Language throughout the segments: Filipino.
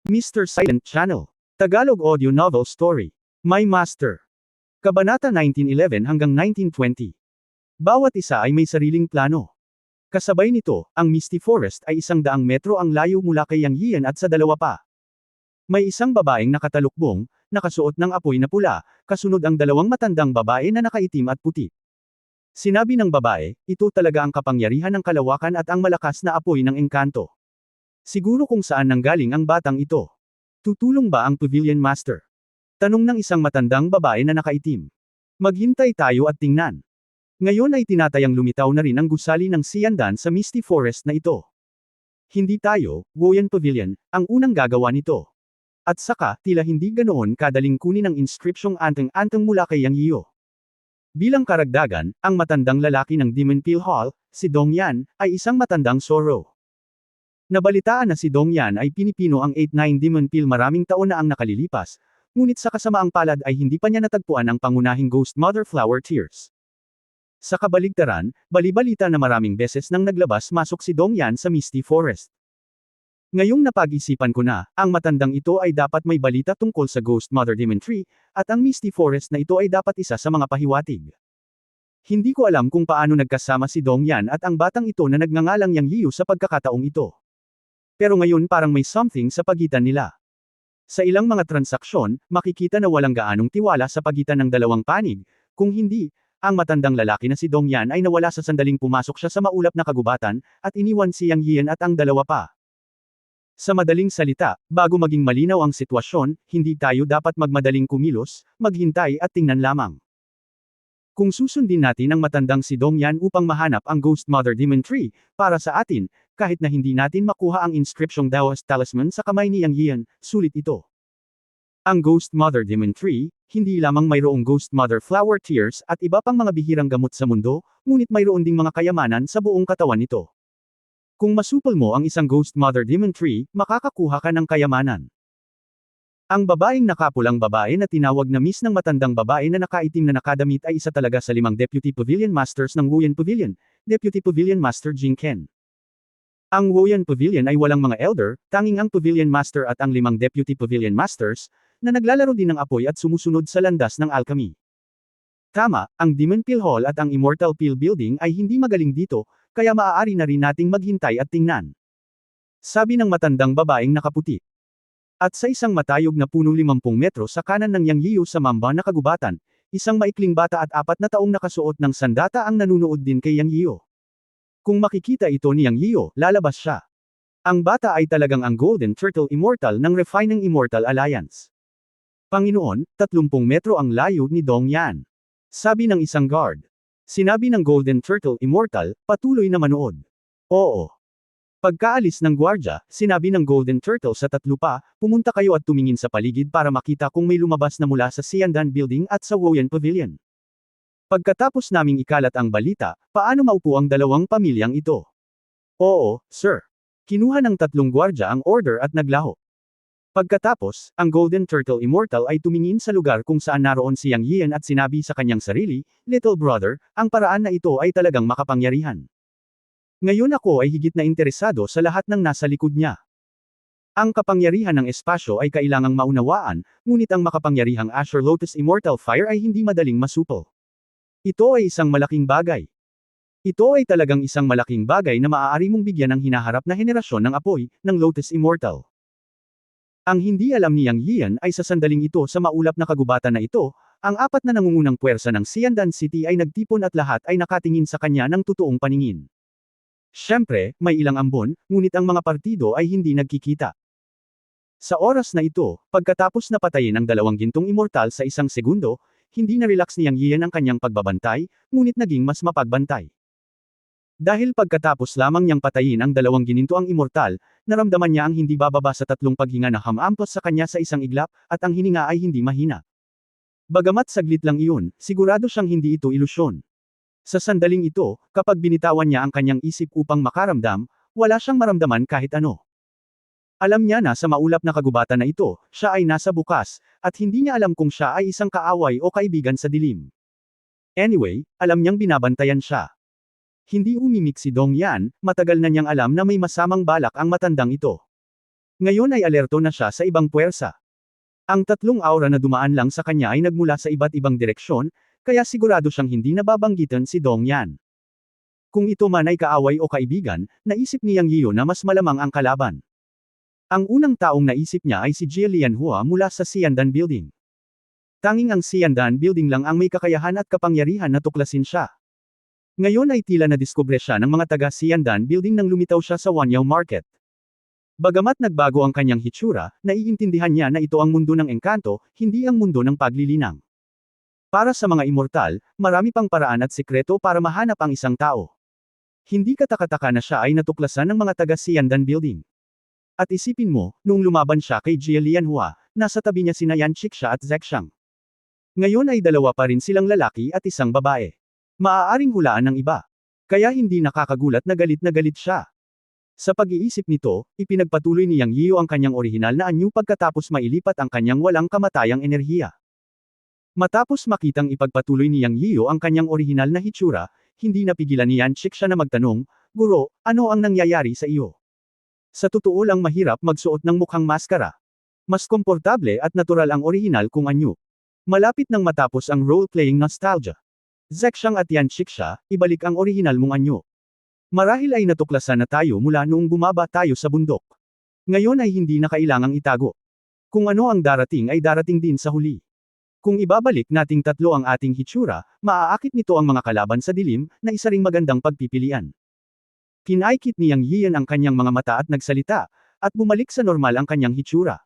Mr. Silent Channel. Tagalog Audio Novel Story. My Master. Kabanata 1911 hanggang 1920. Bawat isa ay may sariling plano. Kasabay nito, ang Misty Forest ay 100 metro ang layo mula kay Yang Yian at sa dalawa pa. May isang babaeng nakatalukbong, nakasuot ng apoy na pula, kasunod ang dalawang matandang babae na nakaitim at puti. Sinabi ng babae, ito talaga ang kapangyarihan ng kalawakan at ang malakas na apoy ng engkanto. Siguro kung saan nanggaling ang batang ito. Tutulong ba ang Pavilion Master? Tanong ng isang matandang babae na nakaitim. Maghintay tayo at tingnan. Ngayon ay tinatayang lumitaw na rin ang gusali ng Xiandan sa Misty Forest na ito. Hindi tayo, Woyan Pavilion, ang unang gagawa nito. At saka, tila hindi ganoon kadaling kunin ang inskripsyong anteng-anteng mula kay Yang Yiyo. Bilang karagdagan, ang matandang lalaki ng Demon Peel Hall, si Dong Yan, ay isang matandang Soro. Nabalitaan na si Dong Yan ay pinipino ang 8-9 Demon Peel maraming taon na ang nakalilipas, ngunit sa kasamaang palad ay hindi pa niya natagpuan ang pangunahing Ghost Mother Flower Tears. Sa kabaligtaran, balibalita na maraming beses nang naglabas-masok si Dong Yan sa Misty Forest. Ngayong napag-isipan ko na, ang matandang ito ay dapat may balita tungkol sa Ghost Mother Demon Tree, at ang Misty Forest na ito ay dapat isa sa mga pahiwatig. Hindi ko alam kung paano nagkasama si Dong Yan at ang batang ito na nagngangalang Yang Yiyu sa pagkakataong ito. Pero ngayon parang may something sa pagitan nila. Sa ilang mga transaksyon, makikita na walang gaanong tiwala sa pagitan ng dalawang panig, kung hindi, ang matandang lalaki na si Dong Yan ay nawala sa sandaling pumasok siya sa maulap na kagubatan, at iniwan si Yang Yian at ang dalawa pa. Sa madaling salita, bago maging malinaw ang sitwasyon, hindi tayo dapat magmadaling kumilos, maghintay at tingnan lamang. Kung susundin natin ang matandang si Dong Yan upang mahanap ang Ghost Mother Demon Tree, para sa atin, kahit na hindi natin makuha ang inskripsyong Daoist Talisman sa kamay ni Yang Yian, sulit ito. Ang Ghost Mother Demon Tree, hindi lamang mayroong Ghost Mother Flower Tears at iba pang mga bihirang gamot sa mundo, ngunit mayroon ding mga kayamanan sa buong katawan nito. Kung masupol mo ang isang Ghost Mother Demon Tree, makakakuha ka ng kayamanan. Ang babaeng nakapulang babae na tinawag na Miss ng matandang babae na nakaitim na nakadamit ay isa talaga sa 5 Deputy Pavilion Masters ng Woyan Pavilion, Deputy Pavilion Master Jing Ken. Ang Woyan Pavilion ay walang mga elder, tanging ang Pavilion Master at ang 5 Deputy Pavilion Masters, na naglalaro din ng apoy at sumusunod sa landas ng alchemy. Tama, ang Demon Peel Hall at ang Immortal Peel Building ay hindi magaling dito, kaya maaari na rin nating maghintay at tingnan. Sabi ng matandang babaeng nakaputi. At sa isang matayog na puno 50 metro sa kanan ng Yang Yiyu sa mamba na kagubatan, isang maikling bata at 4 na taong nakasuot ng sandata ang nanunood din kay Yang Yiyu. Kung makikita ito ni Yang Yiyu, lalabas siya. Ang bata ay talagang ang Golden Turtle Immortal ng Refining Immortal Alliance. Panginoon, 30 metro ang layo ni Dong Yan. Sabi ng isang guard. Sinabi ng Golden Turtle Immortal, patuloy na manood. Oo. Pagkaalis ng gwardya, sinabi ng Golden Turtle sa 3 pa, pumunta kayo at tumingin sa paligid para makita kung may lumabas na mula sa Xiandan Building at sa Woyan Pavilion. Pagkatapos naming ikalat ang balita, paano maupo ang dalawang pamilyang ito? Oo, sir. Kinuha ng 3 gwardya ang order at naglaho. Pagkatapos, ang Golden Turtle Immortal ay tumingin sa lugar kung saan naroon si Yang Yian at sinabi sa kanyang sarili, Little brother, ang paraan na ito ay talagang makapangyarihan. Ngayon ako ay higit na interesado sa lahat ng nasa likod niya. Ang kapangyarihan ng espasyo ay kailangang maunawaan, ngunit ang makapangyarihang Azure Lotus Immortal Fire ay hindi madaling masupol. Ito ay isang malaking bagay. Ito ay talagang isang malaking bagay na maaari mong bigyan ng hinaharap na henerasyon ng apoy, ng Lotus Immortal. Ang hindi alam ni Yang Yian ay sa sandaling ito sa maulap na kagubatan na ito, ang 4 na nangungunang puwersa ng Xiandan City ay nagtipon at lahat ay nakatingin sa kanya ng totoong paningin. Siyempre, may ilang ambon, ngunit ang mga partido ay hindi nagkikita. Sa oras na ito, pagkatapos na patayin ang 2 gintong immortal sa 1 segundo, hindi na-relax ni Yang Yian ang kanyang pagbabantay, ngunit naging mas mapagbantay. Dahil pagkatapos lamang niyang patayin ang 2 ginintoang immortal, naramdaman niya ang hindi bababa sa 3 paghinga na hamampos sa kanya sa isang iglap, at ang hininga ay hindi mahina. Bagamat saglit lang iyon, sigurado siyang hindi ito ilusyon. Sa sandaling ito, kapag binitawan niya ang kanyang isip upang makaramdam, wala siyang maramdaman kahit ano. Alam niya na sa maulap na kagubatan na ito, siya ay nasa bukas, at hindi niya alam kung siya ay isang kaaway o kaibigan sa dilim. Anyway, alam niyang binabantayan siya. Hindi umimik si Dong Yan, matagal na niyang alam na may masamang balak ang matandang ito. Ngayon ay alerto na siya sa ibang puwersa. Ang tatlong aura na dumaan lang sa kanya ay nagmula sa iba't ibang direksyon, kaya sigurado siyang hindi nababanggitan si Dong Yan. Kung ito man ay kaaway o kaibigan, naisip ni Yang Yiyo na mas malamang ang kalaban. Ang unang taong naisip niya ay si Jie Lianhua mula sa Xiandan Building. Tanging ang Xiandan Building lang ang may kakayahan at kapangyarihan na tuklasin siya. Ngayon ay tila nadiskubre siya ng mga taga Xiandan Building nang lumitaw siya sa Wanyao Market. Bagamat nagbago ang kanyang hitsura, naiintindihan niya na ito ang mundo ng engkanto, hindi ang mundo ng paglilinang. Para sa mga immortal, marami pang paraan at sikreto para mahanap ang isang tao. Hindi katakataka na siya ay natuklasan ng mga taga Xiandan Building. At isipin mo, noong lumaban siya kay Jie Lianhua, nasa tabi niya sina Yan Chiksha at Zexang. Ngayon ay dalawa pa rin silang lalaki at isang babae. Maaaring hulaan ng iba. Kaya hindi nakakagulat na galit siya. Sa pag-iisip nito, ipinagpatuloy ni Yang Yiyo ang kanyang orihinal na anyo pagkatapos mailipat ang kanyang walang kamatayang enerhiya. Matapos makitang ipagpatuloy ni Yang Yiyo ang kanyang orihinal na hitsura, hindi napigilan ni Yan Chiksha na magtanong, "Guro, ano ang nangyayari sa iyo?" Sa totoo lang mahirap magsuot ng mukhang maskara. Mas komportable at natural ang orihinal kung anyo. Malapit nang matapos ang role-playing nostalgia. Zexang at Yan Chiksha, ibalik ang orihinal mong anyo. Marahil ay natuklasan na tayo mula noong bumaba tayo sa bundok. Ngayon ay hindi na kailangang itago. Kung ano ang darating ay darating din sa huli. Kung ibabalik nating tatlo ang ating hitsura, maaakit nito ang mga kalaban sa dilim, na isa ring magandang pagpipilian. Kinaikit ni Yang Yiyan ang kanyang mga mata at nagsalita, at bumalik sa normal ang kanyang hitsura.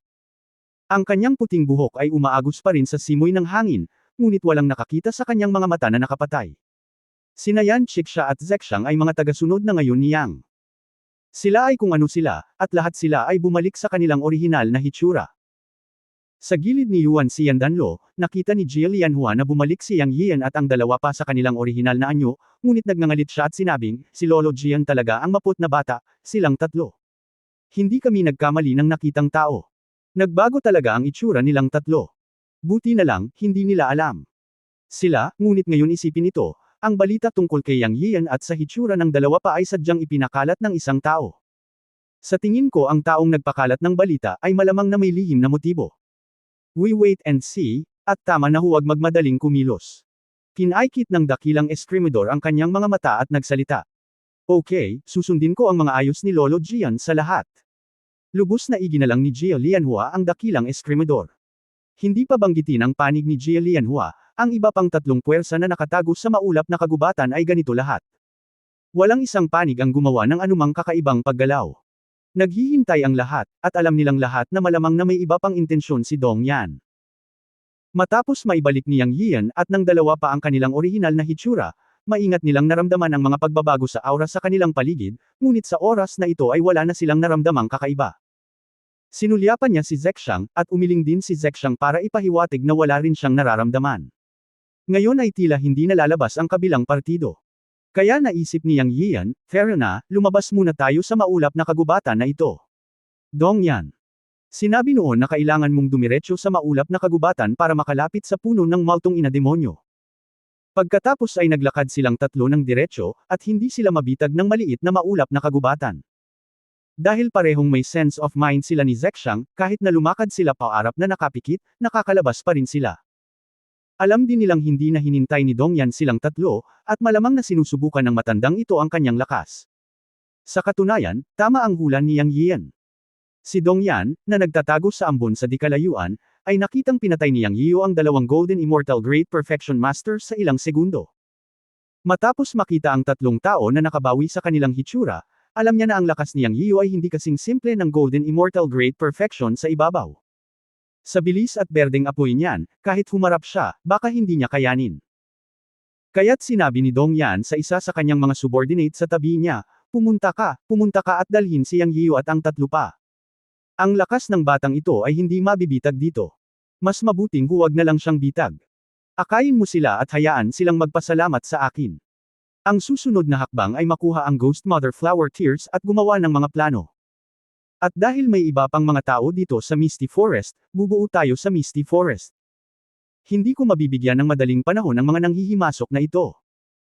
Ang kanyang puting buhok ay umaagos pa rin sa simoy ng hangin, ngunit walang nakakita sa kanyang mga mata na nakapatay. Sina Yan Chiksha at Zexang ay mga tagasunod na ngayon ni Yang. Sila ay kung ano sila, at lahat sila ay bumalik sa kanilang orihinal na hitsura. Sa gilid ni Yuan Xiandanlo, nakita ni Jie Lianhua na bumalik si Yang Yiyan at ang dalawa pa sa kanilang orihinal na anyo, ngunit nagngangalit siya at sinabing, "Si Lolo Jian talaga ang maput na bata, silang tatlo. Hindi kami nagkamali ng nakitang tao. Nagbago talaga ang itsura nilang tatlo. Buti na lang, hindi nila alam. Sila, ngunit ngayon isipin ito, ang balita tungkol kay Yang Yiyan at sa hitsura ng dalawa pa ay sadyang ipinakalat ng isang tao. Sa tingin ko ang taong nagpakalat ng balita ay malamang na may lihim na motibo. We wait and see, at tama na huwag magmadaling kumilos." Kinaikit ng dakilang eskrimidor ang kanyang mga mata at nagsalita. "Okay, susundin ko ang mga ayos ni Lolo Jian sa lahat." Lubos na iginalang ni Jie Lianhua ang dakilang eskrimidor. Hindi pa banggitin ang panig ni Jie Lianhua, ang iba pang tatlong puwersa na nakatago sa maulap na kagubatan ay ganito lahat. Walang isang panig ang gumawa ng anumang kakaibang paggalaw. Naghihintay ang lahat, at alam nilang lahat na malamang na may iba pang intensyon si Dong Yan. Matapos maibalik ni Yang Yiyan at ng dalawa pa ang kanilang orihinal na hitsura, maingat nilang naramdaman ang mga pagbabago sa aura sa kanilang paligid, ngunit sa oras na ito ay wala na silang naramdamang kakaiba. Sinulyapan niya si Zexang, at umiling din si Zexang para ipahiwatig na wala rin siyang nararamdaman. Ngayon ay tila hindi nalalabas ang kabilang partido. Kaya naisip ni Yang Yiyan, "Fair na, lumabas muna tayo sa maulap na kagubatan na ito." Dong Yan. Sinabi noon na kailangan mong dumiretso sa maulap na kagubatan para makalapit sa puno ng maltong ina demonyo. Pagkatapos ay naglakad silang tatlo ng diretso, at hindi sila mabitag ng maliit na maulap na kagubatan. Dahil parehong may sense of mind sila ni Zexang, kahit na lumakad sila paarap na nakapikit, nakakalabas pa rin sila. Alam din nilang hindi na hinintay ni Dong Yan silang tatlo, at malamang na sinusubukan ng matandang ito ang kanyang lakas. Sa katunayan, tama ang hula ni Yang Yiyan. Si Dong Yan, na nagtatago sa ambon sa dikalayuan, ay nakitang pinatay ni Yang Yiyo ang dalawang Golden Immortal Great Perfection Master sa ilang segundo. Matapos makita ang tatlong tao na nakabawi sa kanilang hitsura, alam niya na ang lakas ni Yang Yiyo ay hindi kasing simple ng Golden Immortal Great Perfection sa ibabaw. Sa bilis at berdeng apoy niyan, kahit humarap siya, baka hindi niya kayanin. Kaya't sinabi ni Dong Yan sa isa sa kanyang mga subordinate sa tabi niya, pumunta ka at dalhin si Yang Yiyo at ang tatlo pa. Ang lakas ng batang ito ay hindi mabibitag dito. Mas mabuting huwag na lang siyang bitag. Akayin mo sila at hayaan silang magpasalamat sa akin. Ang susunod na hakbang ay makuha ang Ghost Mother Flower Tears at gumawa ng mga plano. At dahil may iba pang mga tao dito sa Misty Forest, bubuo tayo sa Misty Forest. Hindi ko mabibigyan ng madaling panahon ang mga nanghihimasok na ito.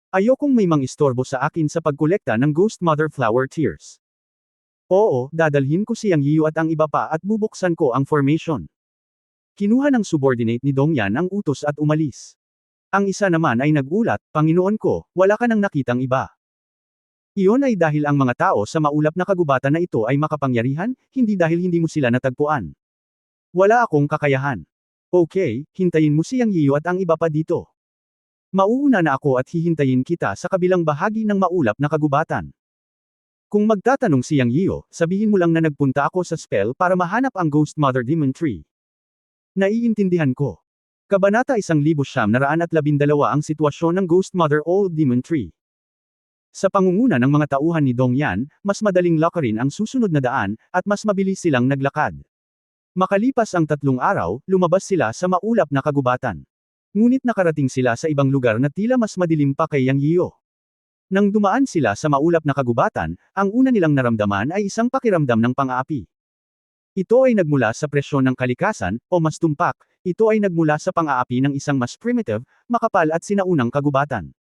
Ayokong may mang-istorbo sa akin sa pagkolekta ng Ghost Mother Flower Tears. Oo, dadalhin ko si Yang Yiyu at ang iba pa at bubuksan ko ang formation. Kinuha ng subordinate ni Dongyan ang utos at umalis. Ang isa naman ay nagulat, Panginoon ko, wala ka nang nakitang iba. Iyon ay dahil ang mga tao sa maulap na kagubatan na ito ay makapangyarihan, hindi dahil hindi mo sila natagpuan. Wala akong kakayahan. Okay, hintayin mo si Yang Yiyu at ang iba pa dito. Mauuna na ako at hihintayin kita sa kabilang bahagi ng maulap na kagubatan. Kung magtatanong si Yang Yiyu, sabihin mo lang na nagpunta ako sa spell para mahanap ang Ghost Mother Demon Tree. Naiintindihan ko. Kabanata 1912 ang sitwasyon ng Ghost Mother Old Demon Tree. Sa pangunguna ng mga tauhan ni Dongyan, mas madaling lakarin ang susunod na daan, at mas mabilis silang naglakad. Makalipas ang 3 araw, lumabas sila sa maulap na kagubatan. Ngunit nakarating sila sa ibang lugar na tila mas madilim pa kay Yang Yiyu. Nang dumaan sila sa maulap na kagubatan, ang una nilang naramdaman ay isang pakiramdam ng pang-aapi. Ito ay nagmula sa presyon ng kalikasan, o mas tumpak, ito ay nagmula sa pang-aapi ng isang mas primitive, makapal at sinaunang kagubatan.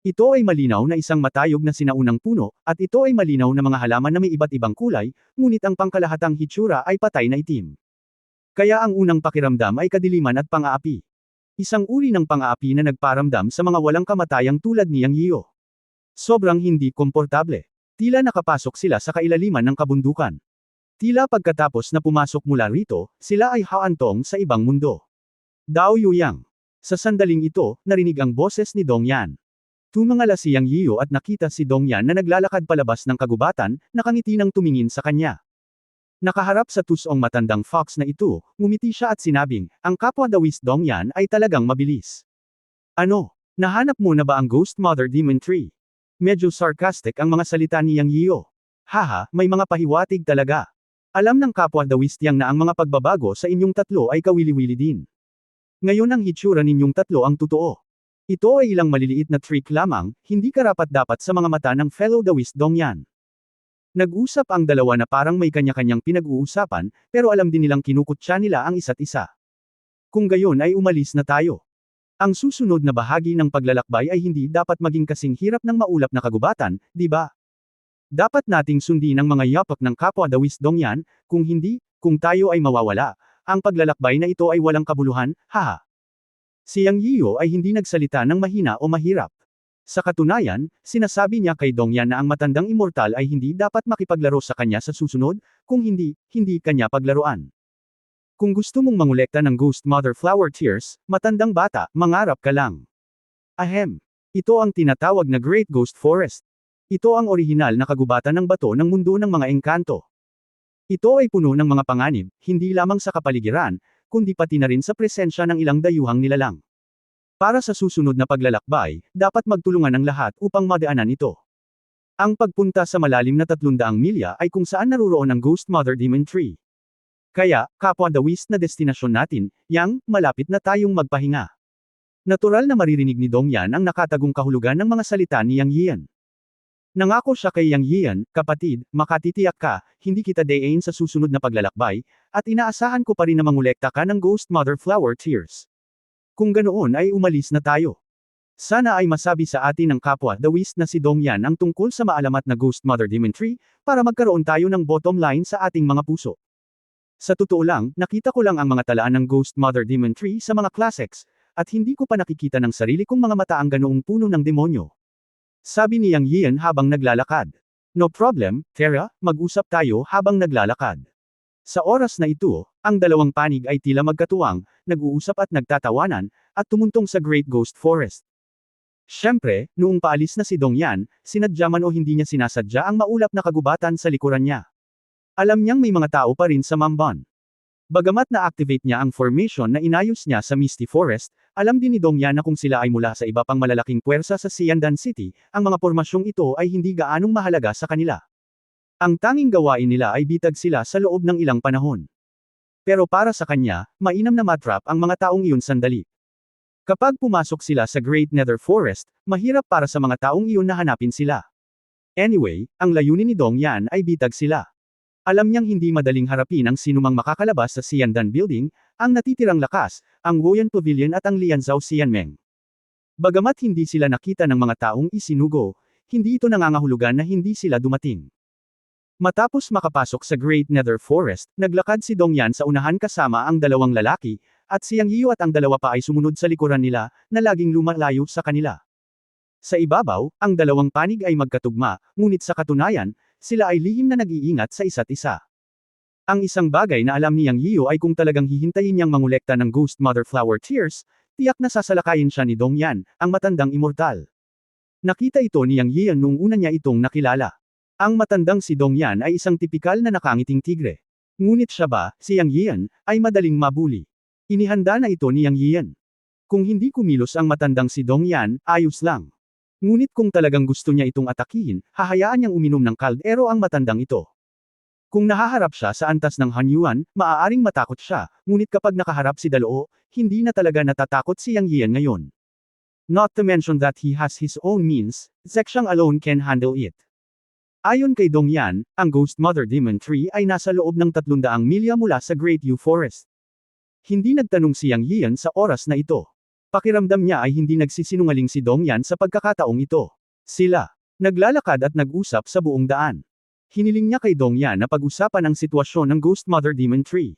Ito ay malinaw na isang matayog na sinaunang puno, at ito ay malinaw na mga halaman na may iba't ibang kulay, ngunit ang pangkalahatang hitsura ay patay na itim. Kaya ang unang pakiramdam ay kadiliman at pang-aapi. Isang uri ng pang-aapi na nagparamdam sa mga walang kamatayang tulad ni Yang Yiyu. Sobrang hindi komportable. Tila nakapasok sila sa kailaliman ng kabundukan. Tila pagkatapos na pumasok mula rito, sila ay haantong sa ibang mundo. Dao Yuyang. Sa sandaling ito, narinig ang boses ni Dongyan. Tumangala si Yang Yiyu at nakita si Dongyan na naglalakad palabas ng kagubatan, nakangiti nang tumingin sa kanya. Nakaharap sa tusong matandang fox na ito, ngumiti siya at sinabing, ang kapwa dawis Dongyan ay talagang mabilis. Ano? Nahanap mo na ba ang Ghost Mother Demon Tree? Medyo sarcastic ang mga salita ni Yang Yiyu. Haha, may mga pahiwatig talaga. Alam ng kapwa Dawistyang na ang mga pagbabago sa inyong tatlo ay kawili-wili din. Ngayon ang hitsura ninyong tatlo ang totoo. Ito ay ilang maliliit na trick lamang, hindi karapat-dapat sa mga mata ng fellow Dawist Dongyan. Nag-usap ang dalawa na parang may kanya-kanyang pinag-uusapan, pero alam din nilang kinukutya nila ang isa't isa. Kung gayon ay umalis na tayo. Ang susunod na bahagi ng paglalakbay ay hindi dapat maging kasing hirap ng maulap na kagubatan, di ba? Dapat nating sundin ang mga yapak ng kapwa Dawis Dongyan, kung hindi, kung tayo ay mawawala, ang paglalakbay na ito ay walang kabuluhan, haha. Si Yang Yiyu ay hindi nagsalita ng mahina o mahirap. Sa katunayan, sinasabi niya kay Dongyan na ang matandang immortal ay hindi dapat makipaglaro sa kanya sa susunod, kung hindi, hindi kanya paglaruan. Kung gusto mong mangolekta ng Ghost Mother Flower Tears, matandang bata, mangarap ka lang. Ahem. Ito ang tinatawag na Great Ghost Forest. Ito ang orihinal na kagubatan ng bato ng mundo ng mga engkanto. Ito ay puno ng mga panganib, hindi lamang sa kapaligiran, kundi pati na rin sa presensya ng ilang dayuhang nilalang. Para sa susunod na paglalakbay, dapat magtulungan ang lahat upang madaanan ito. Ang pagpunta sa malalim na 300 milya ay kung saan naruroon ang Ghost Mother Demon Tree. Kaya, kapwa dawis na destinasyon natin, Yang, malapit na tayong magpahinga. Natural na maririnig ni Dongyan ang nakatagong kahulugan ng mga salita ni Yang Yian. Nangako siya kay Yang Yian, kapatid, makatitiyak ka, hindi kita dayain sa susunod na paglalakbay, at inaasahan ko pa rin na mangolekta ka ng Ghost Mother Flower Tears. Kung ganoon ay umalis na tayo. Sana ay masabi sa atin ng kapwa dawis na si Dongyan ang tungkol sa maalamat na Ghost Mother Demon Tree, para magkaroon tayo ng bottom line sa ating mga puso. Sa totoo lang, nakita ko lang ang mga talaan ng Ghost Mother Demon Tree sa mga classics, at hindi ko pa nakikita ng sarili kong mga mata ang ganoong puno ng demonyo. Sabi ni Yang Yian habang naglalakad. No problem, Tara, mag-usap tayo habang naglalakad. Sa oras na ito, ang dalawang panig ay tila magkatuwang, nag-uusap at nagtatawanan, at tumuntong sa Great Ghost Forest. Siyempre, noong paalis na si Dongyan, sinadya man o hindi niya sinasadya ang maulap na kagubatan sa likuran niya. Alam niyang may mga tao pa rin sa Mamban. Bagamat na-activate niya ang formation na inayos niya sa Misty Forest, alam din ni Dongyan na kung sila ay mula sa iba pang malalaking puwersa sa Xiandan City, ang mga pormasyong ito ay hindi gaanong mahalaga sa kanila. Ang tanging gawain nila ay bitag sila sa loob ng ilang panahon. Pero para sa kanya, mainam na matrap ang mga taong iyon sandali. Kapag pumasok sila sa Great Nether Forest, mahirap para sa mga taong iyon na hanapin sila. Anyway, ang layunin ni Dongyan ay bitag sila. Alam niyang hindi madaling harapin ang sinumang makakalabas sa Xiandan Building, ang natitirang lakas, ang Woyan Pavilion at ang Lianzhou Xianmeng. Bagamat hindi sila nakita ng mga taong isinugo, hindi ito nangangahulugan na hindi sila dumating. Matapos makapasok sa Great Nether Forest, naglakad si Dongyan sa unahan kasama ang dalawang lalaki, at si Yang Yiu at ang dalawa pa ay sumunod sa likuran nila, na laging lumalayo sa kanila. Sa ibabaw, ang dalawang panig ay magkatugma, ngunit sa katunayan, sila ay lihim na nag-iingat sa isa't isa. Ang isang bagay na alam ni Yang Yiu ay kung talagang hihintayin niyang mangolekta ng Ghost Mother Flower Tears, tiyak na sasalakayin siya ni Dongyan, ang matandang immortal. Nakita ito ni Yang Yian noong una niya itong nakilala. Ang matandang si Dongyan ay isang tipikal na nakangiting tigre. Ngunit siya ba, si Yang Yian, ay madaling mabuli. Inihanda na ito ni Yang Yian. Kung hindi kumilos ang matandang si Dongyan, ayos lang. Ngunit kung talagang gusto niya itong atakihin, hahayaan niyang uminom ng kaldero ang matandang ito. Kung nahaharap siya sa antas ng Hanyuan, maaaring matakot siya, ngunit kapag nakaharap si Daloo, hindi na talaga natatakot si Yang Yian ngayon. Not to mention that he has his own means, Zexang alone can handle it. Ayon kay Dongyan, ang Ghost Mother Demon Tree ay nasa loob ng 300 milya mula sa Great Yew Forest. Hindi nagtanong si Yang Yian sa oras na ito. Pakiramdam niya ay hindi nagsisinungaling si Dongyan sa pagkakataong ito. Sila naglalakad at nag-usap sa buong daan. Hiniling niya kay Dongyan na pag-usapan ang sitwasyon ng Ghost Mother Demon Tree.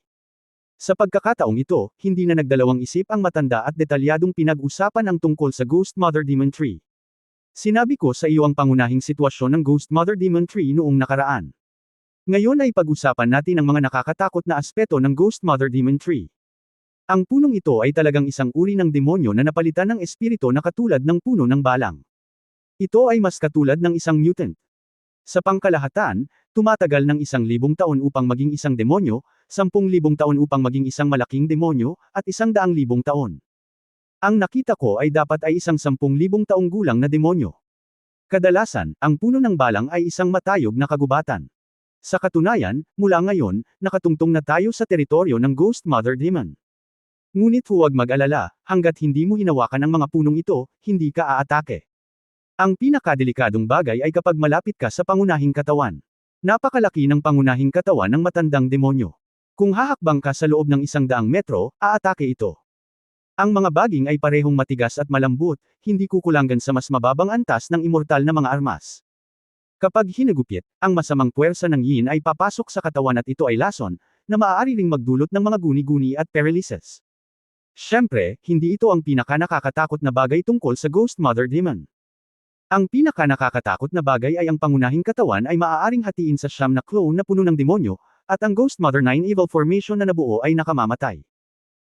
Sa pagkakataong ito, hindi na nagdalawang isip ang matanda at detalyadong pinag-usapan ang tungkol sa Ghost Mother Demon Tree. Sinabi ko sa iyo ang pangunahing sitwasyon ng Ghost Mother Demon Tree noong nakaraan. Ngayon ay pag-usapan natin ang mga nakakatakot na aspeto ng Ghost Mother Demon Tree. Ang punong ito ay talagang isang uri ng demonyo na napalitan ng espiritu na katulad ng puno ng balang. Ito ay mas katulad ng isang mutant. Sa pangkalahatan, tumatagal ng 1,000 taon upang maging isang demonyo, 10,000 taon upang maging isang malaking demonyo, at 100,000 taon. Ang nakita ko ay dapat ay isang 10,000 taong gulang na demonyo. Kadalasan, ang puno ng balang ay isang matayog na kagubatan. Sa katunayan, mula ngayon, nakatungtong na tayo sa teritoryo ng Ghost Mother Demon. Ngunit huwag mag-alala, hanggat hindi mo hinawakan ang mga punong ito, hindi ka aatake. Ang pinakadelikadong bagay ay kapag malapit ka sa pangunahing katawan. Napakalaki ng pangunahing katawan ng matandang demonyo. Kung hahakbang ka sa loob ng 100 metro, aatake ito. Ang mga baging ay parehong matigas at malambot, hindi kukulangan sa mas mababang antas ng immortal na mga armas. Kapag hinagupit, ang masamang puwersa ng yin ay papasok sa katawan at ito ay lason, na maaari ring magdulot ng mga guni-guni at paralysis. Siyempre, hindi ito ang pinaka-nakakatakot na bagay tungkol sa Ghost Mother Demon. Ang pinaka-nakakatakot na bagay ay ang pangunahing katawan ay maaaring hatiin sa siyam na clone na puno ng demonyo, at ang Ghost Mother 9 Evil Formation na nabuo ay nakamamatay.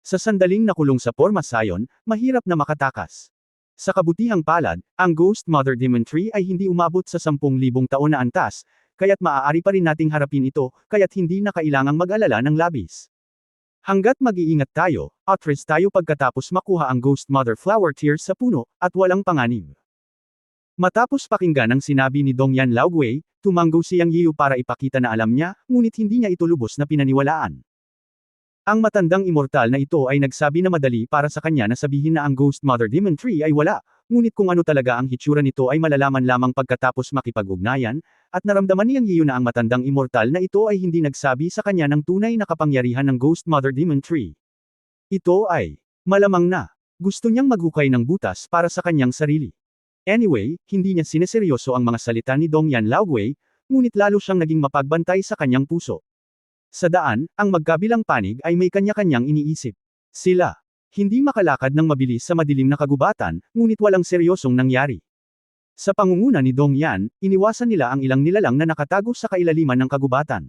Sa sandaling nakulong sa Forma Sion, mahirap na makatakas. Sa kabutihang palad, ang Ghost Mother Demon Tree ay hindi umabot sa 10,000 taon na antas, kaya't maaari pa rin nating harapin ito, kaya't hindi na kailangang mag-alala ng labis. Hanggat mag-iingat tayo, atras tayo pagkatapos makuha ang Ghost Mother Flower Tears sa puno, at walang panganib. Matapos pakinggan ang sinabi ni Dongyan Laogwei, tumanggo si Yang Yiu para ipakita na alam niya, ngunit hindi niya ito lubos na pinaniwalaan. Ang matandang immortal na ito ay nagsabi na madali para sa kanya na sabihin na ang Ghost Mother Demon Tree ay wala, ngunit kung ano talaga ang hitsura nito ay malalaman lamang pagkatapos makipag-ugnayan, at naramdaman ni Yang Yiu na ang matandang immortal na ito ay hindi nagsabi sa kanya ng tunay na kapangyarihan ng Ghost Mother Demon Tree. Ito ay malamang na gusto niyang maghukay ng butas para sa kanyang sarili. Anyway, hindi niya sineseryoso ang mga salita ni Dongyan Laogwei, ngunit lalo siyang naging mapagbantay sa kanyang puso. Sa daan, ang magkabilang panig ay may kanya-kanyang iniisip. Sila hindi makalakad ng mabilis sa madilim na kagubatan, ngunit walang seryosong nangyari. Sa pangunguna ni Dongyan, iniwasan nila ang ilang nilalang na nakatago sa kailaliman ng kagubatan.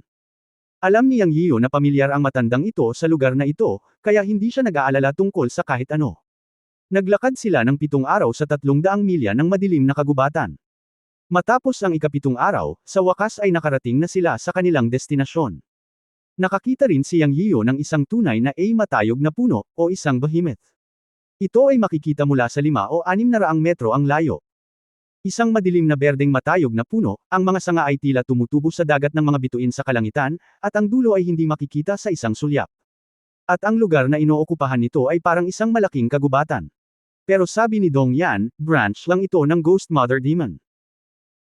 Alam ni Yang Yiu na pamilyar ang matandang ito sa lugar na ito, kaya hindi siya nag-aalala tungkol sa kahit ano. Naglakad sila ng 7 araw sa 300 milya ng madilim na kagubatan. Matapos ang ika-7 araw, sa wakas ay nakarating na sila sa kanilang destinasyon. Nakakita rin si Yang Yiu ng isang tunay na matayog na puno, o isang behemoth. Ito ay makikita mula sa 5 o 600 metro ang layo. Isang madilim na berdeng matayog na puno, ang mga sanga ay tila tumutubo sa dagat ng mga bituin sa kalangitan, at ang dulo ay hindi makikita sa isang sulyap. At ang lugar na inookupahan nito ay parang isang malaking kagubatan. Pero sabi ni Dongyan, branch lang ito ng Ghost Mother Demon.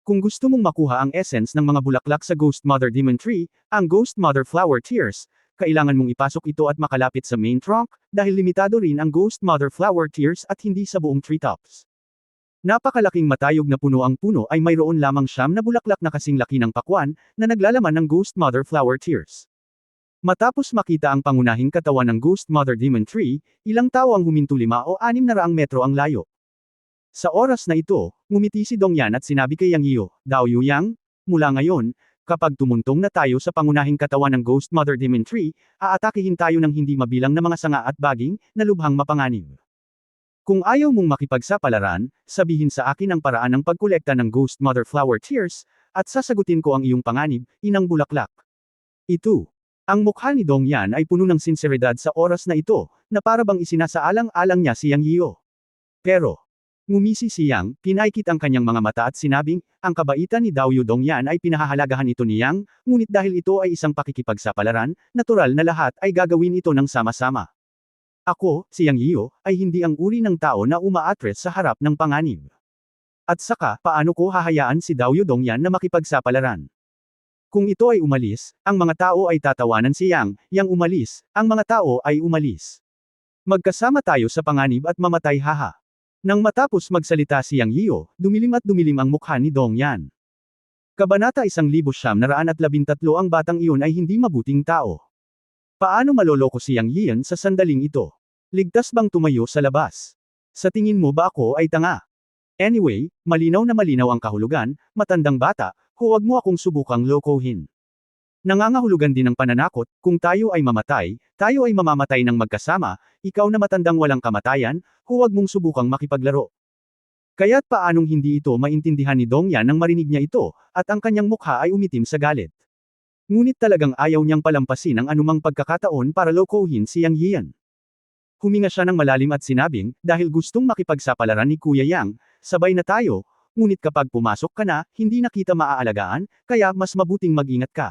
Kung gusto mong makuha ang essence ng mga bulaklak sa Ghost Mother Demon Tree, ang Ghost Mother Flower Tears, kailangan mong ipasok ito at makalapit sa main trunk, dahil limitado rin ang Ghost Mother Flower Tears at hindi sa buong treetops. Napakalaking matayog na puno ang puno ay mayroon lamang siyam na bulaklak na kasing laki ng pakwan, na naglalaman ng Ghost Mother Flower Tears. Matapos makita ang pangunahing katawan ng Ghost Mother Demon Tree, ilang tao ang huminto 5 o 600 metro ang layo. Sa oras na ito, ngumiti si Dong Yan at sinabi kay Yang Yiyo, Dao Yuyang, mula ngayon, kapag tumuntong na tayo sa pangunahing katawan ng Ghost Mother Demon Tree, aatakihin tayo ng hindi mabilang na mga sanga at baging, na lubhang mapanganib. Kung ayaw mong makipagsapalaran, sabihin sa akin ang paraan ng pagkolekta ng Ghost Mother Flower Tears, at sasagutin ko ang iyong panganib, inang bulaklak. Ito. Ang mukha ni Dong Yan ay puno ng sinseridad sa oras na ito, na parabang isinasaalang-alang niya si Yang Yiyo. Pero, ngumisi si Yang, pinaikit ang kanyang mga mata at sinabing, ang kabaitan ni Dao Yu Dong Yan ay pinahahalagahan ito ni Yang, ngunit dahil ito ay isang pakikipagsapalaran, natural na lahat ay gagawin ito ng sama-sama. Ako, si Yang Yiyo, ay hindi ang uri ng tao na umaatres sa harap ng panganib. At saka, paano ko hahayaan si Dao Yu Dong Yan na makipagsapalaran? Kung ito ay umalis, ang mga tao ay tatawanan si Yang, Yang umalis, ang mga tao ay umalis. Magkasama tayo sa panganib at mamatay haha. Nang matapos magsalita si Yang Yiyo, dumilim at dumilim ang mukha ni Dong Yan. Kabanata 1913 ang batang iyon ay hindi mabuting tao. Paano maloloko si Yang Yian sa sandaling ito? Ligtas bang tumayo sa labas? Sa tingin mo ba ako ay tanga? Anyway, malinaw na malinaw ang kahulugan, matandang bata, huwag mo akong subukang lokohin. Nangangahulugan din ng pananakot, kung tayo ay mamamatay ng magkasama, ikaw na matandang walang kamatayan, huwag mong subukang makipaglaro. Kaya't paanong hindi ito maintindihan ni Dong Yan nang marinig niya ito, at ang kanyang mukha ay umitim sa galit. Ngunit talagang ayaw niyang palampasin ang anumang pagkakataon para lokohin si Yang Yian. Huminga siya ng malalim at sinabing, dahil gustong makipagsapalaran ni Kuya Yang, sabay na tayo, ngunit kapag pumasok ka na, hindi na kita maaalagaan, kaya mas mabuting mag-ingat ka.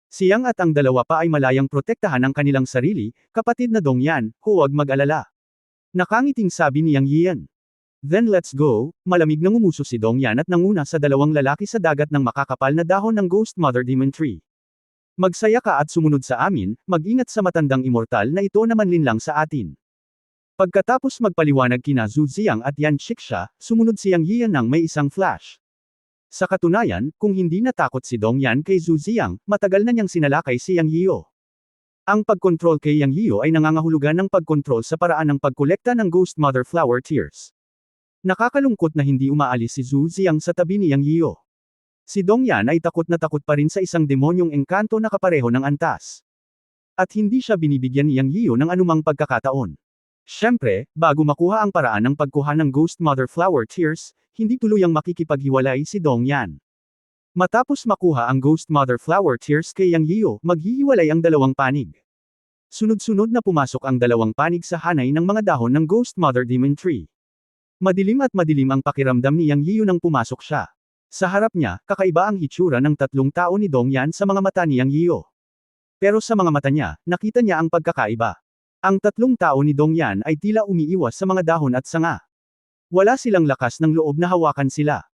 Si Yang at ang dalawa pa ay malayang protektahan ang kanilang sarili, kapatid na Dong Yan, huwag mag-alala. Nakangiting sabi ni Yang Yian. Then let's go, malamig na ngumuso si Dong Yan at nanguna sa dalawang lalaki sa dagat ng makakapal na dahon ng Ghost Mother Demon Tree. Magsaya ka at sumunod sa amin, mag-ingat sa matandang immortal na ito na manlinlang sa atin. Pagkatapos magpaliwanag kina Zhu Ziang at Yan Shiksha, sumunod si Yang Yian nang may isang flash. Sa katunayan, kung hindi natakot si Dong Yan kay Zhu Ziang, matagal na niyang sinalakay si Yang Yiyo. Ang pagkontrol kay Yang Yiyo ay nangangahulugan ng pagkontrol sa paraan ng pagkolekta ng Ghost Mother Flower Tears. Nakakalungkot na hindi umaalis si Zhu Ziang sa tabi ni Yang Yiyo. Si Dong Yan ay takot na takot pa rin sa isang demonyong engkanto na kapareho ng antas. At hindi siya binibigyan ni Yang Yiyo ng anumang pagkakataon. Siyempre, bago makuha ang paraan ng pagkuha ng Ghost Mother Flower Tears, hindi tuluyang makikipaghiwalay si Dong Yan. Matapos makuha ang Ghost Mother Flower Tears kay Yang Yiyo, maghihiwalay ang dalawang panig. Sunod-sunod na pumasok ang dalawang panig sa hanay ng mga dahon ng Ghost Mother Demon Tree. Madilim at madilim ang pakiramdam ni Yang Yiyo nang pumasok siya. Sa harap niya, kakaiba ang hitsura ng tatlong tao ni Dong Yan sa mga mata ni Yang Yiyo. Pero sa mga mata niya, nakita niya ang pagkakaiba. Ang tatlong tao ni Dong Yan ay tila umiiwas sa mga dahon at sanga. Wala silang lakas ng loob na hawakan sila.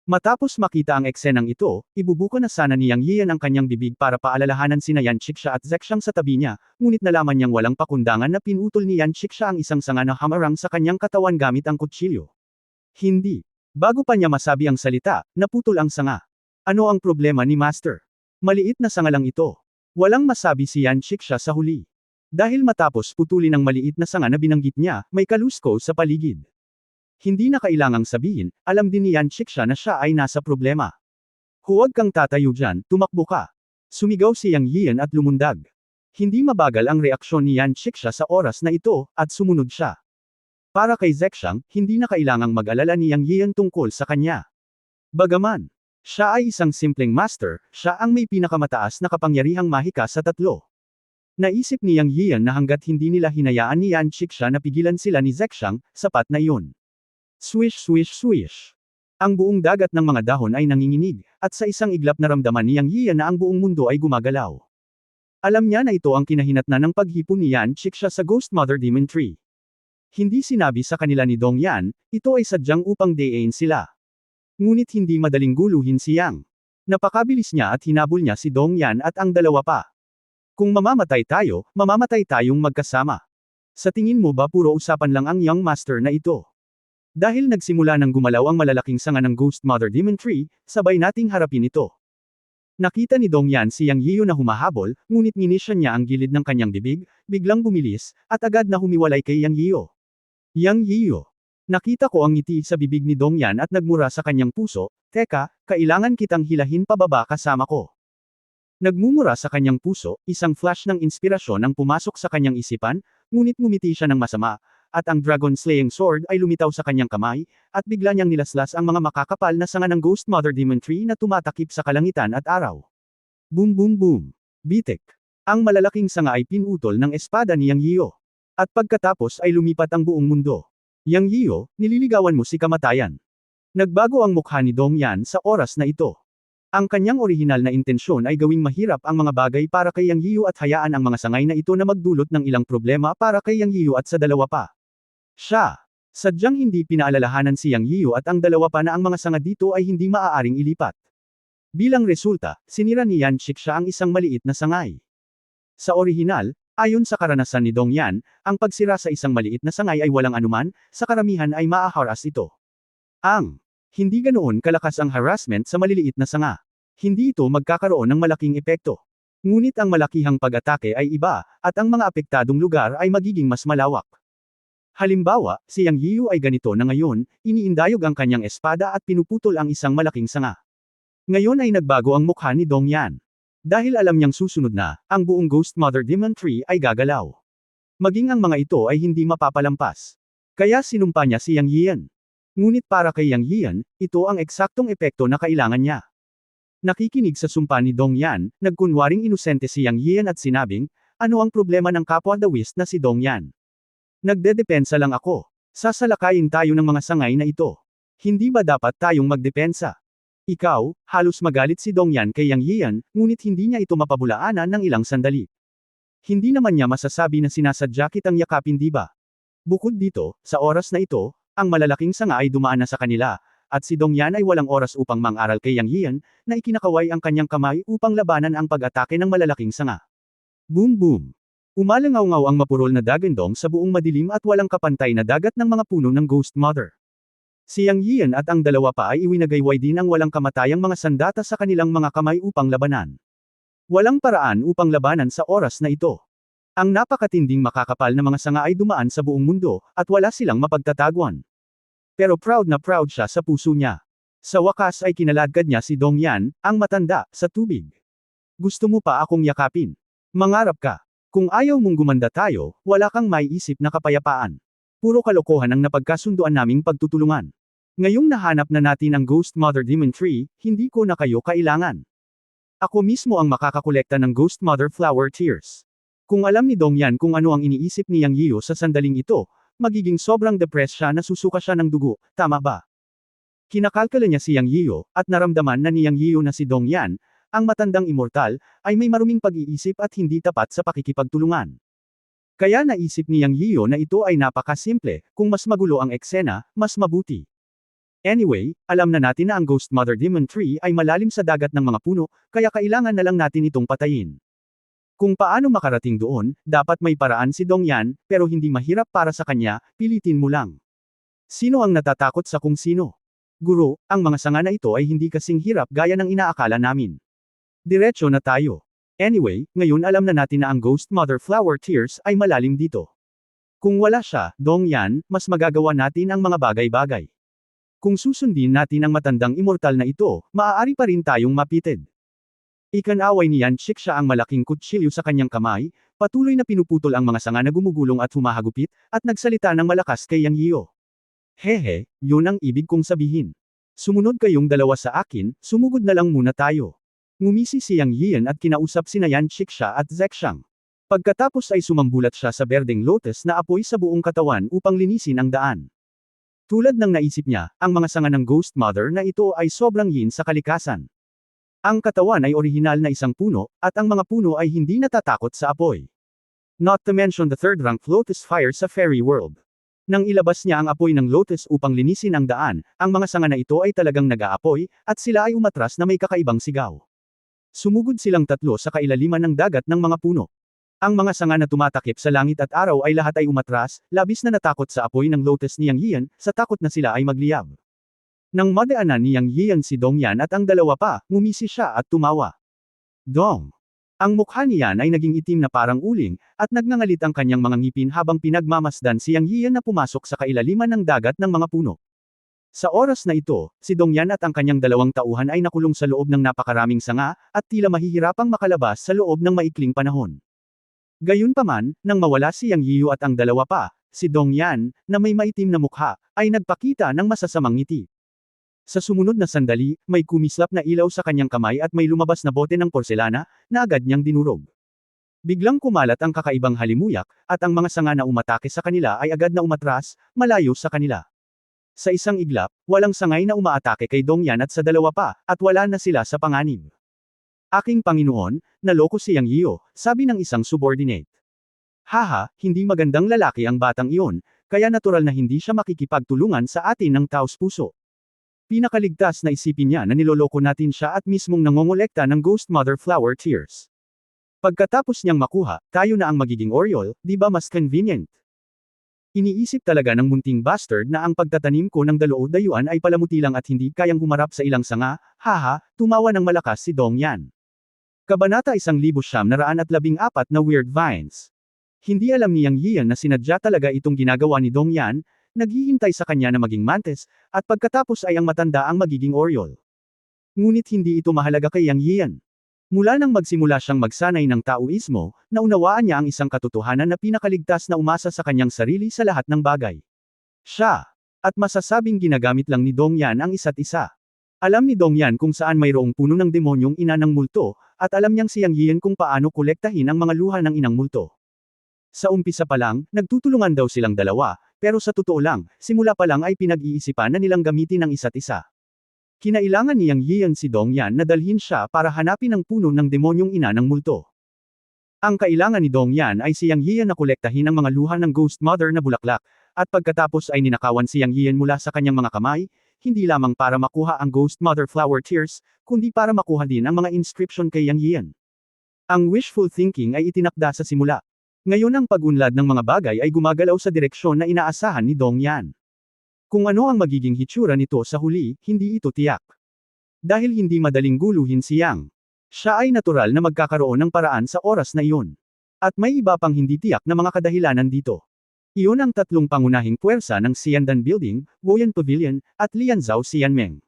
Matapos makita ang eksenang ito, ibubuka na sana ni Yang Yian ang kanyang bibig para paalalahanan sina Yan Shiksha at Zexang sa tabi niya, ngunit nalaman niyang walang pakundangan na pinutol ni Yan Shiksha ang isang sanga na hamarang sa kanyang katawan gamit ang kutsilyo. Hindi. Bago pa niya masabi ang salita, naputol ang sanga. Ano ang problema ni Master? Maliit na sanga lang ito. Walang masabi si Yan Shiksha sa huli. Dahil matapos putulin ang maliit na sanga na binanggit niya, may kalusko sa paligid. Hindi na kailangang sabihin, alam din ni Yan Shiksha na siya ay nasa problema. Huwag kang tatayo dyan, tumakbo ka. Sumigaw si Yang Yian at lumundag. Hindi mabagal ang reaksyon ni Yan Shiksha sa oras na ito, at sumunod siya. Para kay Zexang, hindi na kailangang mag-alala ni Yang Yian tungkol sa kanya. Bagaman, siya ay isang simpleng master, siya ang may pinakamataas na kapangyarihang mahika sa tatlo. Naisip ni Yang Yian na hanggat hindi nila hinayaan ni Yan Shiksha na pigilan sila ni Zexang, sapat na iyon. Swish swish swish. Ang buong dagat ng mga dahon ay nanginginig, at sa isang iglap naramdaman ni Yang Yian na ang buong mundo ay gumagalaw. Alam niya na ito ang kinahinatnan ng paghipon ni Yan Shiksha sa Ghost Mother Demon Tree. Hindi sinabi sa kanila ni Dong Yan, ito ay sadyang upang dayain sila. Ngunit hindi madaling guluhin si Yang. Napakabilis niya at hinabol niya si Dong Yan at ang dalawa pa. Kung mamamatay tayong magkasama. Sa tingin mo ba puro usapan lang ang young master na ito? Dahil nagsimula ng gumalaw ang malalaking sanga ng Ghost Mother Demon Tree, sabay nating harapin ito. Nakita ni Dong Yan si Yang Yiyu na humahabol, ngunit minisyon niya ang gilid ng kanyang bibig, biglang bumilis, at agad na humiwalay kay Yang Yiyu. Yang Yiyu. Nakita ko ang ngiti sa bibig ni Dong Yan at nagmura sa kanyang puso, teka, kailangan kitang hilahin pababa kasama ko. Nagmumura sa kanyang puso, isang flash ng inspirasyon ang pumasok sa kanyang isipan, ngunit ngumiti siya ng masama, at ang Dragon Slaying Sword ay lumitaw sa kanyang kamay, at bigla niyang nilaslas ang mga makakapal na sanga ng Ghost Mother Demon Tree na tumatakip sa kalangitan at araw. Boom boom boom. Bitek. Ang malalaking sanga ay pinutol ng espada ni Yang Yiyu. At pagkatapos ay lumipat ang buong mundo. Yang Yiyu, nililigawan mo si kamatayan. Nagbago ang mukha ni Dong Yan sa oras na ito. Ang kanyang orihinal na intensyon ay gawing mahirap ang mga bagay para kay Yang Yiyu at hayaan ang mga sangay na ito na magdulot ng ilang problema para kay Yang Yiyu at sa dalawa pa. Siya. Sadyang hindi pinaalalahanan si Yang Yiyu at ang dalawa pa na ang mga sanga dito ay hindi maaaring ilipat. Bilang resulta, sinira ni Yan Shiksha ang isang maliit na sangay. Sa orihinal, ayon sa karanasan ni Dong Yan, ang pagsira sa isang maliit na sangay ay walang anuman, sa karamihan ay maaharas ito. Hindi ganoon kalakas ang harassment sa maliliit na sanga. Hindi ito magkakaroon ng malaking epekto. Ngunit ang malakihang pag-atake ay iba, at ang mga apektadong lugar ay magiging mas malawak. Halimbawa, si Yang Yiyu ay ganito na ngayon, iniindayog ang kanyang espada at pinuputol ang isang malaking sanga. Ngayon ay nagbago ang mukha ni Dong Yan. Dahil alam niyang susunod na, ang buong Ghost Mother Demon Tree ay gagalaw. Maging ang mga ito ay hindi mapapalampas. Kaya sinumpa niya si Yang Yian. Ngunit para kay Yang Yian, ito ang eksaktong epekto na kailangan niya. Nakikinig sa sumpa ni Dong Yan, nagkunwaring inosente si Yang Yian at sinabing, ano ang problema ng kapwa Dawist na si Dong Yan? Nagdedepensa lang ako. Sasalakayin tayo ng mga sangay na ito. Hindi ba dapat tayong magdepensa? Ikaw, halos magalit si Dong Yan kay Yang Yian, ngunit hindi niya ito mapabulaanan ng ilang sandali. Hindi naman niya masasabi na sinasadya kitang yakapin di ba? Bukod dito, sa oras na ito, ang malalaking sanga ay dumaan na sa kanila, at si Dong Yan ay walang oras upang mang-aral kay Yang Yian, na ikinakaway ang kanyang kamay upang labanan ang pag-atake ng malalaking sanga. Boom boom! Umalangaw-ngaw ang mapurol na dagandong sa buong madilim at walang kapantay na dagat ng mga puno ng Ghost Mother. Si Yang Yian at ang dalawa pa ay iwinagayway din ang walang kamatayang mga sandata sa kanilang mga kamay upang labanan. Walang paraan upang labanan sa oras na ito. Ang napakatinding makakapal na mga sanga ay dumaan sa buong mundo, at wala silang mapagtataguan. Pero proud na proud siya sa puso niya. Sa wakas ay kinaladkad niya si Dong Yan, ang matanda, sa tubig. Gusto mo pa akong yakapin? Mangarap ka. Kung ayaw mong gumanda tayo, wala kang maiisip na kapayapaan. Puro kalokohan ang napagkasunduan naming pagtutulungan. Ngayong nahanap na natin ang Ghost Mother Demon Tree, hindi ko na kayo kailangan. Ako mismo ang makakakolekta ng Ghost Mother Flower Tears. Kung alam ni Dong Yan kung ano ang iniisip ni Yang Yiyu sa sandaling ito, magiging sobrang depressed siya na susuka siya ng dugo, tama ba? Kinakalkala niya si Yang Yiyu, at naramdaman na ni Yang Yiyu na si Dong Yan, ang matandang immortal, ay may maruming pag-iisip at hindi tapat sa pakikipagtulungan. Kaya naisip ni Yang Yiyu na ito ay napakasimple, kung mas magulo ang eksena, mas mabuti. Anyway, alam na natin na ang Ghost Mother Demon Tree ay malalim sa dagat ng mga puno, kaya kailangan na lang natin itong patayin. Kung paano makarating doon, dapat may paraan si Dong Yan, pero hindi mahirap para sa kanya, pilitin mo lang. Sino ang natatakot sa kung sino? Guro, ang mga sanga na ito ay hindi kasing hirap gaya ng inaakala namin. Diretso na tayo. Anyway, ngayon alam na natin na ang Ghost Mother Flower Tears ay malalim dito. Kung wala siya, Dong Yan, mas magagawa natin ang mga bagay-bagay. Kung susundin natin ang matandang immortal na ito, maaari pa rin tayong mapited. Ikanaway ni Yan Shiksha ang malaking kutsilyo sa kanyang kamay, patuloy na pinuputol ang mga sanga na gumugulong at humahagupit, at nagsalita ng malakas kay Yang Yiyu. Hehe, yun ang ibig kong sabihin. Sumunod kayong dalawa sa akin, sumugod na lang muna tayo. Ngumisi si Yang Yian at kinausap sina Yan Shiksha at Zexang. Pagkatapos ay sumambulat siya sa berdeng lotus na apoy sa buong katawan upang linisin ang daan. Tulad ng naisip niya, ang mga sanga ng Ghost Mother na ito ay sobrang yin sa kalikasan. Ang katawan ay orihinal na isang puno, at ang mga puno ay hindi natatakot sa apoy. Not to mention the third-rank lotus fire sa fairy world. Nang ilabas niya ang apoy ng lotus upang linisin ang daan, ang mga sanga na ito ay talagang nag-aapoy, at sila ay umatras na may kakaibang sigaw. Sumugod silang tatlo sa kailaliman ng dagat ng mga puno. Ang mga sanga na tumatakip sa langit at araw ay lahat ay umatras, labis na natakot sa apoy ng lotus ni Yang Yian, sa takot na sila ay magliyab. Nang madaanan ni Yang Yian si Dong Yan at ang dalawa pa, ngumisi siya at tumawa. Dong! Ang mukha ni Yan ay naging itim na parang uling, at nagngangalit ang kanyang mga ngipin habang pinagmamasdan si Yang Yian na pumasok sa kailaliman ng dagat ng mga puno. Sa oras na ito, si Dong Yan at ang kanyang dalawang tauhan ay nakulong sa loob ng napakaraming sanga, at tila mahihirapang makalabas sa loob ng maikling panahon. Gayunpaman, nang mawala si Yang Yiu at ang dalawa pa, si Dong Yan, na may maitim na mukha, ay nagpakita ng masasamang ngiti. Sa sumunod na sandali, may kumislap na ilaw sa kanyang kamay at may lumabas na bote ng porselana, na agad niyang dinurog. Biglang kumalat ang kakaibang halimuyak, at ang mga sanga na umatake sa kanila ay agad na umatras, malayo sa kanila. Sa isang iglap, walang sangay na umaatake kay Dong Yan at sa dalawa pa, at wala na sila sa panganib. Aking Panginoon, naloko si Yang Yiu, sabi ng isang subordinate. Haha, hindi magandang lalaki ang batang iyon, kaya natural na hindi siya makikipagtulungan sa atin ng taos-puso. Pinakaligtas na isipin niya na niloloko natin siya at mismong nangongolekta ng Ghost Mother Flower Tears. Pagkatapos niyang makuha, tayo na ang magiging Oriole, di ba mas convenient? Iniisip talaga ng munting bastard na ang pagtatanim ko ng dayuan ay palamuti lang at hindi kayang humarap sa ilang sanga, haha, tumawa ng malakas si Dong Yan. Kabanata 1914 na Weird Vines. Hindi alam ni Yang Yian na sinadya talaga itong ginagawa ni Dong Yan, naghihintay sa kanya na maging mantis, at pagkatapos ay ang matanda ang magiging Oriole. Ngunit hindi ito mahalaga kay Yang Yian. Mula nang magsimula siyang magsanay ng Taoismo, naunawaan niya ang isang katotohanan na pinakaligtas na umasa sa kanyang sarili sa lahat ng bagay. Siya. At masasabing ginagamit lang ni Dong Yan ang isa't isa. Alam ni Dong Yan kung saan mayroong puno ng demonyong ina ng multo, at alam niyang si Yang Yian kung paano kolektahin ang mga luha ng inang multo. Sa umpisa pa lang, nagtutulungan daw silang dalawa, pero sa totoo lang, simula pa lang ay pinag-iisipan na nilang gamitin ang isa't isa. Kinailangan ni Yang Yian si Dong Yan na dalhin siya para hanapin ang puno ng demonyong ina ng multo. Ang kailangan ni Dong Yan ay si Yang Yian na kolektahin ang mga luha ng Ghost Mother na bulaklak, at pagkatapos ay ninakawan si Yang Yian mula sa kanyang mga kamay, hindi lamang para makuha ang Ghost Mother Flower Tears, kundi para makuha din ang mga inscription kay Yang Yian. Ang wishful thinking ay itinakda sa simula. Ngayon ang pag-unlad ng mga bagay ay gumagalaw sa direksyon na inaasahan ni Dong Yan. Kung ano ang magiging hitsura nito sa huli, hindi ito tiyak. Dahil hindi madaling guluhin si Yang. Siya ay natural na magkakaroon ng paraan sa oras na iyon. At may iba pang hindi tiyak na mga kadahilanan dito. Iyon ang tatlong pangunahing puwersa ng Xiandan Building, Woyan Pavilion, at Lianzhou Xianmeng.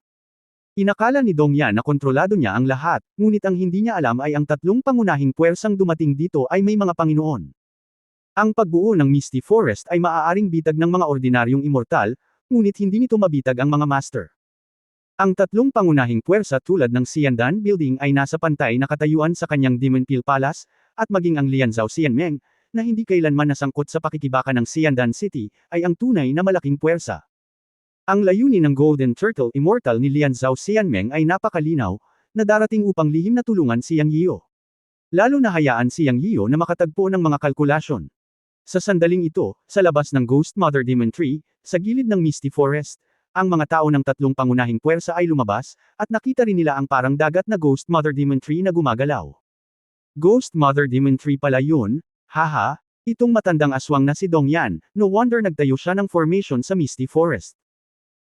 Inakala ni Dong Yan na kontrolado niya ang lahat, ngunit ang hindi niya alam ay ang tatlong pangunahing puwersang dumating dito ay may mga Panginoon. Ang pagbuo ng Misty Forest ay maaaring bitag ng mga ordinaryong immortal, ngunit hindi nito mabitag ang mga master. Ang tatlong pangunahing puwersa tulad ng Xiandan Building ay nasa pantay na katayuan sa kanyang Demon Peel Palace, at maging ang Lianzhou Xianmeng, na hindi kailanman nasangkot sa pakikibaka ng Xiandan City, ay ang tunay na malaking puwersa. Ang layunin ng Golden Turtle Immortal ni Lianzhou Xianmeng ay napakalinaw, na darating upang lihim na tulungan si Yang Yiu. Lalo na hayaan si Yang Yiu na makatagpo ng mga kalkulasyon. Sa sandaling ito, sa labas ng Ghost Mother Demon Tree, sa gilid ng Misty Forest, ang mga tao ng tatlong pangunahing puwersa ay lumabas, at nakita rin nila ang parang dagat na Ghost Mother Demon Tree na gumagalaw. Ghost Mother Demon Tree pala yun, haha, itong matandang aswang na si Dong Yan, no wonder nagtayo siya ng formation sa Misty Forest.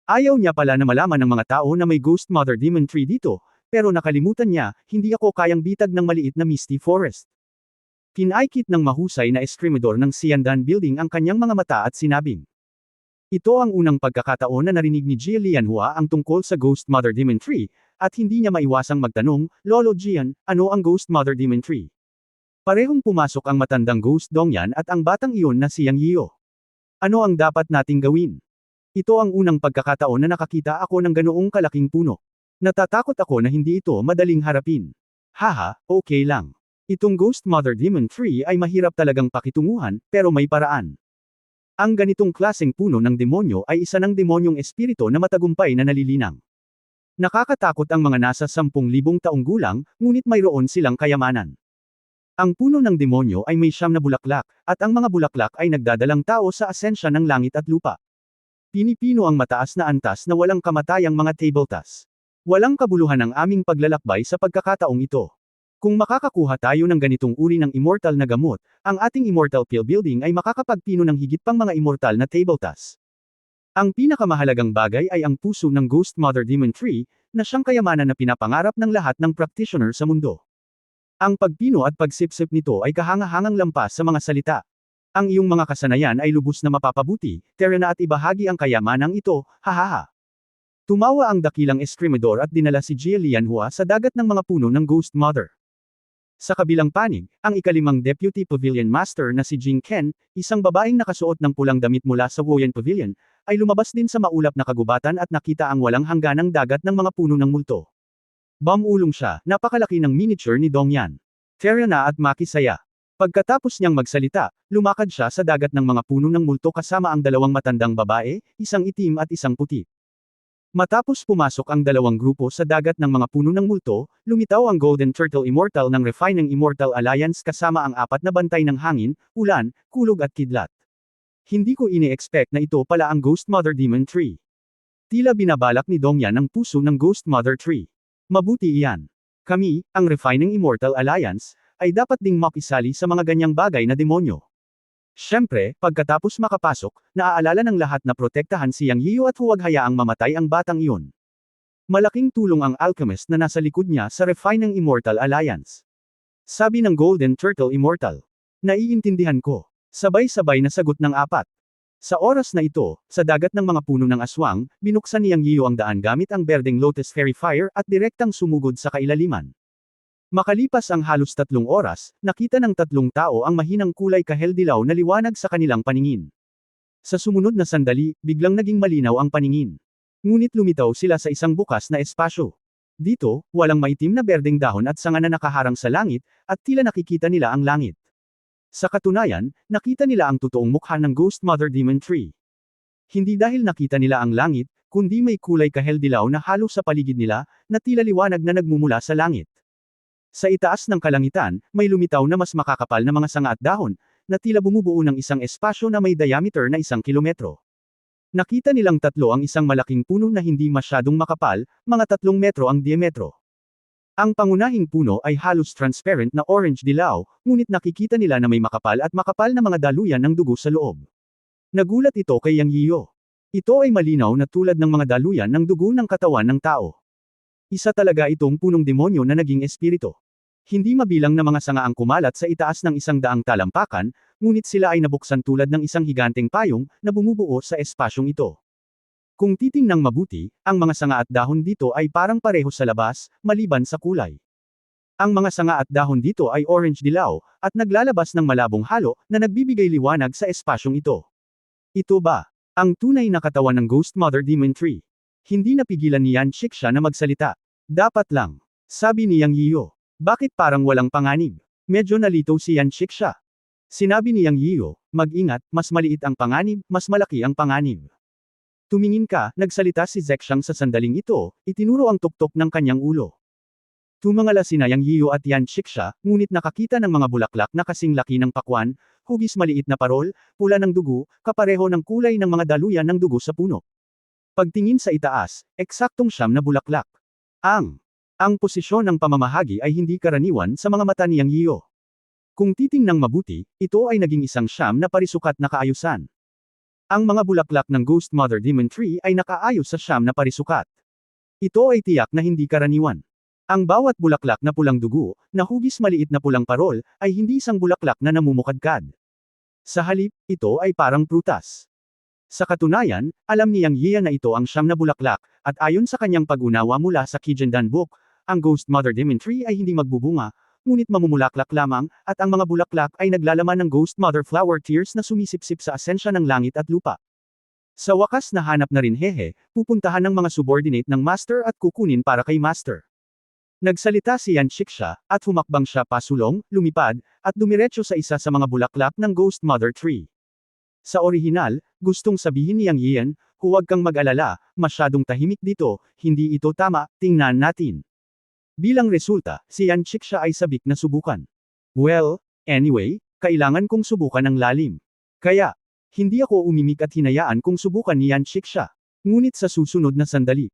Ayaw niya pala na malaman ng mga tao na may Ghost Mother Demon Tree dito, pero nakalimutan niya, hindi ako kayang bitag ng maliit na Misty Forest. Kinaikit ng mahusay na eskrimidor ng Xiandan Building ang kanyang mga mata at sinabing. Ito ang unang pagkakataon na narinig ni Jia Lianhua ang tungkol sa Ghost Mother Demon Tree, at hindi niya maiwasang magtanong, Lolo Jian, ano ang Ghost Mother Demon Tree? Parehong pumasok ang matandang Ghost Dongyan at ang batang iyon na si Yang Yiu. Ano ang dapat nating gawin? Ito ang unang pagkakataon na nakakita ako ng ganoong kalaking puno. Natatakot ako na hindi ito madaling harapin. Haha, okay lang. Itong Ghost Mother Demon Tree ay mahirap talagang pakitunguhan, pero may paraan. Ang ganitong klaseng puno ng demonyo ay isa ng demonyong espiritu na matagumpay na nalilinang. Nakakatakot ang mga nasa 10,000 taong gulang, ngunit mayroon silang kayamanan. Ang puno ng demonyo ay may 9 na bulaklak, at ang mga bulaklak ay nagdadalang tao sa asensya ng langit at lupa. Pinipino ang mataas na antas na walang kamatayang mga tabletas. Walang kabuluhan ang aming paglalakbay sa pagkakataong ito. Kung makakakuha tayo ng ganitong uri ng immortal na gamot, ang ating immortal pill building ay makakapagpino ng higit pang mga immortal na table tasks. Ang pinakamahalagang bagay ay ang puso ng Ghost Mother Demon Tree, na siyang kayamanan na pinapangarap ng lahat ng practitioner sa mundo. Ang pagpino at pagsipsip nito ay kahangahangang lampas sa mga salita. Ang iyong mga kasanayan ay lubos na mapapabuti, tara na at ibahagi ang kayamanang ito, hahaha. Tumawa ang dakilang eskrimador at dinala si Jia Lianhua sa dagat ng mga puno ng Ghost Mother. Sa kabilang panig, ang ikalimang Deputy Pavilion Master na si Jing Ken, isang babaeng nakasuot ng pulang damit mula sa Woyan Pavilion, ay lumabas din sa maulap na kagubatan at nakita ang walang hangganang dagat ng mga puno ng multo. Bamulong siya, napakalaki ng miniature ni Dongyan. Tara na at makisaya. Pagkatapos niyang magsalita, lumakad siya sa dagat ng mga puno ng multo kasama ang dalawang matandang babae, isang itim at isang puti. Matapos pumasok ang dalawang grupo sa dagat ng mga puno ng multo, lumitaw ang Golden Turtle Immortal ng Refining Immortal Alliance kasama ang apat na bantay ng hangin, ulan, kulog at kidlat. Hindi ko ini-expect na ito pala ang Ghost Mother Demon Tree. Tila binabalak ni Dongyan ang puso ng Ghost Mother Tree. Mabuti iyan. Kami, ang Refining Immortal Alliance, ay dapat ding makisali sa mga ganyang bagay na demonyo. Siyempre, pagkatapos makapasok, naaalala ng lahat na protektahan si Yang Yiyu at huwag hayaang mamatay ang batang iyon. Malaking tulong ang alchemist na nasa likod niya sa Refining Immortal Alliance. Sabi ng Golden Turtle Immortal. Naiintindihan ko. Sabay-sabay na sagot ng apat. Sa oras na ito, sa dagat ng mga puno ng aswang, binuksan ni Yang Yiyu ang daan gamit ang berdeng Lotus Fairy Fire at direktang sumugod sa kailaliman. Makalipas ang halos 3 oras, nakita ng 3 tao ang mahinang kulay kahel-dilaw na liwanag sa kanilang paningin. Sa sumunod na sandali, biglang naging malinaw ang paningin. Ngunit lumitaw sila sa isang bukas na espasyo. Dito, walang maitim na berdeng dahon at sanga na nakaharang sa langit, at tila nakikita nila ang langit. Sa katunayan, nakita nila ang totoong mukha ng Ghost Mother Demon Tree. Hindi dahil nakita nila ang langit, kundi may kulay kahel-dilaw na halo sa paligid nila, na tila liwanag na nagmumula sa langit. Sa itaas ng kalangitan, may lumitaw na mas makakapal na mga sanga at dahon, na tila bumubuo ng isang espasyo na may diameter na 1 kilometro. Nakita nilang tatlo ang isang malaking puno na hindi masyadong makapal, mga 3 metro ang diametro. Ang pangunahing puno ay halos transparent na orange dilaw, ngunit nakikita nila na may makapal at makapal na mga daluyan ng dugo sa loob. Nagulat ito kay Yang Yiyu. Ito ay malinaw na tulad ng mga daluyan ng dugo ng katawan ng tao. Isa talaga itong punong demonyo na naging espiritu. Hindi mabilang na mga sanga ang kumalat sa itaas ng 100 talampakan, ngunit sila ay nabuksan tulad ng isang higanteng payong, na bumubuo sa espasyong ito. Kung titingnang mabuti, ang mga sanga at dahon dito ay parang pareho sa labas, maliban sa kulay. Ang mga sanga at dahon dito ay orange dilaw, at naglalabas ng malabong halo, na nagbibigay liwanag sa espasyong ito. Ito ba ang tunay na katawan ng Ghost Mother Demon Tree? Hindi napigilan ni Yan Shiksha na magsalita. Dapat lang. Sabi ni Yang Yiyu. Bakit parang walang panganib? Medyo nalito si Yan Shiksha. Sinabi ni Yang Yiyu, mag-ingat, mas maliit ang panganib, mas malaki ang panganib. Tumingin ka, nagsalita si Zexang sa sandaling ito, itinuro ang tuktok ng kanyang ulo. Tumangala sina Yang Yiyu at Yan Shiksha, ngunit nakakita ng mga bulaklak na kasing laki ng pakwan, hugis maliit na parol, pula ng dugo, kapareho ng kulay ng mga daluyan ng dugo sa puno. Pagtingin sa itaas, eksaktong 9 na bulaklak. Ang posisyon ng pamamahagi ay hindi karaniwan sa mga mata ni Yang Yiyu. Kung titingnang mabuti, ito ay naging isang 9 na parisukat na kaayusan. Ang mga bulaklak ng Ghost Mother Demon Tree ay nakaayos sa 9 na parisukat. Ito ay tiyak na hindi karaniwan. Ang bawat bulaklak na pulang dugo, na hugis maliit na pulang parol, ay hindi isang bulaklak na namumukadkad. Sa halip, ito ay parang prutas. Sa katunayan, alam ni Yang Yiya na ito ang 9 na bulaklak, at ayon sa kanyang pag-unawa mula sa Kijendan Book, ang Ghost Mother Demon Tree ay hindi magbubunga, ngunit mamumulaklak lamang, at ang mga bulaklak ay naglalaman ng Ghost Mother Flower Tears na sumisipsip sa asensya ng langit at lupa. Sa wakas nahanap na rin pupuntahan ng mga subordinate ng Master at kukunin para kay Master. Nagsalita si Yan Shiksha, at humakbang siya pasulong, lumipad, at dumiretso sa isa sa mga bulaklak ng Ghost Mother Tree. Sa orihinal, gustong sabihin ni Yang Yian, huwag kang mag-alala, masyadong tahimik dito, hindi ito tama, tingnan natin. Bilang resulta, si Yan Shiksha ay sabik na subukan. Well, anyway, kailangan kong subukan ng lalim. Kaya, hindi ako umimik at hinayaan kong subukan ni Yan Shiksha. Ngunit sa susunod na sandali,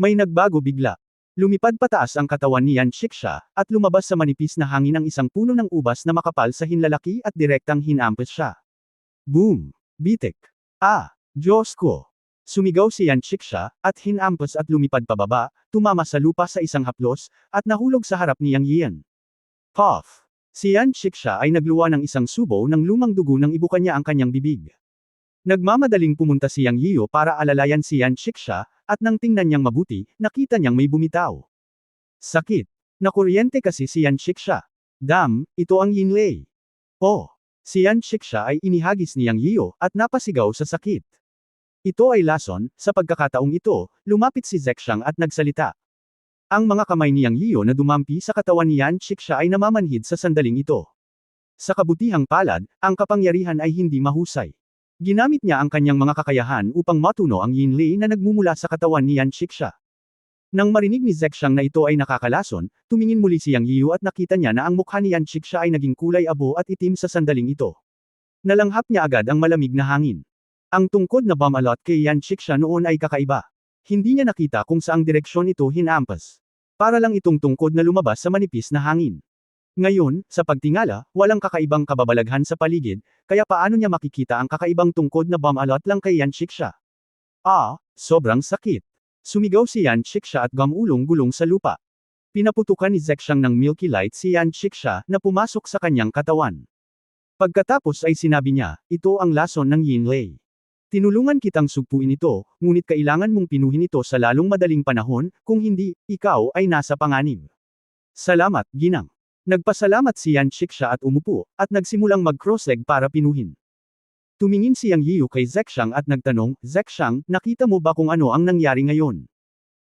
may nagbago bigla. Lumipad pataas ang katawan ni Yan Shiksha, at lumabas sa manipis na hangin ang isang puno ng ubas na makapal sa hinlalaki at direktang hinampas siya. Boom! Bitik! Ah! Diyos ko! Sumigaw si Yan Shiksha, at hinampas at lumipad pababa, tumama sa lupa sa isang haplos, at nahulog sa harap ni Yang Yian. Puff! Si Yan Shiksha ay nagluwa ng isang subo ng lumang dugo nang ibukan niya ang kanyang bibig. Nagmamadaling pumunta si Yang Yiyo para alalayan si Yan Shiksha, at nang tingnan niyang mabuti, nakita niyang may bumitaw. Sakit. Nakuryente kasi si Yan Shiksha. Ito ang Yinlei. Oh! Si Yan Shiksha ay inihagis ni Yang Yiyo, at napasigaw sa sakit. Ito ay lason, sa pagkakataong ito, lumapit si Zexang at nagsalita. Ang mga kamay ni Yang Yiyo na dumampi sa katawan ni Yan Shiksha ay namamanhid sa sandaling ito. Sa kabutihang palad, ang kapangyarihan ay hindi mahusay. Ginamit niya ang kanyang mga kakayahan upang matuno ang Yinlei na nagmumula sa katawan ni Yan Shiksha. Nang marinig ni Zexang na ito ay nakakalason, tumingin muli si Yang Yiyo at nakita niya na ang mukha ni Yan Shiksha ay naging kulay abo at itim sa sandaling ito. Nalanghap niya agad ang malamig na hangin. Ang tungkod na bumalot kay Yan Shiksha noon ay kakaiba. Hindi niya nakita kung saang direksyon ito hinampas. Para lang itong tungkod na lumabas sa manipis na hangin. Ngayon, sa pagtingala, walang kakaibang kababalaghan sa paligid, kaya paano niya makikita ang kakaibang tungkod na bumalot lang kay Yan Shiksha? Sobrang sakit. Sumigaw si Yan Shiksha at gumulong-gulong sa lupa. Pinaputukan ni Zexang ng milky light si Yan Shiksha na pumasok sa kanyang katawan. Pagkatapos ay sinabi niya, ito ang lason ng Yinlei. Tinulungan kitang sugpuin ito, ngunit kailangan mong pinuhin ito sa lalong madaling panahon, kung hindi, ikaw ay nasa panganib. Salamat, ginang. Nagpasalamat si Yan Shiksha at umupo, at nagsimulang mag-cross-leg para pinuhin. Tumingin si Yang Yiyo kay Zexang at nagtanong, Zexang, nakita mo ba kung ano ang nangyari ngayon?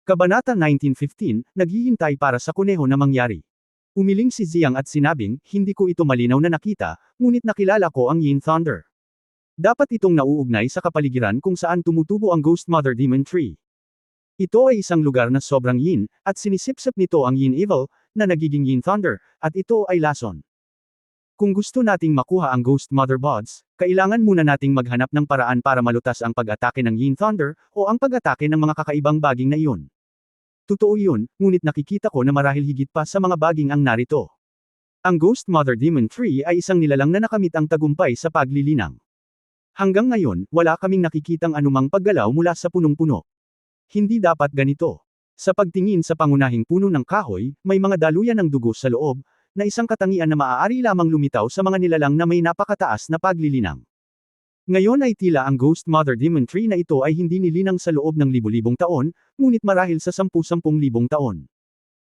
Kabanata 1915, naghihintay para sa kuneho na mangyari. Umiling si Ziyang at sinabing, hindi ko ito malinaw na nakita, ngunit nakilala ko ang Yin Thunder. Dapat itong nauugnay sa kapaligiran kung saan tumutubo ang Ghost Mother Demon Tree. Ito ay isang lugar na sobrang yin, at sinisipsip nito ang yin evil, na nagiging yin thunder, at ito ay lason. Kung gusto nating makuha ang Ghost Mother Bods, kailangan muna nating maghanap ng paraan para malutas ang pag-atake ng yin thunder, o ang pag-atake ng mga kakaibang baging na iyon. Totoo yun, ngunit nakikita ko na marahil higit pa sa mga baging ang narito. Ang Ghost Mother Demon Tree ay isang nilalang na nakamit ang tagumpay sa paglilinang. Hanggang ngayon, wala kaming nakikitang anumang paggalaw mula sa punong-puno. Hindi dapat ganito. Sa pagtingin sa pangunahing puno ng kahoy, may mga daluyan ng dugo sa loob, na isang katangian na maaari lamang lumitaw sa mga nilalang na may napakataas na paglilinang. Ngayon ay tila ang Ghost Mother Demon Tree na ito ay hindi nilinang sa loob ng libu-libong taon, ngunit marahil sa 10,000 taon.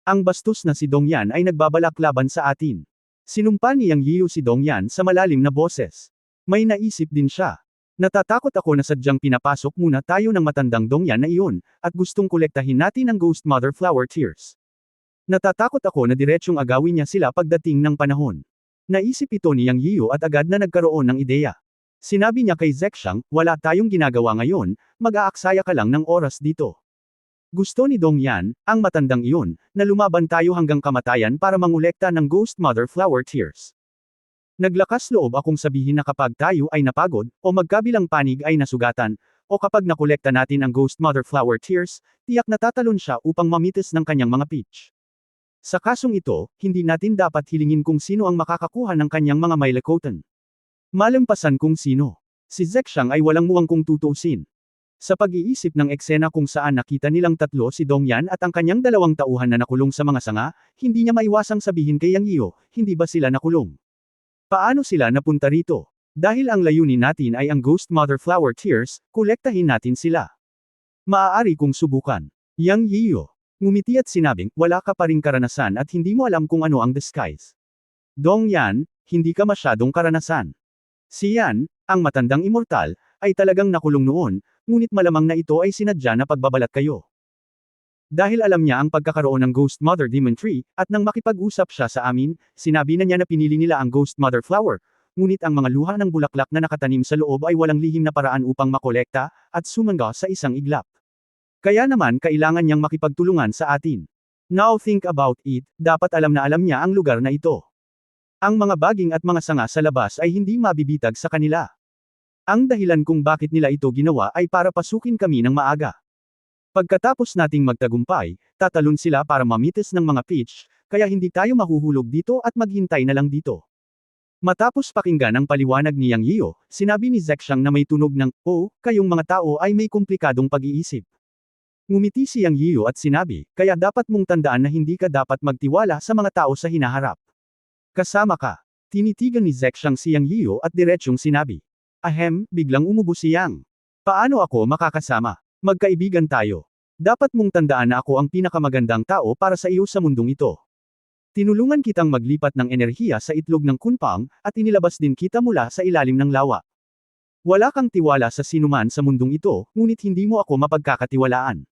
Ang bastos na si Dongyan ay nagbabalak laban sa atin. Sinumpa ni Yang Yiyo si Dongyan sa malalim na boses. May naisip din siya. Natatakot ako na sadyang pinapasok muna tayo ng matandang Dongyan na iyon, at gustong kolektahin natin ang Ghost Mother Flower Tears. Natatakot ako na diretsyong agawin niya sila pagdating ng panahon. Naisip ito ni Yang Yiyo at agad na nagkaroon ng ideya. Sinabi niya kay Zexang, wala tayong ginagawa ngayon, mag-aaksaya ka lang ng oras dito. Gusto ni Dongyan, ang matandang iyon, na lumaban tayo hanggang kamatayan para mangolekta ng Ghost Mother Flower Tears. Naglakas loob akong sabihin na kapag tayo ay napagod, o magkabilang panig ay nasugatan, o kapag nakolekta natin ang Ghost Mother Flower Tears, tiyak na tatalon siya upang mamitis ng kanyang mga pitch. Sa kasong ito, hindi natin dapat hilingin kung sino ang makakakuha ng kanyang mga Mylecoton. Malampasan kung sino. Si Zexang ay walang muwang kung tutuusin. Sa pag-iisip ng eksena kung saan nakita nilang tatlo si Dongyan at ang kanyang dalawang tauhan na nakulong sa mga sanga, hindi niya maiwasang sabihin kay Yang Yiyo, hindi ba sila nakulong? Paano sila napunta rito? Dahil ang layunin natin ay ang Ghost Mother Flower Tears, kolektahin natin sila. Maaari kong subukan. Yang Yiyo. Ngumiti at sinabing, wala ka pa ring karanasan at hindi mo alam kung ano ang disguise. Dongyan, hindi ka masyadong karanasan. Si Yan, ang matandang immortal, ay talagang nakulong noon, ngunit malamang na ito ay sinadya na pagbabalat kayo. Dahil alam niya ang pagkakaroon ng Ghost Mother Demon Tree, at nang makipag-usap siya sa amin, sinabi na niya na pinili nila ang Ghost Mother Flower, ngunit ang mga luha ng bulaklak na nakatanim sa loob ay walang lihim na paraan upang makolekta, at sumangga sa isang iglap. Kaya naman kailangan niyang makipagtulungan sa atin. Now think about it, dapat alam na alam niya ang lugar na ito. Ang mga baging at mga sanga sa labas ay hindi mabibitag sa kanila. Ang dahilan kung bakit nila ito ginawa ay para pasukin kami ng maaga. Pagkatapos nating magtagumpay, tatalon sila para mamitis ng mga peach, kaya hindi tayo mahuhulog dito at maghintay na lang dito. Matapos pakinggan ang paliwanag ni Yang Yiyo, sinabi ni Zexang na may tunog ng, "Oh, kayong mga tao ay may komplikadong pag-iisip." Ngumiti si Yang Yiyo at sinabi, "Kaya dapat mong tandaan na hindi ka dapat magtiwala sa mga tao sa hinaharap. Kasama ka." Tinitigan ni Zexang si Yang Yiyo at diretsyong sinabi. "Ahem," biglang umubo si Yang. "Paano ako makakasama? Magkaibigan tayo. Dapat mong tandaan na ako ang pinakamagandang tao para sa iyo sa mundong ito. Tinulungan kitang maglipat ng enerhiya sa itlog ng kunpang, at inilabas din kita mula sa ilalim ng lawa. Wala kang tiwala sa sinuman sa mundong ito, ngunit hindi mo ako mapagkakatiwalaan.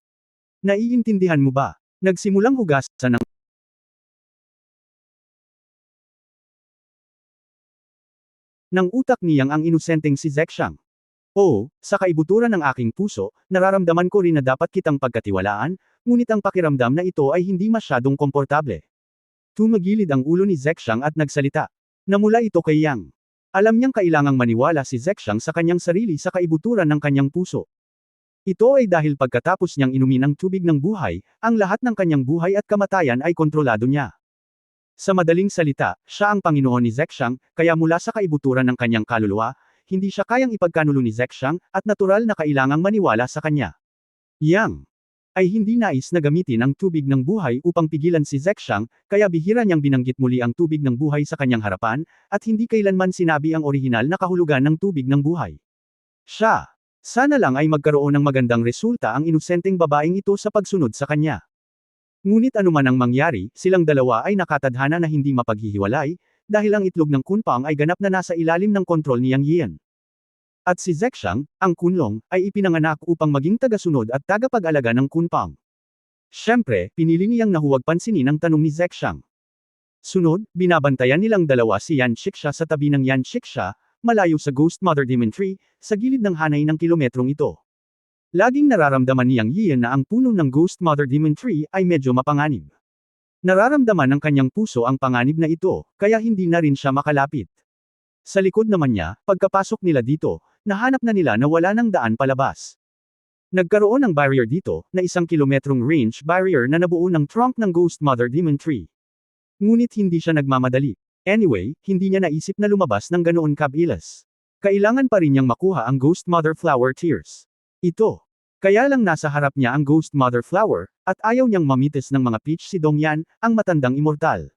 Naiintindihan mo ba?" Nagsimulang hugasan ng utak niyang ang inosenteng si Zexang. "Oh, sa kaibuturan ng aking puso, nararamdaman ko rin na dapat kitang pagkatiwalaan, ngunit ang pakiramdam na ito ay hindi masyadong komportable." Tumagilid ang ulo ni Zexang at nagsalita. Namula ito kay Yang. Alam niyang kailangang maniwala si Zexang sa kanyang sarili sa kaibuturan ng kanyang puso. Ito ay dahil pagkatapos niyang inumin ang tubig ng buhay, ang lahat ng kanyang buhay at kamatayan ay kontrolado niya. Sa madaling salita, siya ang Panginoon ni Zexang, kaya mula sa kaibuturan ng kanyang kaluluwa, hindi siya kayang ipagkanulo ni Zexang, at natural na kailangang maniwala sa kanya. Yang ay hindi nais na gamitin ang tubig ng buhay upang pigilan si Zexang, kaya bihira niyang binanggit muli ang tubig ng buhay sa kanyang harapan, at hindi kailanman sinabi ang orihinal na kahulugan ng tubig ng buhay. Sana lang ay magkaroon ng magandang resulta ang inosenteng babaeng ito sa pagsunod sa kanya. Ngunit anuman ang mangyari, silang dalawa ay nakatadhana na hindi mapaghihiwalay, dahil ang itlog ng kunpang ay ganap na nasa ilalim ng kontrol ni Yang Yian. At si Zexang, ang kunlong, ay ipinanganak upang maging tagasunod at tagapag-alaga ng kunpang. Siyempre, pinili niyang nahuwag pansinin ang tanong ni Zexang. Sunod, binabantayan nilang dalawa si Yan Shiksha sa tabi ng Yan Shiksha, malayo sa Ghost Mother Demon Tree, sa gilid ng hanay ng kilometrong ito. Laging nararamdaman ni Yang Yian na ang puno ng Ghost Mother Demon Tree ay medyo mapanganib. Nararamdaman ng kanyang puso ang panganib na ito, kaya hindi na rin siya makalapit. Sa likod naman niya, pagkapasok nila dito, nahanap na nila na wala ng daan palabas. Nagkaroon ng barrier dito, na 1 kilometrong range barrier na nabuo ng trunk ng Ghost Mother Demon Tree. Ngunit hindi siya nagmamadali. Anyway, hindi niya naisip na lumabas ng ganoon kabilis. Kailangan pa rin niyang makuha ang Ghost Mother Flower Tears. Ito. Kaya lang nasa harap niya ang Ghost Mother Flower, at ayaw niyang mamitis ng mga peach si Dongyan, ang matandang immortal.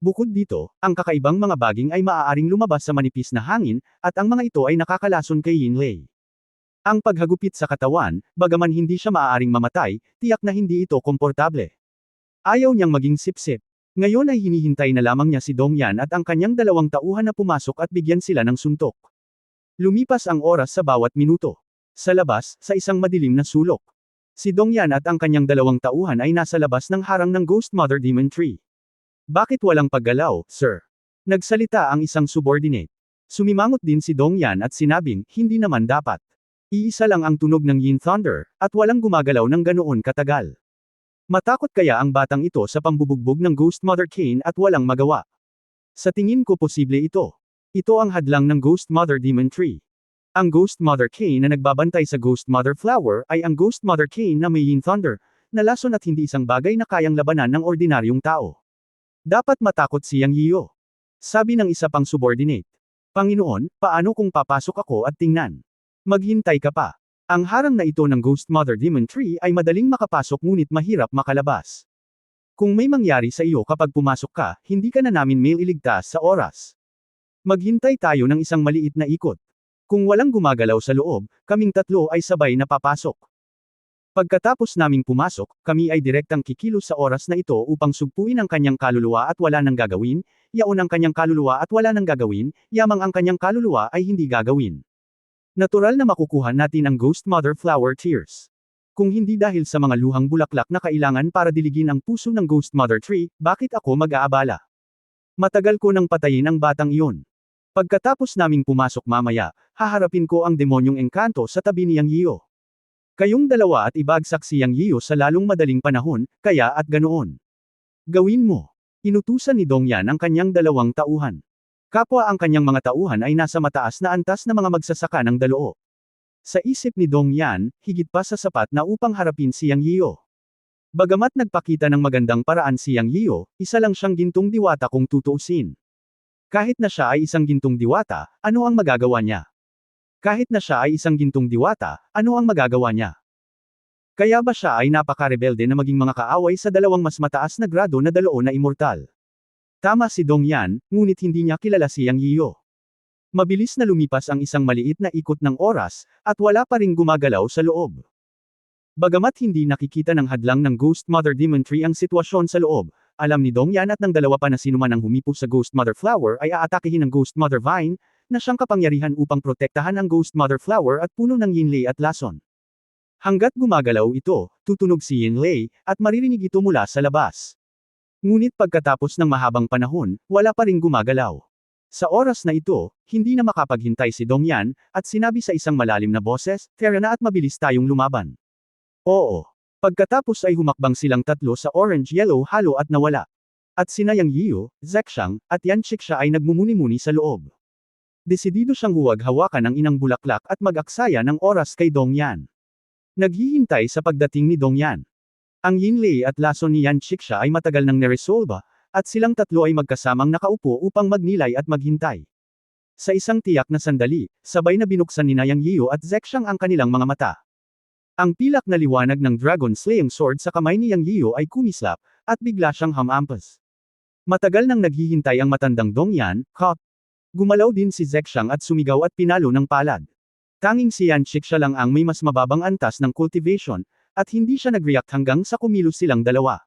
Bukod dito, ang kakaibang mga baging ay maaaring lumabas sa manipis na hangin, at ang mga ito ay nakakalason kay Yinlei. Ang paghagupit sa katawan, bagaman hindi siya maaaring mamatay, tiyak na hindi ito komportable. Ayaw niyang maging sip-sip. Ngayon ay hinihintay na lamang niya si Dongyan at ang kanyang 2 tauhan na pumasok at bigyan sila ng suntok. Lumipas ang oras sa bawat minuto. Sa labas, sa isang madilim na sulok. Si Dongyan at ang kanyang 2 tauhan ay nasa labas ng harang ng Ghost Mother Demon Tree. "Bakit walang paggalaw, sir?" Nagsalita ang isang subordinate. Sumimangot din si Dongyan at sinabing, "Hindi naman dapat. Iisa lang ang tunog ng Yin Thunder, at walang gumagalaw ng ganoon katagal. Matakot kaya ang batang ito sa pambubugbog ng Ghost Mother Cane at walang magawa. Sa tingin ko posible ito. Ito ang hadlang ng Ghost Mother Demon Tree. Ang Ghost Mother Cane na nagbabantay sa Ghost Mother Flower ay ang Ghost Mother Cane na may Yin Thunder, na lason at hindi isang bagay na kayang labanan ng ordinaryong tao. Dapat matakot si Yang Yiyo." Sabi ng isa pang subordinate. "Panginoon, paano kung papasok ako at tingnan? Maghintay ka pa. Ang harang na ito ng Ghost Mother Demon Tree ay madaling makapasok ngunit mahirap makalabas. Kung may mangyari sa iyo kapag pumasok ka, hindi ka na namin mailigtas sa oras. Maghintay tayo ng isang maliit na ikot. Kung walang gumagalaw sa loob, kaming 3 ay sabay na papasok. Pagkatapos naming pumasok, kami ay direktang kikilos sa oras na ito upang sugpuin ang kanyang kaluluwa at wala nang gagawin, yaon ang kanyang kaluluwa at wala nang gagawin, yamang ang kanyang kaluluwa ay hindi gagawin. Natural na makukuha natin ang Ghost Mother Flower Tears. Kung hindi dahil sa mga luhang bulaklak na kailangan para diligin ang puso ng Ghost Mother Tree, bakit ako mag-aabala? Matagal ko nang patayin ang batang iyon. Pagkatapos naming pumasok mamaya, haharapin ko ang demonyong engkanto sa tabi ni Yang Yiyo. Kayong dalawa at ibagsak si Yang Yiyo sa lalong madaling panahon, kaya at ganoon. Gawin mo. Inutusan ni Dongyan ang kanyang 2 tauhan. Kapwa ang kanyang mga tauhan ay nasa mataas na antas na mga magsasaka ng Daloo. Sa isip ni Dong Yan, higit pa sa sapat na upang harapin si Yang Yio. Bagamat nagpakita ng magandang paraan si Yang Yio, isa lang siyang gintong diwata kung tutuusin. Kahit na siya ay isang gintong diwata, ano ang magagawa niya? Kahit na siya ay isang gintong diwata, ano ang magagawa niya? Kaya ba siya ay napaka-rebelde na maging mga kaaway sa dalawang mas mataas na grado na daloo na immortal? Tama si Dong Yan, ngunit hindi niya kilala si Yang Yio. Mabilis na lumipas ang isang maliit na ikot ng oras, at wala pa ring gumagalaw sa loob. Bagamat hindi nakikita ng hadlang ng Ghost Mother Demon Tree ang sitwasyon sa loob, alam ni Dong Yan at ng dalawa pa na sinuman ang humipo sa Ghost Mother Flower ay aatakihin ng Ghost Mother Vine, na siyang kapangyarihan upang protektahan ang Ghost Mother Flower at puno ng Yinlei at Lason. Hanggat gumagalaw ito, tutunog si Yinlei, at maririnig ito mula sa labas. Ngunit pagkatapos ng mahabang panahon, wala pa ring gumagalaw. Sa oras na ito, hindi na makapaghintay si Dong Yan, at sinabi sa isang malalim na boses, "Tara na at mabilis tayong lumaban." Oo. Pagkatapos ay humakbang silang tatlo sa orange-yellow halo at nawala. At sina Yang Yio, Zexang, at Yan Chiksha ay nagmumuni-muni sa loob. Desidido siyang huwag hawakan ang inang bulaklak at mag-aksaya ng oras kay Dong Yan. Naghihintay sa pagdating ni Dong Yan. Ang Yinlei at Lason ni Yan Chiksha ay matagal nang neresolba, at silang tatlo ay magkasamang nakaupo upang magnilay at maghintay. Sa isang tiyak na sandali, sabay na binuksan ni Yang Yio at Zexang ang kanilang mga mata. Ang pilak na liwanag ng Dragon Slaying Sword sa kamay ni Yang Yio ay kumislap, at bigla siyang hamampas. Matagal nang naghihintay ang matandang Dong Yan, Gumalaw din si Zexang at sumigaw at pinalo ng palad. Tanging si Yan Chiksha lang ang may mas mababang antas ng cultivation, at hindi siya nag-react hanggang sa kumilos silang dalawa.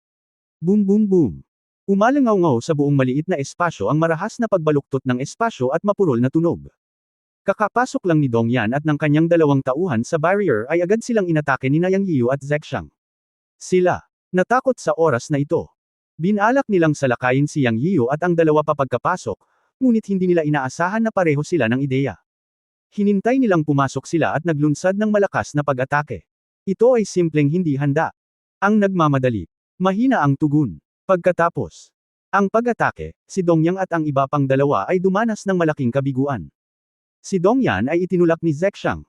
Boom boom boom. Umalangaw-ngaw sa buong maliit na espasyo ang marahas na pagbaluktot ng espasyo at mapurol na tunog. Kakapasok lang ni Dong Yan at ng kanyang dalawang tauhan sa barrier ay agad silang inatake ni Yang Yio at Zexang. Sila, natakot sa oras na ito. Binalak nilang salakayin si Yang Yio at ang dalawa pa pagkapasok, ngunit hindi nila inaasahan na pareho sila ng ideya. Hinintay nilang pumasok sila at naglunsad ng malakas na pag-atake. Ito ay simpleng hindi handa. Ang nagmamadali. Mahina ang tugon. Pagkatapos ang pag-atake, si Dong Yang at ang iba pang dalawa ay dumanas ng malaking kabiguan. Si Dong Yan ay itinulak ni Zexang.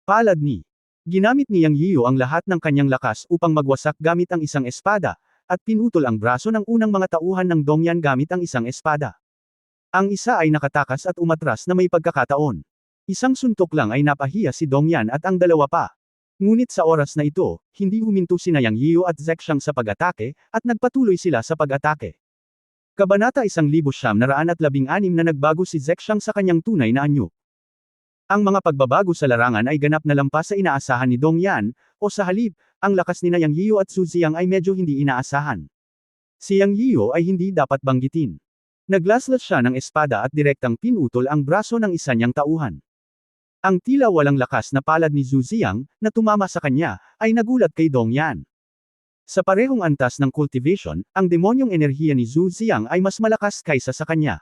Palad ni. Ginamit ni Yang Yio ang lahat ng kanyang lakas upang magwasak gamit ang isang espada, at pinutol ang braso ng unang mga tauhan ng Dong Yan gamit ang isang espada. Ang isa ay nakatakas at umatras na may pagkakataon. Isang suntok lang ay napahiya si Dong Yan at ang dalawa pa. Ngunit sa oras na ito, hindi huminto sina Yang Yio at Zexang sa pag-atake, at nagpatuloy sila sa pag-atake. Kabanata 1916 na nagbago si Zexang sa kanyang tunay na anyo. Ang mga pagbabago sa larangan ay ganap na lampas sa inaasahan ni Dong Yan, o sa halip, ang lakas ni Yang Yio at Zhu Ziyang ay medyo hindi inaasahan. Si Yang Yio ay hindi dapat banggitin. Naglaslas siya ng espada at direktang pinutol ang braso ng isa niyang tauhan. Ang tila walang lakas na palad ni Zhu Ziyang, na tumama sa kanya, ay nagulat kay Dong Yan. Sa parehong antas ng cultivation, ang demonyong enerhiya ni Zhu Ziyang ay mas malakas kaysa sa kanya.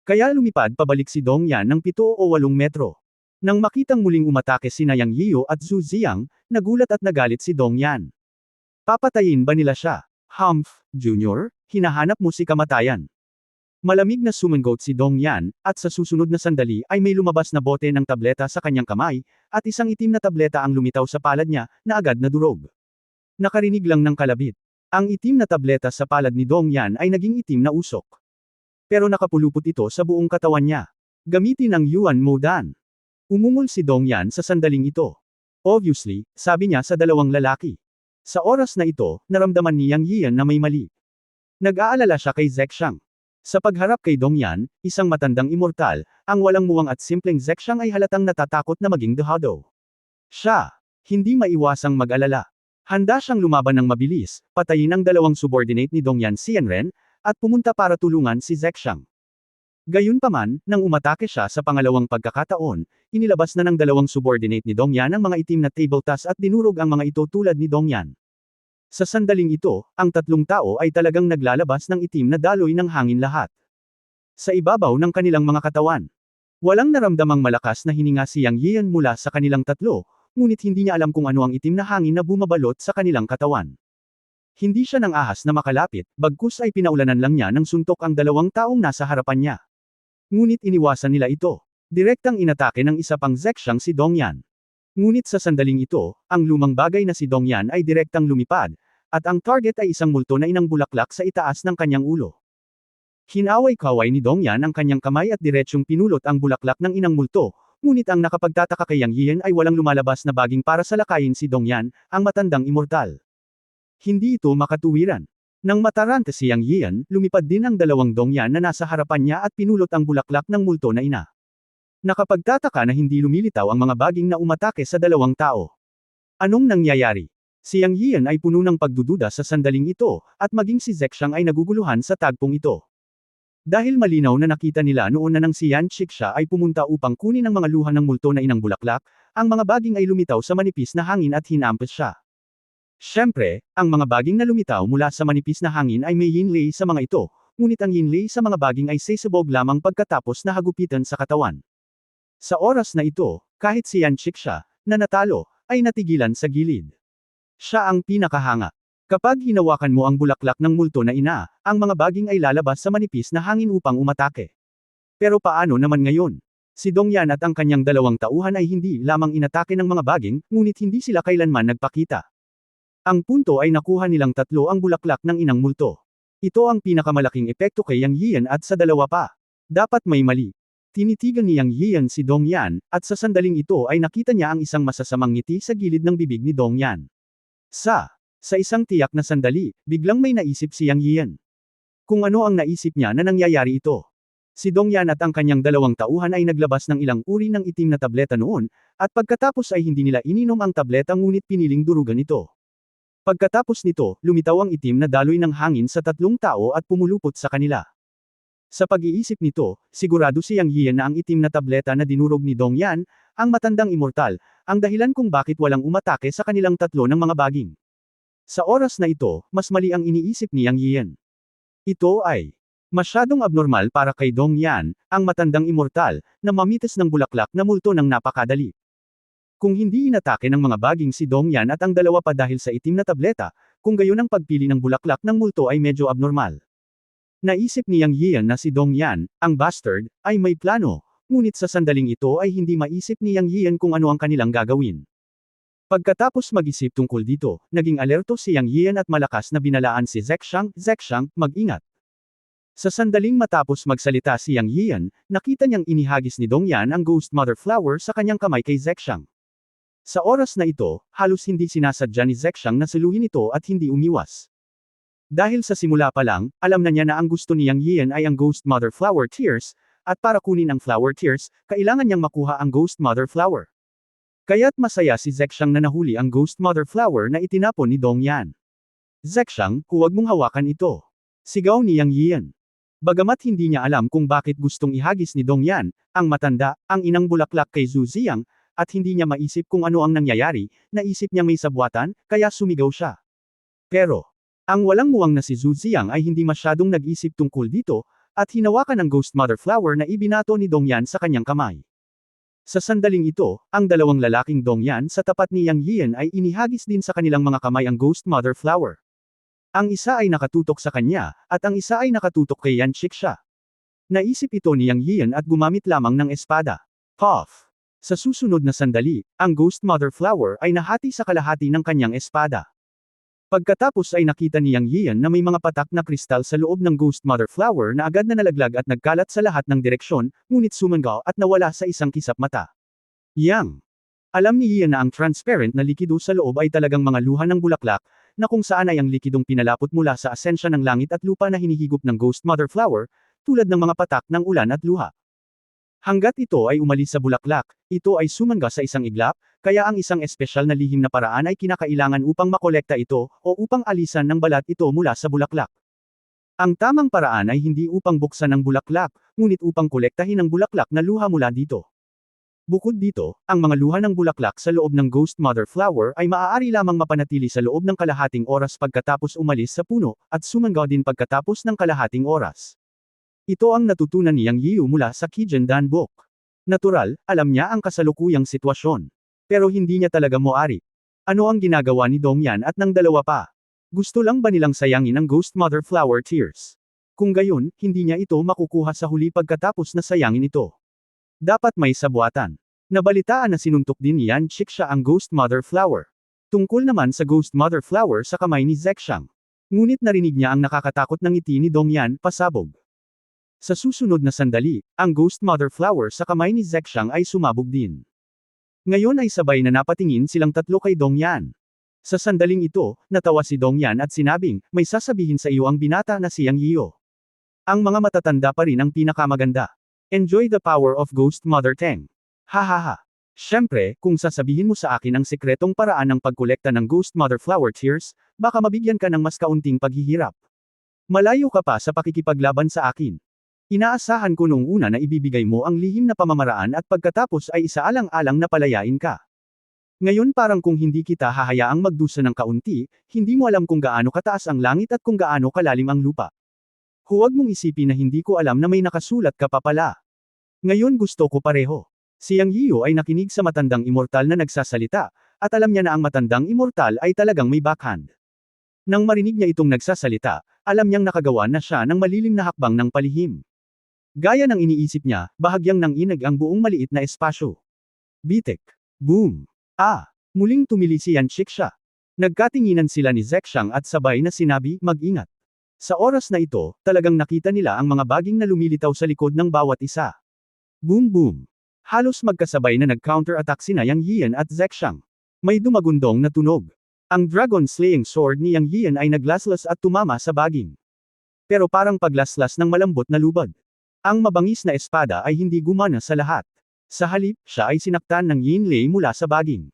Kaya lumipad pabalik si Dong Yan ng 7 o 8 metro. Nang makitang muling umatake sina Yang Yio at Zhu Ziyang, nagulat at nagalit si Dong Yan. Papatayin ba nila siya? Humph, Junior, hinahanap mo si kamatayan. Malamig na sumangot si Dong Yan, at sa susunod na sandali ay may lumabas na bote ng tableta sa kanyang kamay, at isang itim na tableta ang lumitaw sa palad niya, na agad nadurog. Nakarinig lang ng kalabit. Ang itim na tableta sa palad ni Dong Yan ay naging itim na usok. Pero nakapulupot ito sa buong katawan niya. Gamitin ang Yuan Mo Dan. Umungol si Dong Yan sa sandaling ito. Obviously, sabi niya sa dalawang lalaki. Sa oras na ito, naramdaman ni Yang Yian na may mali. Nag-aalala siya kay Zexang. Sa pagharap kay Dong Yan, isang matandang immortal, ang walang muwang at simpleng Zexang ay halatang natatakot na maging dehado. Siya, hindi maiwasang mag-alala. Handa siyang lumaban ng mabilis, patayin ang dalawang subordinate ni Dong Yan Xianren, at pumunta para tulungan si Zexang. Gayunpaman, nang umatake siya sa pangalawang pagkakataon, inilabas na ng dalawang subordinate ni Dong Yan ang mga itim na table tas at dinurog ang mga ito tulad ni Dong Yan. Sa sandaling ito, ang tatlong tao ay talagang naglalabas ng itim na daloy ng hangin lahat. Sa ibabaw ng kanilang mga katawan. Walang naramdamang malakas na hininga si Yang Yian mula sa kanilang tatlo, ngunit hindi niya alam kung ano ang itim na hangin na bumabalot sa kanilang katawan. Hindi siya nang ahas na makalapit, bagkus ay pinaulanan lang niya ng suntok ang dalawang taong nasa harapan niya. Ngunit iniwasan nila ito. Direktang inatake ng isa pang Zexang si Dong Yan. Ngunit sa sandaling ito, ang lumang bagay na si Dongyan ay direktang lumipad, at ang target ay isang multo na inang bulaklak sa itaas ng kanyang ulo. Hinaway-kaway ni Dongyan ang kanyang kamay at diretsyong pinulot ang bulaklak ng inang multo, ngunit ang nakapagtataka kay Yang Yian ay walang lumalabas na baging para salakayin si Dongyan, ang matandang immortal. Hindi ito makatuwiran. Nang mataranta si Yang Yian, lumipad din ang dalawang Dongyan na nasa harapan niya at pinulot ang bulaklak ng multo na ina. Nakapagtataka na hindi lumilitaw ang mga baging na umatake sa dalawang tao. Anong nangyayari? Si Yang Yian ay puno ng pagdududa sa sandaling ito, at maging si Zexang ay naguguluhan sa tagpong ito. Dahil malinaw na nakita nila noon na nang si Yan Chiksha ay pumunta upang kunin ang mga luha ng multo na inang bulaklak, ang mga baging ay lumitaw sa manipis na hangin at hinampas siya. Siyempre, ang mga baging na lumitaw mula sa manipis na hangin ay may yinlay sa mga ito, ngunit ang yinlay sa mga baging ay sesabog lamang pagkatapos na hagupitan sa katawan. Sa oras na ito, kahit si Yan Chiksha, na natalo, ay natigilan sa gilid. Siya ang pinakahanga. Kapag hinawakan mo ang bulaklak ng multo na ina, ang mga baging ay lalabas sa manipis na hangin upang umatake. Pero paano naman ngayon? Si Dongyan at ang kanyang dalawang tauhan ay hindi lamang inatake ng mga baging, ngunit hindi sila kailanman nagpakita. Ang punto ay nakuha nilang tatlo ang bulaklak ng inang multo. Ito ang pinakamalaking epekto kay Yang Yian at sa dalawa pa. Dapat may mali. Tinitigan ni Yang Yian si Dongyan, at sa sandaling ito ay nakita niya ang isang masasamang ngiti sa gilid ng bibig ni Dongyan. Sa isang tiyak na sandali, biglang may naisip si Yang Yian. Kung ano ang naisip niya na nangyayari ito. Si Dongyan at ang kanyang dalawang tauhan ay naglabas ng ilang uri ng itim na tableta noon, at pagkatapos ay hindi nila ininom ang tableta ngunit piniling durugan ito. Pagkatapos nito, lumitaw ang itim na daloy ng hangin sa tatlong tao at pumulupot sa kanila. Sa pag-iisip nito, sigurado si Yang Yian na ang itim na tableta na dinurog ni Dongyan, ang matandang immortal, ang dahilan kung bakit walang umatake sa kanilang tatlo ng mga baging. Sa oras na ito, mas mali ang iniisip ni Yang Yian. Ito ay masyadong abnormal para kay Dongyan, ang matandang immortal, na mamitas ng bulaklak na multo ng napakadali. Kung hindi inatake ng mga baging si Dongyan at ang dalawa pa dahil sa itim na tableta, kung gayon ang pagpili ng bulaklak ng multo ay medyo abnormal. Naisip ni Yang Yian na si Dongyan, ang bastard, ay may plano, ngunit sa sandaling ito ay hindi maisip ni Yang Yian kung ano ang kanilang gagawin. Pagkatapos mag-isip tungkol dito, naging alerto si Yang Yian at malakas na binalaan si Zexang, mag-ingat. Sa sandaling matapos magsalita si Yang Yian, nakita niyang inihagis ni Dongyan ang Ghost Mother Flower sa kanyang kamay kay Zexang. Sa oras na ito, halos hindi sinasadya ni Zexang na saluhin ito at hindi umiwas. Dahil sa simula pa lang, alam na niya na ang gusto ni Yang Yian ay ang Ghost Mother Flower Tears, at para kunin ang Flower Tears, kailangan niyang makuha ang Ghost Mother Flower. Kaya't masaya si Zexang na nahuli ang Ghost Mother Flower na itinapon ni Dongyan. Zexang, huwag mong hawakan ito. Sigaw ni Yang Yian. Bagamat hindi niya alam kung bakit gustong ihagis ni Dongyan, ang matanda, ang inang bulaklak kay Zhu Ziyang, at hindi niya maisip kung ano ang nangyayari, naisip niya may sabwatan, kaya sumigaw siya. Pero, ang walang muwang na si Zhu Ziyang ay hindi masyadong nag-isip tungkol dito, at hinawakan ang Ghost Mother Flower na ibinato ni Dongyan sa kanyang kamay. Sa sandaling ito, ang dalawang lalaking Dongyan sa tapat ni Yang Yian ay inihagis din sa kanilang mga kamay ang Ghost Mother Flower. Ang isa ay nakatutok sa kanya, at ang isa ay nakatutok kay Yan Chiksha. Naisip ito ni Yang Yian at gumamit lamang ng espada. Puff! Sa susunod na sandali, ang Ghost Mother Flower ay nahati sa kalahati ng kanyang espada. Pagkatapos ay nakita ni Yang Yian na may mga patak na kristal sa loob ng Ghost Mother Flower na agad na nalaglag at nagkalat sa lahat ng direksyon, ngunit sumangaw at nawala sa isang kisap mata. Yang! Alam ni Yian na ang transparent na likido sa loob ay talagang mga luha ng bulaklak, na kung saan ay ang likidong pinalapot mula sa asensya ng langit at lupa na hinihigop ng Ghost Mother Flower, tulad ng mga patak ng ulan at luha. Hanggat ito ay umalis sa bulaklak, ito ay sumangga sa isang iglap, kaya ang isang espesyal na lihim na paraan ay kinakailangan upang makolekta ito, o upang alisan ng balat ito mula sa bulaklak. Ang tamang paraan ay hindi upang buksan ang bulaklak, ngunit upang kolektahin ang bulaklak na luha mula dito. Bukod dito, ang mga luha ng bulaklak sa loob ng Ghost Mother Flower ay maaari lamang mapanatili sa loob ng kalahating oras pagkatapos umalis sa puno, at sumangga din pagkatapos ng kalahating oras. Ito ang natutunan ni Yang Yiu mula sa Kijen Dan Book. Natural, alam niya ang kasalukuyang sitwasyon. Pero hindi niya talaga moari. Ano ang ginagawa ni Dongyan at ng dalawa pa? Gusto lang ba nilang sayangin ang Ghost Mother Flower Tears? Kung gayon, hindi niya ito makukuha sa huli pagkatapos na sayangin ito. Dapat may sabwatan. Nabalitaan na sinuntok din ni Yan Xixa ang Ghost Mother Flower. Tungkol naman sa Ghost Mother Flower sa kamay ni Zexang. Ngunit narinig niya ang nakakatakot na ngiti ni Dong Yan, pasabog. Sa susunod na sandali, ang Ghost Mother Flower sa kamay ni Zexang ay sumabog din. Ngayon ay sabay na napatingin silang tatlo kay Dong Yan. Sa sandaling ito, natawa si Dong Yan at sinabing, may sasabihin sa iyo ang binata na siyang Yiyo. Ang mga matatanda pa rin ang pinakamaganda. Enjoy the power of Ghost Mother Teng. Hahaha. Siyempre, kung sasabihin mo sa akin ang sekretong paraan ng pagkolekta ng Ghost Mother Flower Tears, baka mabigyan ka ng mas kaunting paghihirap. Malayo ka pa sa pakikipaglaban sa akin. Inaasahan ko noong una na ibibigay mo ang lihim na pamamaraan at pagkatapos ay isaalang-alang na palayain ka. Ngayon parang kung hindi kita hahayaang magdusa ng kaunti, hindi mo alam kung gaano kataas ang langit at kung gaano kalalim ang lupa. Huwag mong isipin na hindi ko alam na may nakasulat ka pa pala. Ngayon gusto ko pareho. Siyang Yiyo ay nakinig sa matandang immortal na nagsasalita, at alam niya na ang matandang immortal ay talagang may backhand. Nang marinig niya itong nagsasalita, alam niyang nakagawa na siya ng malilim na hakbang ng palihim. Gaya ng iniisip niya, bahagyang nanginag ang buong maliit na espasyo. Bitek. Boom. Muling tumili si Yan Xixa. Nagkatinginan sila ni Zexang at sabay na sinabi, mag-ingat. Sa oras na ito, talagang nakita nila ang mga baging na lumilitaw sa likod ng bawat isa. Boom boom. Halos magkasabay na nag-counter-attack sina Yang Yian at Zexang. May dumagundong na tunog. Ang dragon-slaying sword ni Yang Yian ay naglaslas at tumama sa baging. Pero parang paglaslas ng malambot na lubad. Ang mabangis na espada ay hindi gumana sa lahat. Sa halip, siya ay sinaktan ng Yinlei mula sa baging.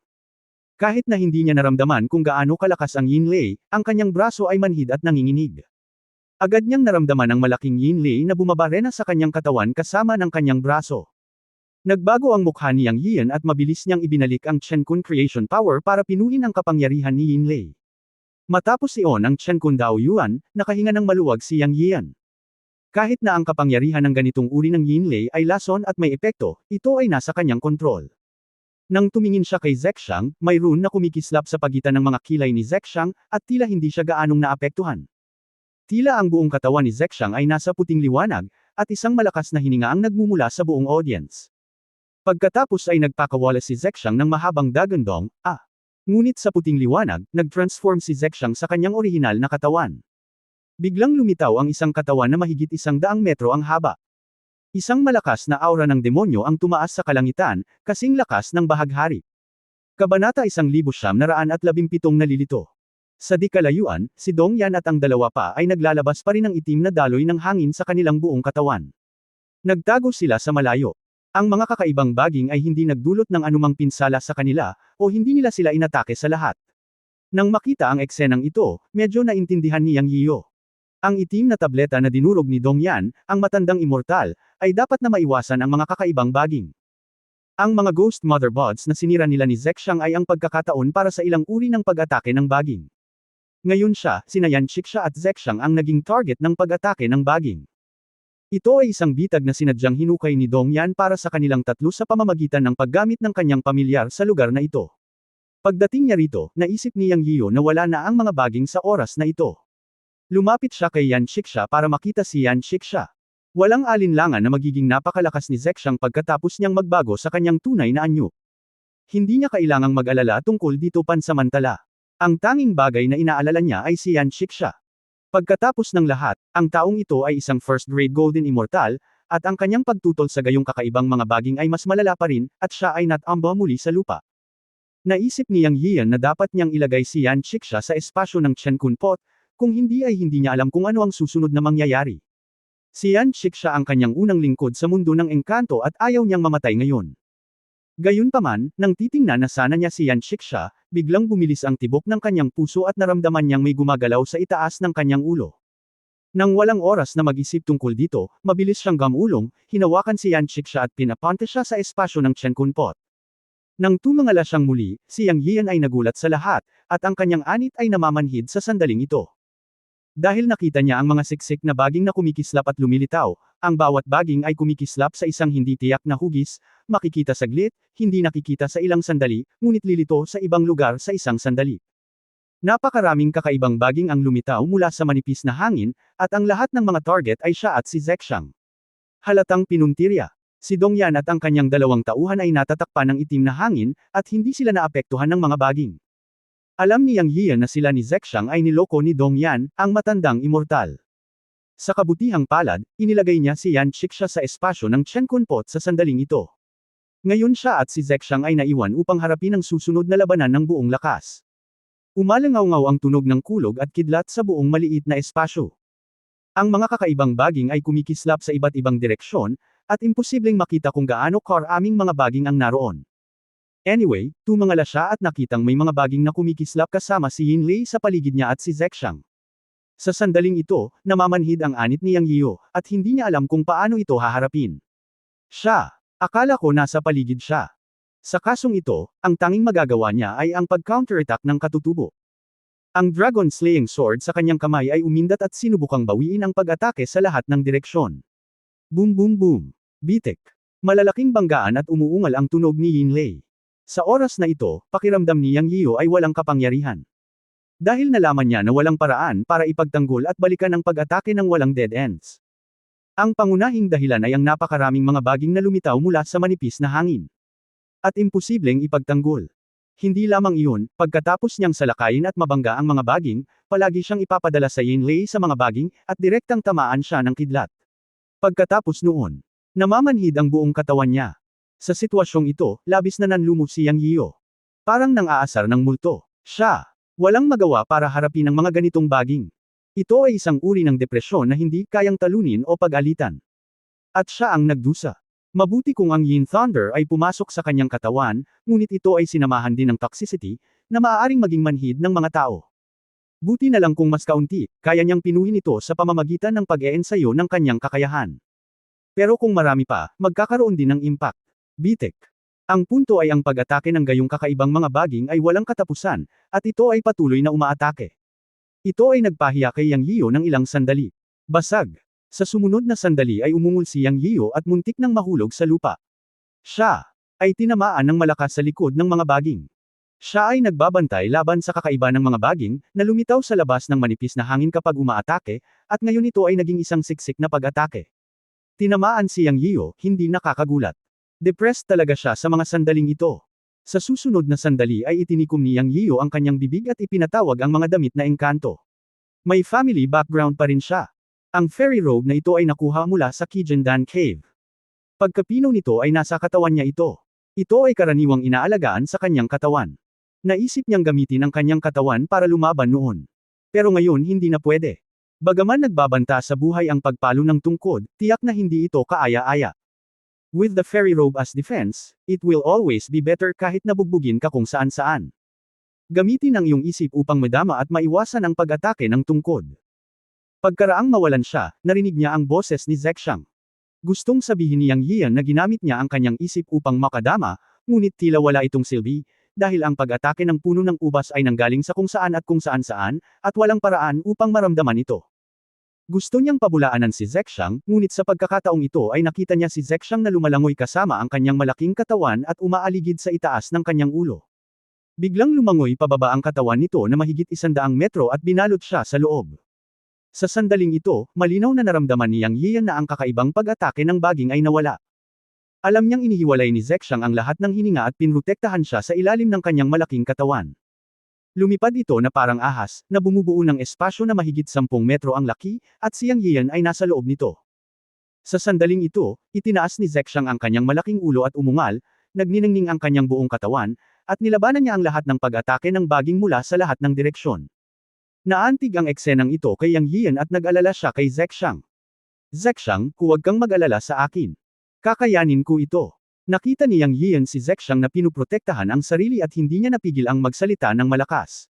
Kahit na hindi niya naramdaman kung gaano kalakas ang Yinlei, ang kanyang braso ay manhid at nanginginig. Agad niyang naramdaman ang malaking Yinlei na bumabarena sa kanyang katawan kasama ng kanyang braso. Nagbago ang mukha ni Yang Yian at mabilis niyang ibinalik ang Chen Kun Creation Power para pinuin ang kapangyarihan ni Yinlei. Matapos iyon ang Chen Kun Dao Yuan, nakahinga ng maluwag si Yang Yian. Kahit na ang kapangyarihan ng ganitong uri ng Yinlei ay lason at may epekto, ito ay nasa kanyang kontrol. Nang tumingin siya kay Zexang, may rune na kumikislap sa pagitan ng mga kilay ni Zexang, at tila hindi siya gaanong naapektuhan. Tila ang buong katawan ni Zexang ay nasa puting liwanag, at isang malakas na hininga ang nagmumula sa buong audience. Pagkatapos ay nagpakawala si Zexang ng mahabang dagandong, Ngunit sa puting liwanag, nag-transform si Zexang sa kanyang orihinal na katawan. Biglang lumitaw ang isang katawan na mahigit 100 metro ang haba. Isang malakas na aura ng demonyo ang tumaas sa kalangitan, kasing lakas ng bahaghari. Kabanata 1917 nalilito. Sa di kalayuan, si Dong Yan at ang dalawa pa ay naglalabas pa rin ng itim na daloy ng hangin sa kanilang buong katawan. Nagtago sila sa malayo. Ang mga kakaibang baging ay hindi nagdulot ng anumang pinsala sa kanila, o hindi nila sila inatake sa lahat. Nang makita ang eksenang ito, medyo naintindihan ni Yang Yiyo. Ang itim na tableta na dinurog ni Dong Yan, ang matandang immortal, ay dapat na maiwasan ang mga kakaibang baging. Ang mga Ghost Mother Bots na sinira nila ni Zexang ay ang pagkakataon para sa ilang uri ng pag-atake ng baging. Ngayon siya, sina Yan Xixa at Zexang ang naging target ng pag-atake ng baging. Ito ay isang bitag na sinadyang hinukay ni Dong Yan para sa kanilang tatlo sa pamamagitan ng paggamit ng kanyang pamilyar sa lugar na ito. Pagdating niya rito, naisip ni Yang Yiyo na wala na ang mga baging sa oras na ito. Lumapit siya kay Yan Xixa para makita si Yan Xixa. Walang alinlangan na magiging napakalakas ni Zexang pagkatapos niyang magbago sa kanyang tunay na anyo. Hindi niya kailangang mag-alala tungkol dito pansamantala. Ang tanging bagay na inaalala niya ay si Yan Xixa. Pagkatapos ng lahat, ang taong ito ay isang first-grade golden immortal, at ang kanyang pagtutol sa gayong kakaibang mga baging ay mas malala pa rin, at siya ay natamba muli sa lupa. Naisip ni Yang Yian na dapat niyang ilagay si Yan Xixa sa espasyo ng Chen Kun Pot, kung hindi ay hindi niya alam kung ano ang susunod na mangyayari. Si Yan Xixa ang kanyang unang lingkod sa mundo ng engkanto at ayaw niyang mamatay ngayon. Gayunpaman, nang titingnan na sana niya si Yan Xixa, biglang bumilis ang tibok ng kanyang puso at naramdaman niyang may gumagalaw sa itaas ng kanyang ulo. Nang walang oras na mag-isip tungkol dito, mabilis siyang gamulong, hinawakan si Yan Xixa at pinapante siya sa espasyo ng Chen Kun Pot. Nang tumangala siyang muli, si Yang Yian ay nagulat sa lahat, at ang kanyang anit ay namamanhid sa sandaling ito. Dahil nakita niya ang mga siksik na baging na kumikislap at lumilitaw, ang bawat baging ay kumikislap sa isang hindi tiyak na hugis, makikita saglit, hindi nakikita sa ilang sandali, ngunit lilito sa ibang lugar sa isang sandali. Napakaraming kakaibang baging ang lumitaw mula sa manipis na hangin, at ang lahat ng mga target ay siya at si Zexang. Halatang pinuntirya. Si Dongyan at ang kanyang dalawang tauhan ay natatakpan ng itim na hangin, at hindi sila naapektuhan ng mga baging. Alam ni Yang Yian na sila ni Zexang ay niloko ni Dongyan, ang matandang immortal. Sa kabutihang palad, inilagay niya si Yan Chiksha sa espasyo ng Chen Kunpot sa sandaling ito. Ngayon siya at si Zexang ay naiwan upang harapin ang susunod na labanan ng buong lakas. Umalangaw-ngaw ang tunog ng kulog at kidlat sa buong maliit na espasyo. Ang mga kakaibang baging ay kumikislap sa iba't ibang direksyon, at imposibleng makita kung gaano karaming mga baging ang naroon. Anyway, tumangala siya at nakitang may mga baging na kumikislap kasama si Yin Lei sa paligid niya at si Zexang. Sa sandaling ito, namamanhid ang anit ni Yang Yiu, at hindi niya alam kung paano ito haharapin. Akala ko nasa paligid siya. Sa kasong ito, ang tanging magagawa niya ay ang pag-counterattack ng katutubo. Ang Dragon Slaying Sword sa kanyang kamay ay umindat at sinubukang bawiin ang pag-atake sa lahat ng direksyon. Boom boom boom. Bitik. Malalaking banggaan at umuungal ang tunog ni Yin Lei. Sa oras na ito, pakiramdam ni Yang Yiu ay walang kapangyarihan. Dahil nalaman niya na walang paraan para ipagtanggol at balikan ang pag-atake ng walang dead ends. Ang pangunahing dahilan ay ang napakaraming mga baging na lumitaw mula sa manipis na hangin. At imposibleng ipagtanggol. Hindi lamang iyon, pagkatapos niyang salakayin at mabangga ang mga baging, palagi siyang ipapadala sa Yin Lei sa mga baging, at direktang tamaan siya ng kidlat. Pagkatapos noon, namamanhid ang buong katawan niya. Sa sitwasyong ito, labis na nanlumo si Yang Yiu. Parang nang-aasar ng multo. Walang magawa para harapin ang mga ganitong baging. Ito ay isang uri ng depresyon na hindi kayang talunin o pag-alitan. At siya ang nagdusa. Mabuti kung ang Yin Thunder ay pumasok sa kanyang katawan, ngunit ito ay sinamahan din ng toxicity, na maaaring maging manhid ng mga tao. Buti na lang kung mas kaunti, kaya niyang pinuhin ito sa pamamagitan ng pag-eensayo ng kanyang kakayahan. Pero kung marami pa, magkakaroon din ng impact. Bitik. Ang punto ay ang pag-atake ng gayong kakaibang mga baging ay walang katapusan, at ito ay patuloy na umaatake. Ito ay nagpahiya kay Yang Yiu ng ilang sandali. Basag. Sa sumunod na sandali ay umungol si Yang Yiu at muntik nang mahulog sa lupa. Siya ay tinamaan ng malakas sa likod ng mga baging. Siya ay nagbabantay laban sa kakaiba ng mga baging, na lumitaw sa labas ng manipis na hangin kapag umaatake, at ngayon ito ay naging isang siksik na pag-atake. Tinamaan si Yang Yiu, hindi nakakagulat. Depressed talaga siya sa mga sandaling ito. Sa susunod na sandali ay itinikom ni Yang Yiu ang kanyang bibig at ipinatawag ang mga damit na engkanto. May family background pa rin siya. Ang fairy robe na ito ay nakuha mula sa Kijendan Cave. Pagkapino nito ay nasa katawan niya ito. Ito ay karaniwang inaalagaan sa kanyang katawan. Naisip niyang gamitin ang kanyang katawan para lumaban noon. Pero ngayon hindi na pwede. Bagaman nagbabanta sa buhay ang pagpalo ng tungkod, tiyak na hindi ito kaaya-aya. With the fairy robe as defense, it will always be better kahit nabugbugin ka kung saan-saan. Gamitin ang iyong isip upang madama at maiwasan ang pag-atake ng tungkod. Pagkaraang mawalan siya, narinig niya ang boses ni Zexang. Gustong sabihin ni Yang Yian na ginamit niya ang kanyang isip upang makadama, ngunit tila wala itong silbi, dahil ang pag-atake ng puno ng ubas ay nanggaling sa kung saan at kung saan-saan, at walang paraan upang maramdaman ito. Gusto niyang pabulaanan si Zexang, ngunit sa pagkakataong ito ay nakita niya si Zexang na lumalangoy kasama ang kanyang malaking katawan at umaaligid sa itaas ng kanyang ulo. Biglang lumangoy pababa ang katawan nito na mahigit 100 metro at binalot siya sa loob. Sa sandaling ito, malinaw na naramdaman ni Yang Yian na ang kakaibang pag-atake ng baging ay nawala. Alam niyang inihiwalay ni Zexang ang lahat ng hininga at pinrotektahan siya sa ilalim ng kanyang malaking katawan. Lumipad ito na parang ahas, na bumubuo ng espasyo na mahigit 10 metro ang laki, at si Yang Yian ay nasa loob nito. Sa sandaling ito, itinaas ni Zexang ang kanyang malaking ulo at umungal, nagniningning ang kanyang buong katawan, at nilabanan niya ang lahat ng pag-atake ng baging mula sa lahat ng direksyon. Naantig ang eksenang ito kay Yang Yian at nag-alala siya kay Zexang. Zexang, huwag kang mag-alala sa akin. Kakayanin ko ito. Nakita ni Yang Yian si Zexang na pinuprotektahan ang sarili at hindi niya napigil ang magsalita ng malakas.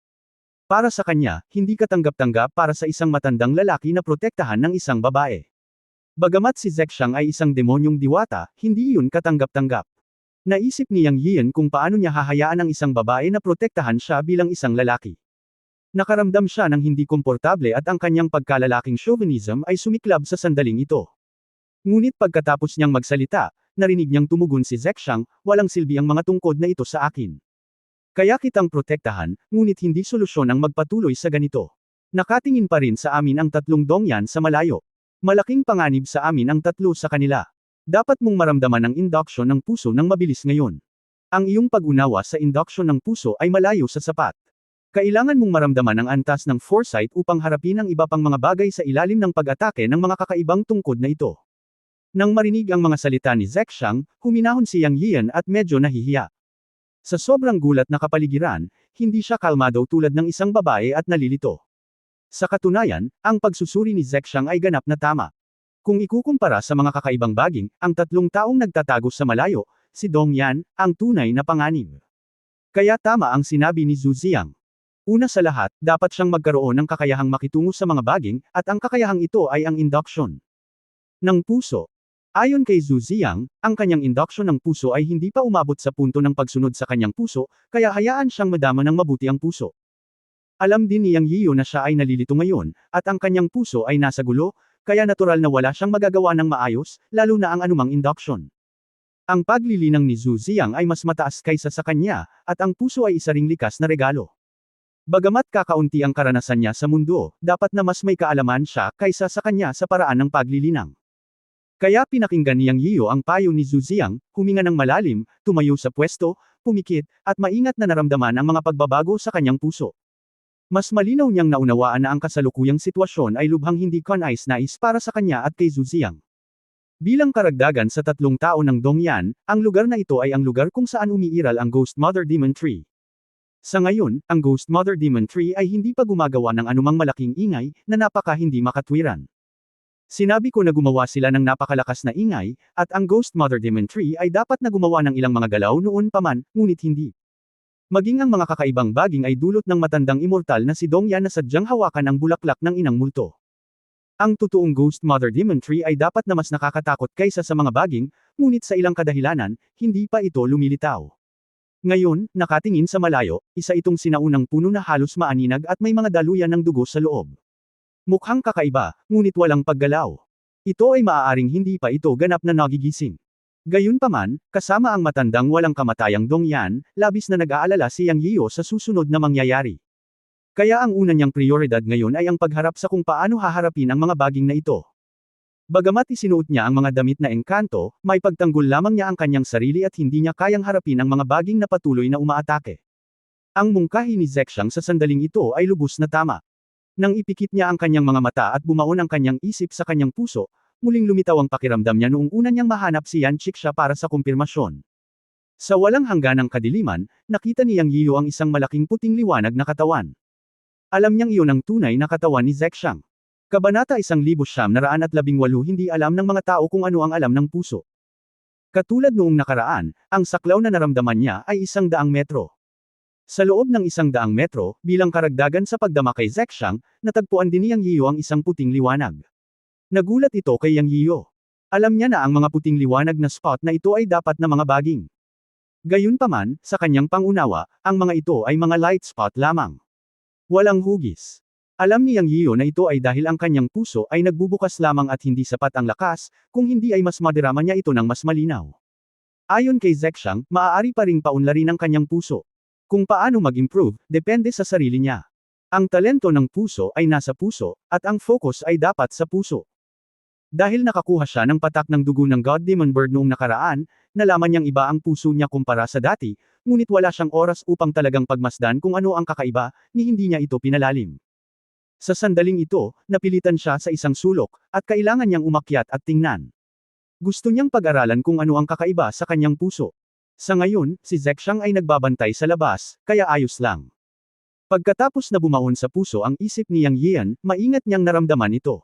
Para sa kanya, hindi katanggap-tanggap para sa isang matandang lalaki na protektahan ng isang babae. Bagamat si Zexang ay isang demonyong diwata, hindi iyon katanggap-tanggap. Naisip ni Yang Yian kung paano niya hahayaan ang isang babae na protektahan siya bilang isang lalaki. Nakaramdam siya ng hindi komportable at ang kanyang pagkalalaking chauvinism ay sumiklab sa sandaling ito. Ngunit pagkatapos niyang magsalita, narinig niyang tumugon si Zexang, walang silbi ang mga tungkod na ito sa akin. Kaya kitang protektahan, ngunit hindi solusyon ang magpatuloy sa ganito. Nakatingin pa rin sa amin ang 3 Dongyan sa malayo. Malaking panganib sa amin ang 3 sa kanila. Dapat mong maramdaman ang induction ng puso ng mabilis ngayon. Ang iyong pag-unawa sa induction ng puso ay malayo sa sapat. Kailangan mong maramdaman ang antas ng foresight upang harapin ang iba pang mga bagay sa ilalim ng pag-atake ng mga kakaibang tungkod na ito. Nang marinig ang mga salita ni Zexang, huminahon si Yang Yian at medyo nahihiya. Sa sobrang gulat na kapaligiran, hindi siya kalmado tulad ng isang babae at nalilito. Sa katunayan, ang pagsusuri ni Zexang ay ganap na tama. Kung ikukumpara sa mga kakaibang baging, ang tatlong taong nagtatago sa malayo, si Dong Yan, ang tunay na panganib. Kaya tama ang sinabi ni Zhu Ziang. Una sa lahat, dapat siyang magkaroon ng kakayahang makitungo sa mga baging, at ang kakayahang ito ay ang induction ng puso. Ayon kay Zhu Ziang, ang kanyang induction ng puso ay hindi pa umabot sa punto ng pagsunod sa kanyang puso, kaya hayaan siyang madama ng mabuti ang puso. Alam din ni Yang Yiyo na siya ay nalilito ngayon, at ang kanyang puso ay nasa gulo, kaya natural na wala siyang magagawa ng maayos, lalo na ang anumang induction. Ang paglilinang ni Zhu Ziang ay mas mataas kaysa sa kanya, at ang puso ay isa ring likas na regalo. Bagamat kakaunti ang karanasan niya sa mundo, dapat na mas may kaalaman siya kaysa sa kanya sa paraan ng paglilinang. Kaya pinakinggan ni Yang Yiyo ang payo ni Zhu Ziang, huminga ng malalim, tumayo sa pwesto, pumikit, at maingat na naramdaman ang mga pagbabago sa kanyang puso. Mas malinaw niyang naunawaan na ang kasalukuyang sitwasyon ay lubhang hindi kanais-nais para sa kanya at kay Zhu Ziang. Bilang karagdagan sa tatlong tao ng Dongyan, ang lugar na ito ay ang lugar kung saan umiiral ang Ghost Mother Demon Tree. Sa ngayon, ang Ghost Mother Demon Tree ay hindi pa gumagawa ng anumang malaking ingay, na napaka hindi makatwiran. Sinabi ko na gumawa sila ng napakalakas na ingay, at ang Ghost Mother Demon Tree ay dapat na gumawa ng ilang mga galaw noon pa man, ngunit hindi. Maging ang mga kakaibang baging ay dulot ng matandang immortal na si Dongyan na sadyang hawakan ang bulaklak ng inang multo. Ang totoong Ghost Mother Demon Tree ay dapat na mas nakakatakot kaysa sa mga baging, ngunit sa ilang kadahilanan, hindi pa ito lumilitaw. Ngayon, nakatingin sa malayo, isa itong sinaunang puno na halos maaninag at may mga daluyan ng dugo sa loob. Mukhang kakaiba, ngunit walang paggalaw. Ito ay maaaring hindi pa ito ganap na nagigising. Gayunpaman, kasama ang matandang walang kamatayang Dongyan, labis na nag-aalala si Yang Yiyo sa susunod na mangyayari. Kaya ang una niyang prioridad ngayon ay ang pagharap sa kung paano haharapin ang mga baging na ito. Bagamat isinuot niya ang mga damit na engkanto, may pagtanggol lamang niya ang kanyang sarili at hindi niya kayang harapin ang mga baging na patuloy na umaatake. Ang mungkahi ni Zexang sa sandaling ito ay lubos na tama. Nang ipikit niya ang kanyang mga mata at bumaon ang kanyang isip sa kanyang puso, muling lumitaw ang pakiramdam niya noong una niyang mahanap si Yan Chiksha para sa kumpirmasyon. Sa walang hangganang kadiliman, nakita ni Yang Yiyo ang isang malaking puting liwanag na katawan. Alam niyang iyon ang tunay na katawan ni Zexang. Kabanata 1918 Hindi alam ng mga tao kung ano ang alam ng puso. Katulad noong nakaraan, ang saklaw na naramdaman niya ay 100 metro. Sa loob ng 100 metro, bilang karagdagan sa pagdama kay Zexang, natagpuan din ni Yang Yiyo ang isang puting liwanag. Nagulat ito kay Yang Yiyo. Alam niya na ang mga puting liwanag na spot na ito ay dapat na mga baging. Gayunpaman, sa kanyang pangunawa, ang mga ito ay mga light spot lamang. Walang hugis. Alam ni Yang Yiyo na ito ay dahil ang kanyang puso ay nagbubukas lamang at hindi sapat ang lakas, kung hindi ay mas madirama niya ito ng mas malinaw. Ayon kay Zexang, maaari pa ring paunlarin ang kanyang puso. Kung paano mag-improve, depende sa sarili niya. Ang talento ng puso ay nasa puso, at ang focus ay dapat sa puso. Dahil nakakuha siya ng patak ng dugo ng God Demon Bird noong nakaraan, nalaman niyang iba ang puso niya kumpara sa dati, ngunit wala siyang oras upang talagang pagmasdan kung ano ang kakaiba, ni hindi niya ito pinalalim. Sa sandaling ito, napilitan siya sa isang sulok, at kailangan niyang umakyat at tingnan. Gusto niyang pag-aralan kung ano ang kakaiba sa kanyang puso. Sa ngayon, si Zexang ay nagbabantay sa labas, kaya ayos lang. Pagkatapos na bumaon sa puso ang isip ni Yang Yian, maingat niyang naramdaman ito.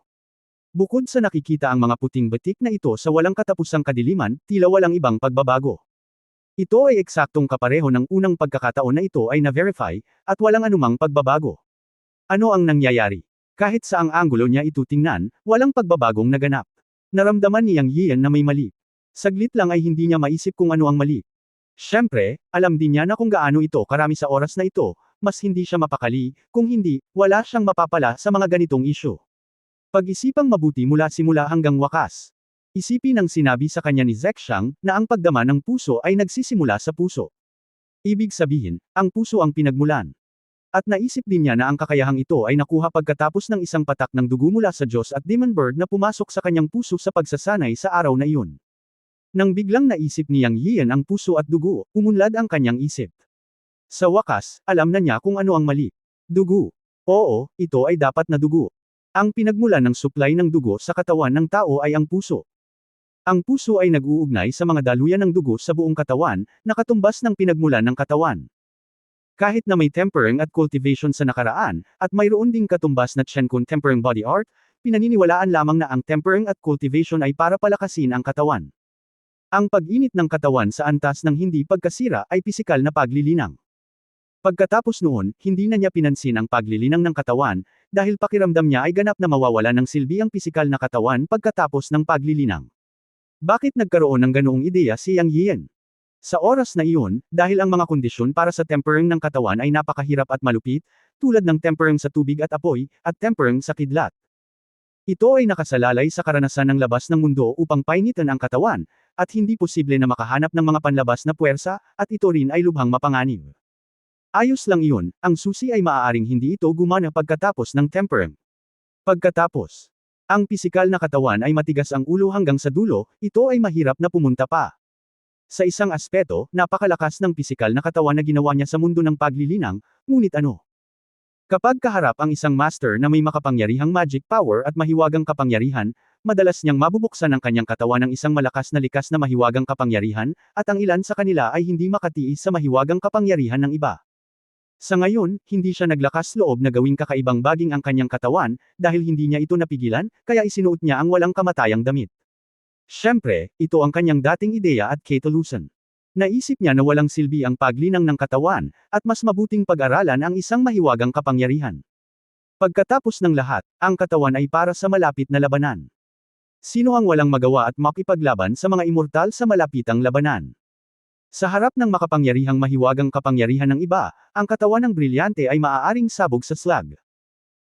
Bukod sa nakikita ang mga puting batik na ito sa walang katapusang kadiliman, tila walang ibang pagbabago. Ito ay eksaktong kapareho ng unang pagkakataon na ito ay na-verify, at walang anumang pagbabago. Ano ang nangyayari? Kahit sa ang anggulo niya ito tingnan, walang pagbabagong naganap. Naramdaman ni Yang Yian na may mali. Saglit lang ay hindi niya maisip kung ano ang mali. Siyempre, alam din niya na kung gaano ito karami sa oras na ito, mas hindi siya mapakali, kung hindi, wala siyang mapapala sa mga ganitong isyu. Pag-isipang mabuti mula simula hanggang wakas. Isipin ang sinabi sa kanya ni Zexang, na ang pagdama ng puso ay nagsisimula sa puso. Ibig sabihin, ang puso ang pinagmulan. At naisip din niya na ang kakayahang ito ay nakuha pagkatapos ng isang patak ng dugo mula sa Diyos at Demon Bird na pumasok sa kanyang puso sa pagsasanay sa araw na iyon. Nang biglang naisip ni Yang Yian ang puso at dugo, umunlad ang kanyang isip. Sa wakas, alam na niya kung ano ang mali. Dugo. Oo, ito ay dapat na dugo. Ang pinagmulan ng supply ng dugo sa katawan ng tao ay ang puso. Ang puso ay nag-uugnay sa mga daluyan ng dugo sa buong katawan, na katumbas ng pinagmulan ng katawan. Kahit na may tempering at cultivation sa nakaraan, at mayroon ding katumbas na Chen Kun tempering body art, pinaniniwalaan lamang na ang tempering at cultivation ay para palakasin ang katawan. Ang pag-init ng katawan sa antas ng hindi pagkasira ay pisikal na paglilinang. Pagkatapos noon, hindi na niya pinansin ang paglilinang ng katawan, dahil pakiramdam niya ay ganap na mawawala ng silbi ang pisikal na katawan pagkatapos ng paglilinang. Bakit nagkaroon ng ganoong ideya si Yang Yian? Sa oras na iyon, dahil ang mga kondisyon para sa tempering ng katawan ay napakahirap at malupit, tulad ng tempering sa tubig at apoy, at tempering sa kidlat. Ito ay nakasalalay sa karanasan ng labas ng mundo upang painitan ang katawan, at hindi posible na makahanap ng mga panlabas na puwersa, at ito rin ay lubhang mapanganib. Ayos lang iyon, ang susi ay maaaring hindi ito gumana pagkatapos ng tempering. Pagkatapos, ang pisikal na katawan ay matigas ang ulo hanggang sa dulo, ito ay mahirap na pumunta pa. Sa isang aspeto, napakalakas ng pisikal na katawan na ginawa niya sa mundo ng paglilinang, ngunit ano? Kapag kaharap ang isang master na may makapangyarihang magic power at mahiwagang kapangyarihan, madalas niyang mabubuksan ang kanyang katawan ng isang malakas na likas na mahiwagang kapangyarihan, at ang ilan sa kanila ay hindi makatiis sa mahiwagang kapangyarihan ng iba. Sa ngayon, hindi siya naglakas loob na gawing kakaibang baging ang kanyang katawan, dahil hindi niya ito napigilan, kaya isinuot niya ang walang kamatayang damit. Siyempre, ito ang kanyang dating ideya at ketulusan. Naisip niya na walang silbi ang paglinang ng katawan, at mas mabuting pag-aralan ang isang mahiwagang kapangyarihan. Pagkatapos ng lahat, ang katawan ay para sa malapit na labanan. Sino ang walang magawa at makipaglaban sa mga immortal sa malapitang labanan? Sa harap ng makapangyarihang mahiwagang kapangyarihan ng iba, ang katawan ng brilyante ay maaaring sabog sa slag.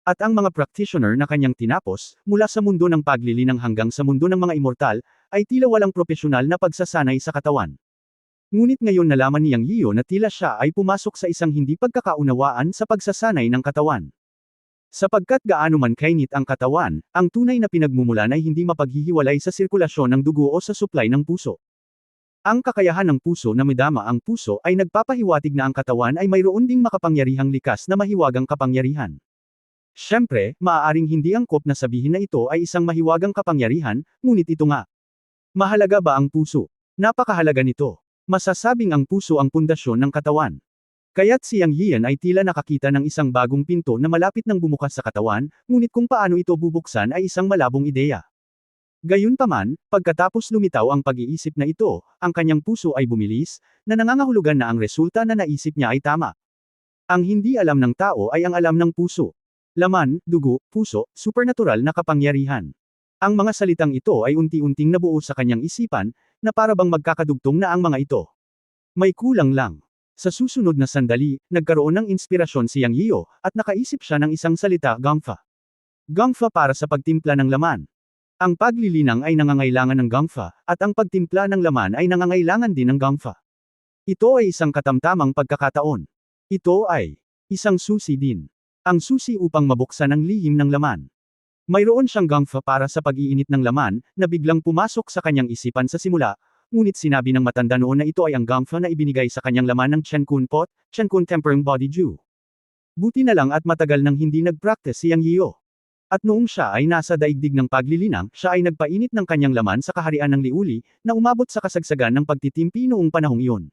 At ang mga practitioner na kanyang tinapos, mula sa mundo ng paglilinang hanggang sa mundo ng mga immortal, ay tila walang profesional na pagsasanay sa katawan. Ngunit ngayon nalaman ni Yang Yian na tila siya ay pumasok sa isang hindi pagkakaunawaan sa pagsasanay ng katawan. Sapagkat gaano man kainit ang katawan, ang tunay na pinagmumulan ay hindi mapaghihiwalay sa sirkulasyon ng dugo o sa supply ng puso. Ang kakayahan ng puso na madama ang puso ay nagpapahiwatig na ang katawan ay mayroon ding makapangyarihang likas na mahiwagang kapangyarihan. Siyempre, maaaring hindi angkop na sabihin na ito ay isang mahiwagang kapangyarihan, ngunit ito nga. Mahalaga ba ang puso? Napakahalaga nito. Masasabing ang puso ang pundasyon ng katawan. Kaya't si Yang Yian ay tila nakakita ng isang bagong pinto na malapit nang bumukas sa katawan, ngunit kung paano ito bubuksan ay isang malabong ideya. Gayunpaman, pagkatapos lumitaw ang pag-iisip na ito, ang kanyang puso ay bumilis, na nangangahulugan na ang resulta na naisip niya ay tama. Ang hindi alam ng tao ay ang alam ng puso. Laman, dugo, puso, supernatural na kapangyarihan. Ang mga salitang ito ay unti-unting nabuo sa kanyang isipan, na para bang magkakadugtong na ang mga ito. May kulang lang. Sa susunod na sandali, nagkaroon ng inspirasyon si Yang Yian, at nakaisip siya ng isang salita gongfa. Gongfa para sa pagtimpla ng laman. Ang paglilinang ay nangangailangan ng gongfa, at ang pagtimpla ng laman ay nangangailangan din ng gongfa. Ito ay isang katamtamang pagkakataon. Ito ay isang susi din. Ang susi upang mabuksan ang lihim ng laman. Mayroon siyang gongfa para sa pag-iinit ng laman, na biglang pumasok sa kanyang isipan sa simula, ngunit sinabi ng matanda noon na ito ay ang gongfa na ibinigay sa kanyang laman ng Chen Kun Pot, Chen Kun Tempering Body Dew. Buti na lang at matagal nang hindi nag-practice si Yang Yian. At noong siya ay nasa daigdig ng paglilinang, siya ay nagpainit ng kanyang laman sa kaharian ng liuli, na umabot sa kasagsagan ng pagtitimpi noong panahong iyon.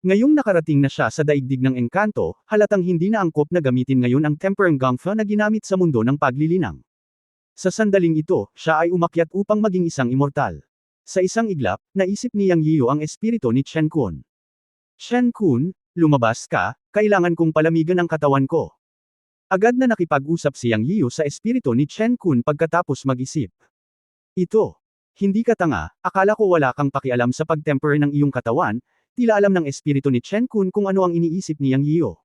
Ngayong nakarating na siya sa daigdig ng engkanto, halatang hindi na angkop na gamitin ngayon ang tempering gongfa na ginamit sa mundo ng paglilinang. Sa sandaling ito, siya ay umakyat upang maging isang immortal. Sa isang iglap, naisip ni Yang Yian ang espiritu ni Chen Kun. Chen Kun, lumabas ka, kailangan kong palamigan ang katawan ko. Agad na nakipag-usap si Yang Yian sa espiritu ni Chen Kun pagkatapos mag-isip. Ito. Hindi ka tanga, akala ko wala kang pakialam sa pagtemper ng iyong katawan, tila alam ng espiritu ni Chen Kun kung ano ang iniisip ni Yang Yian.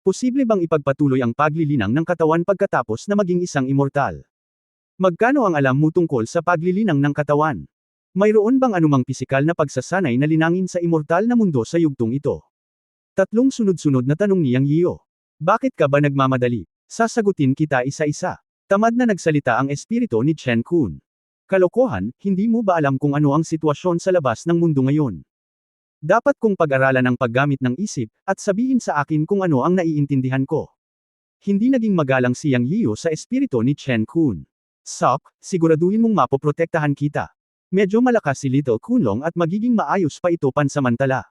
Posible bang ipagpatuloy ang paglilinang ng katawan pagkatapos na maging isang immortal? Magkano ang alam mo tungkol sa paglilinang ng katawan? Mayroon bang anumang pisikal na pagsasanay na linangin sa immortal na mundo sa yugtong ito? Tatlong sunod-sunod na tanong ni Yang Yian. Bakit ka ba nagmamadali? Sasagutin kita isa-isa. Tamad na nagsalita ang espiritu ni Chen Kun. Kalokohan, hindi mo ba alam kung ano ang sitwasyon sa labas ng mundo ngayon? Dapat kong pag-aralan ang paggamit ng isip, at sabihin sa akin kung ano ang naiintindihan ko. Hindi naging magalang si Yang Yiu sa espiritu ni Chen Kun. Sok, siguraduhin mong mapoprotektahan kita. Medyo malakas si Little Kunlong at magiging maayos pa ito pansamantala.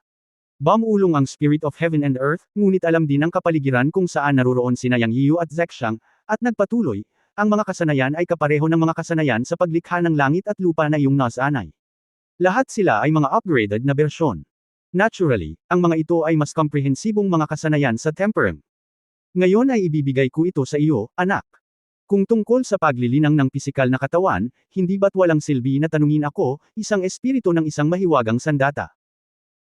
Bumulong ang Spirit of Heaven and Earth, ngunit alam din ang kapaligiran kung saan naroroon sina Yang Yiu at Zexang, at nagpatuloy, ang mga kasanayan ay kapareho ng mga kasanayan sa paglikha ng langit at lupa na iyong nasanay. Lahat sila ay mga upgraded na bersyon. Naturally, ang mga ito ay mas komprehensibong mga kasanayan sa Temperem. Ngayon ay ibibigay ko ito sa iyo, anak. Kung tungkol sa paglilinang ng pisikal na katawan, hindi ba't walang silbi na tanungin ako, isang espiritu ng isang mahiwagang sandata?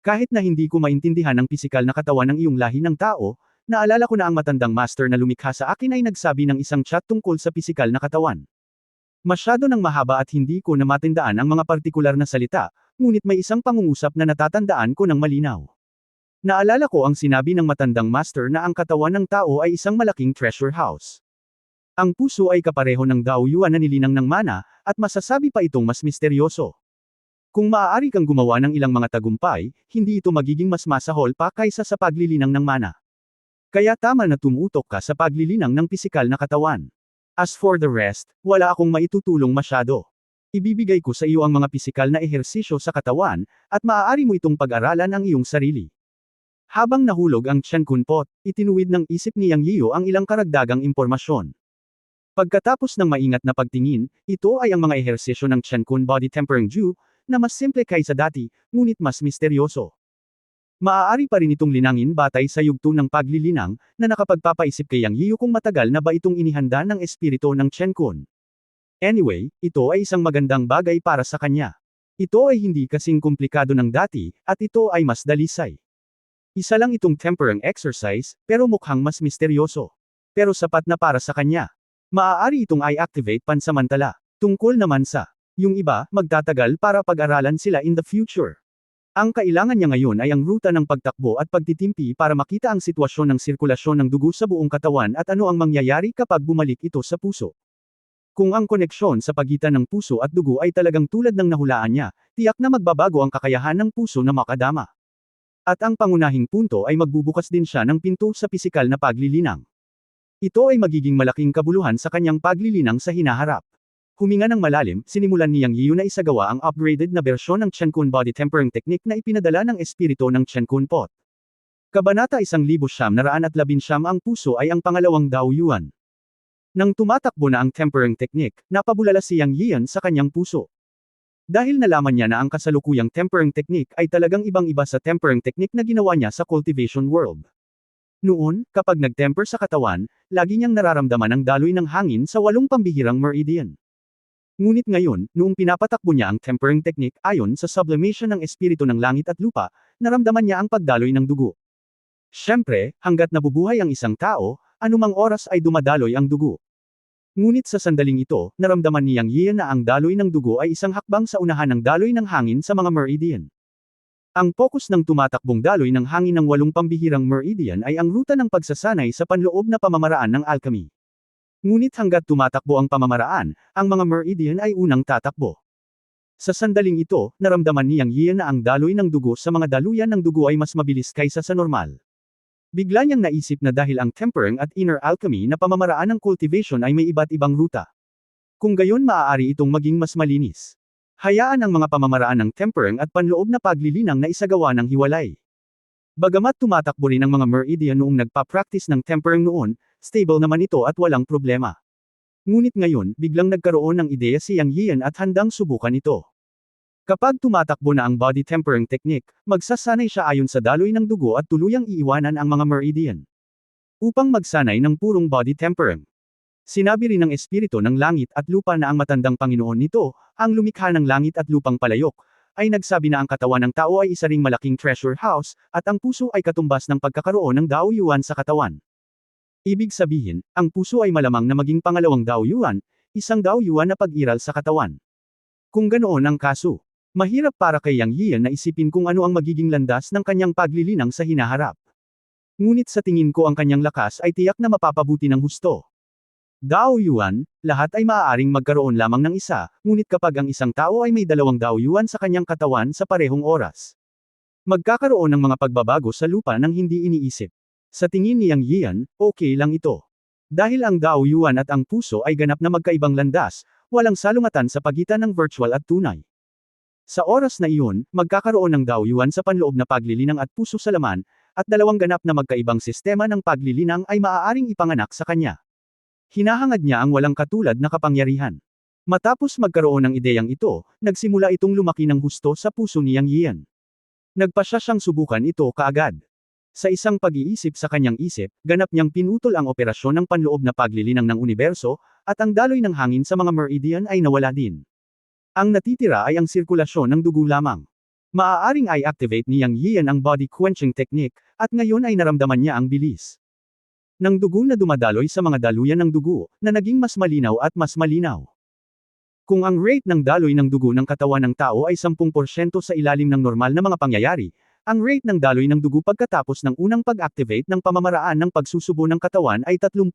Kahit na hindi ko maintindihan ang pisikal na katawan ng iyong lahi ng tao, naalala ko na ang matandang master na lumikha sa akin ay nagsabi ng isang chat tungkol sa pisikal na katawan. Masyado nang mahaba at hindi ko na matindaan ang mga partikular na salita, ngunit may isang pangungusap na natatandaan ko ng malinaw. Naalala ko ang sinabi ng matandang master na ang katawan ng tao ay isang malaking treasure house. Ang puso ay kapareho ng Daoyuan na nilinang ng mana, at masasabi pa itong mas misteryoso. Kung maaari kang gumawa ng ilang mga tagumpay, hindi ito magiging mas masahol pa kaysa sa paglilinang ng mana. Kaya tama na tumutok ka sa paglilinang ng pisikal na katawan. As for the rest, wala akong maitutulong masyado. Ibibigay ko sa iyo ang mga pisikal na ehersisyo sa katawan, at maaari mo itong pag-aralan ang iyong sarili. Habang nahulog ang Chen Kun Pot, itinuwid ng isip ni Yang Yiu ang ilang karagdagang impormasyon. Pagkatapos ng maingat na pagtingin, ito ay ang mga ehersisyo ng Chen Kun Body Tempering Ju, na mas simple kaysa dati, ngunit mas misteryoso. Maaari pa rin itong linangin batay sa yugto ng paglilinang, na nakapagpapaisip kay Yang Yiu kung matagal na ba itong inihanda ng espiritu ng Chen Kun. Anyway, ito ay isang magandang bagay para sa kanya. Ito ay hindi kasing komplikado ng dati, at ito ay mas dalisay. Isa lang itong tempering exercise, pero mukhang mas misteryoso. Pero sapat na para sa kanya. Maaari itong i-activate pansamantala. Tungkol naman sa yung iba, magtatagal para pag-aralan sila in the future. Ang kailangan niya ngayon ay ang ruta ng pagtakbo at pagtitimpi para makita ang sitwasyon ng sirkulasyon ng dugo sa buong katawan at ano ang mangyayari kapag bumalik ito sa puso. Kung ang koneksyon sa pagitan ng puso at dugo ay talagang tulad ng nahulaan niya, tiyak na magbabago ang kakayahan ng puso na makadama. At ang pangunahing punto ay magbubukas din siya ng pinto sa pisikal na paglilinang. Ito ay magiging malaking kabuluhan sa kanyang paglilinang sa hinaharap. Huminga ng malalim, sinimulan ni Yang Yiu na isagawa ang upgraded na bersyon ng Chen Kun Body Tempering Technique na ipinadala ng espiritu ng Chen Kun Pot. Kabanata 1919 ang puso ay ang pangalawang Daoyuan. Nang tumatakbo na ang tempering technique, napabulala si Yang Yian sa kanyang puso. Dahil nalaman niya na ang kasalukuyang tempering technique ay talagang ibang-iba sa tempering technique na ginawa niya sa cultivation world. Noon, kapag nagtemper sa katawan, lagi niyang nararamdaman ang daloy ng hangin sa 8 pambihirang meridian. Ngunit ngayon, noong pinapatakbo niya ang tempering technique ayon sa sublimation ng espiritu ng langit at lupa, naramdaman niya ang pagdaloy ng dugo. Siyempre, hanggat nabubuhay ang isang tao, anumang oras ay dumadaloy ang dugo. Ngunit sa sandaling ito, naramdaman ni Yang Yian na ang daloy ng dugo ay isang hakbang sa unahan ng daloy ng hangin sa mga meridian. Ang pokus ng tumatakbong daloy ng hangin ng 8 pambihirang meridian ay ang ruta ng pagsasanay sa panloob na pamamaraan ng alchemy. Ngunit hanggat tumatakbo ang pamamaraan, ang mga meridian ay unang tatakbo. Sa sandaling ito, naramdaman ni Yang Yian na ang daloy ng dugo sa mga daluyan ng dugo ay mas mabilis kaysa sa normal. Bigla niyang naisip na dahil ang tempering at inner alchemy na pamamaraan ng cultivation ay may iba't ibang ruta. Kung gayon maaari itong maging mas malinis. Hayaan ang mga pamamaraan ng tempering at panloob na paglilinang na isagawa ng hiwalay. Bagamat tumatakbo rin ang mga meridian noong nagpa-practice ng tempering noon, stable naman ito at walang problema. Ngunit ngayon, biglang nagkaroon ng ideya si Yang Yian at handang subukan ito. Kapag tumatakbo na ang body tempering technique, magsasanay siya ayon sa daloy ng dugo at tuluyang iiwanan ang mga meridian. Upang magsanay ng purong body tempering. Sinabi rin ng espiritu ng langit at lupa na ang matandang Panginoon nito, ang lumikha ng langit at lupang palayok, ay nagsabi na ang katawan ng tao ay isa ring malaking treasure house, at ang puso ay katumbas ng pagkakaroon ng Daoyuan sa katawan. Ibig sabihin, ang puso ay malamang na maging pangalawang Daoyuan, isang Daoyuan na pag-iral sa katawan. Kung ganoon ang kaso, mahirap para kay Yang Yian na isipin kung ano ang magiging landas ng kanyang paglilinang sa hinaharap. Ngunit sa tingin ko ang kanyang lakas ay tiyak na mapapabuti ng husto. Dao Yuan, lahat ay maaaring magkaroon lamang ng isa, ngunit kapag ang isang tao ay may 2 Dao Yuan sa kanyang katawan sa parehong oras, magkakaroon ng mga pagbabago sa lupa nang hindi iniisip. Sa tingin ni Yang Yian, okay lang ito. Dahil ang Dao Yuan at ang puso ay ganap na magkaibang landas, walang salungatan sa pagitan ng virtual at tunay. Sa oras na iyon, magkakaroon ng Dao Yuan sa panloob na paglilinang at puso sa laman, at dalawang ganap na magkaibang sistema ng paglilinang ay maaaring ipanganak sa kanya. Hinahangad niya ang walang katulad na kapangyarihan. Matapos magkaroon ng ideyang ito, nagsimula itong lumaki ng husto sa puso ni Yang Yian. Nagpasya siyang subukan ito kaagad. Sa isang pag-iisip sa kanyang isip, ganap niyang pinutol ang operasyon ng panloob na paglilinang ng universo, at ang daloy ng hangin sa mga meridian ay nawala din. Ang natitira ay ang sirkulasyon ng dugo lamang. Maaaring i-activate ni Yang Yian ang body quenching technique, at ngayon ay naramdaman niya ang bilis ng dugo na dumadaloy sa mga daluyan ng dugo, na naging mas malinaw at mas malinaw. Kung ang rate ng daloy ng dugo ng katawan ng tao ay 10% sa ilalim ng normal na mga pangyayari, ang rate ng daloy ng dugo pagkatapos ng unang pag-activate ng pamamaraan ng pagsusubo ng katawan ay 30%.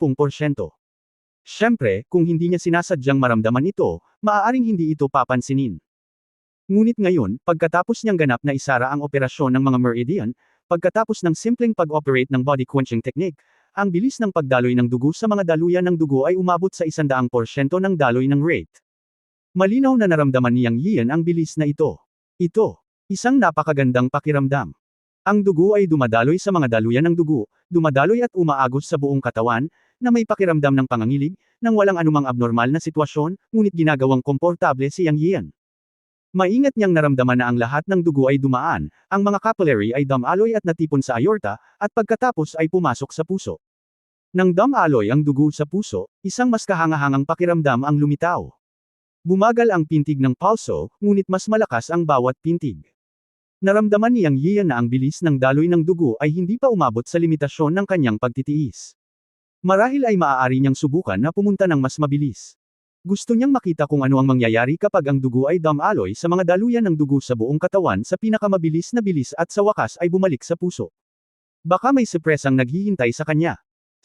Siyempre, kung hindi niya sinasadyang maramdaman ito, maaaring hindi ito papansinin. Ngunit ngayon, pagkatapos niyang ganap na isara ang operasyon ng mga meridian, pagkatapos ng simpleng pag-operate ng body quenching technique, ang bilis ng pagdaloy ng dugo sa mga daluyan ng dugo ay umabot sa 100% ng daloy ng rate. Malinaw na naramdaman ni Yang Yian ang bilis na ito. Ito, isang napakagandang pakiramdam. Ang dugo ay dumadaloy sa mga daluyan ng dugo, dumadaloy at umaagos sa buong katawan, na may pakiramdam ng pangangilig, nang walang anumang abnormal na sitwasyon, ngunit ginagawang komportable si Yang Yian. Maingat niyang naramdaman na ang lahat ng dugo ay dumaan, ang mga capillary ay dumaloy at natipon sa aorta, at pagkatapos ay pumasok sa puso. Nang dumaloy ang dugo sa puso, isang mas kahangahangang pakiramdam ang lumitaw. Bumagal ang pintig ng pulso, ngunit mas malakas ang bawat pintig. Naramdaman ni Yang Yian na ang bilis ng daloy ng dugo ay hindi pa umabot sa limitasyon ng kanyang pagtitiis. Marahil ay maaari niyang subukan na pumunta ng mas mabilis. Gusto niyang makita kung ano ang mangyayari kapag ang dugo ay dumaloy sa mga daluyan ng dugo sa buong katawan sa pinakamabilis na bilis at sa wakas ay bumalik sa puso. Baka may surpresang naghihintay sa kanya.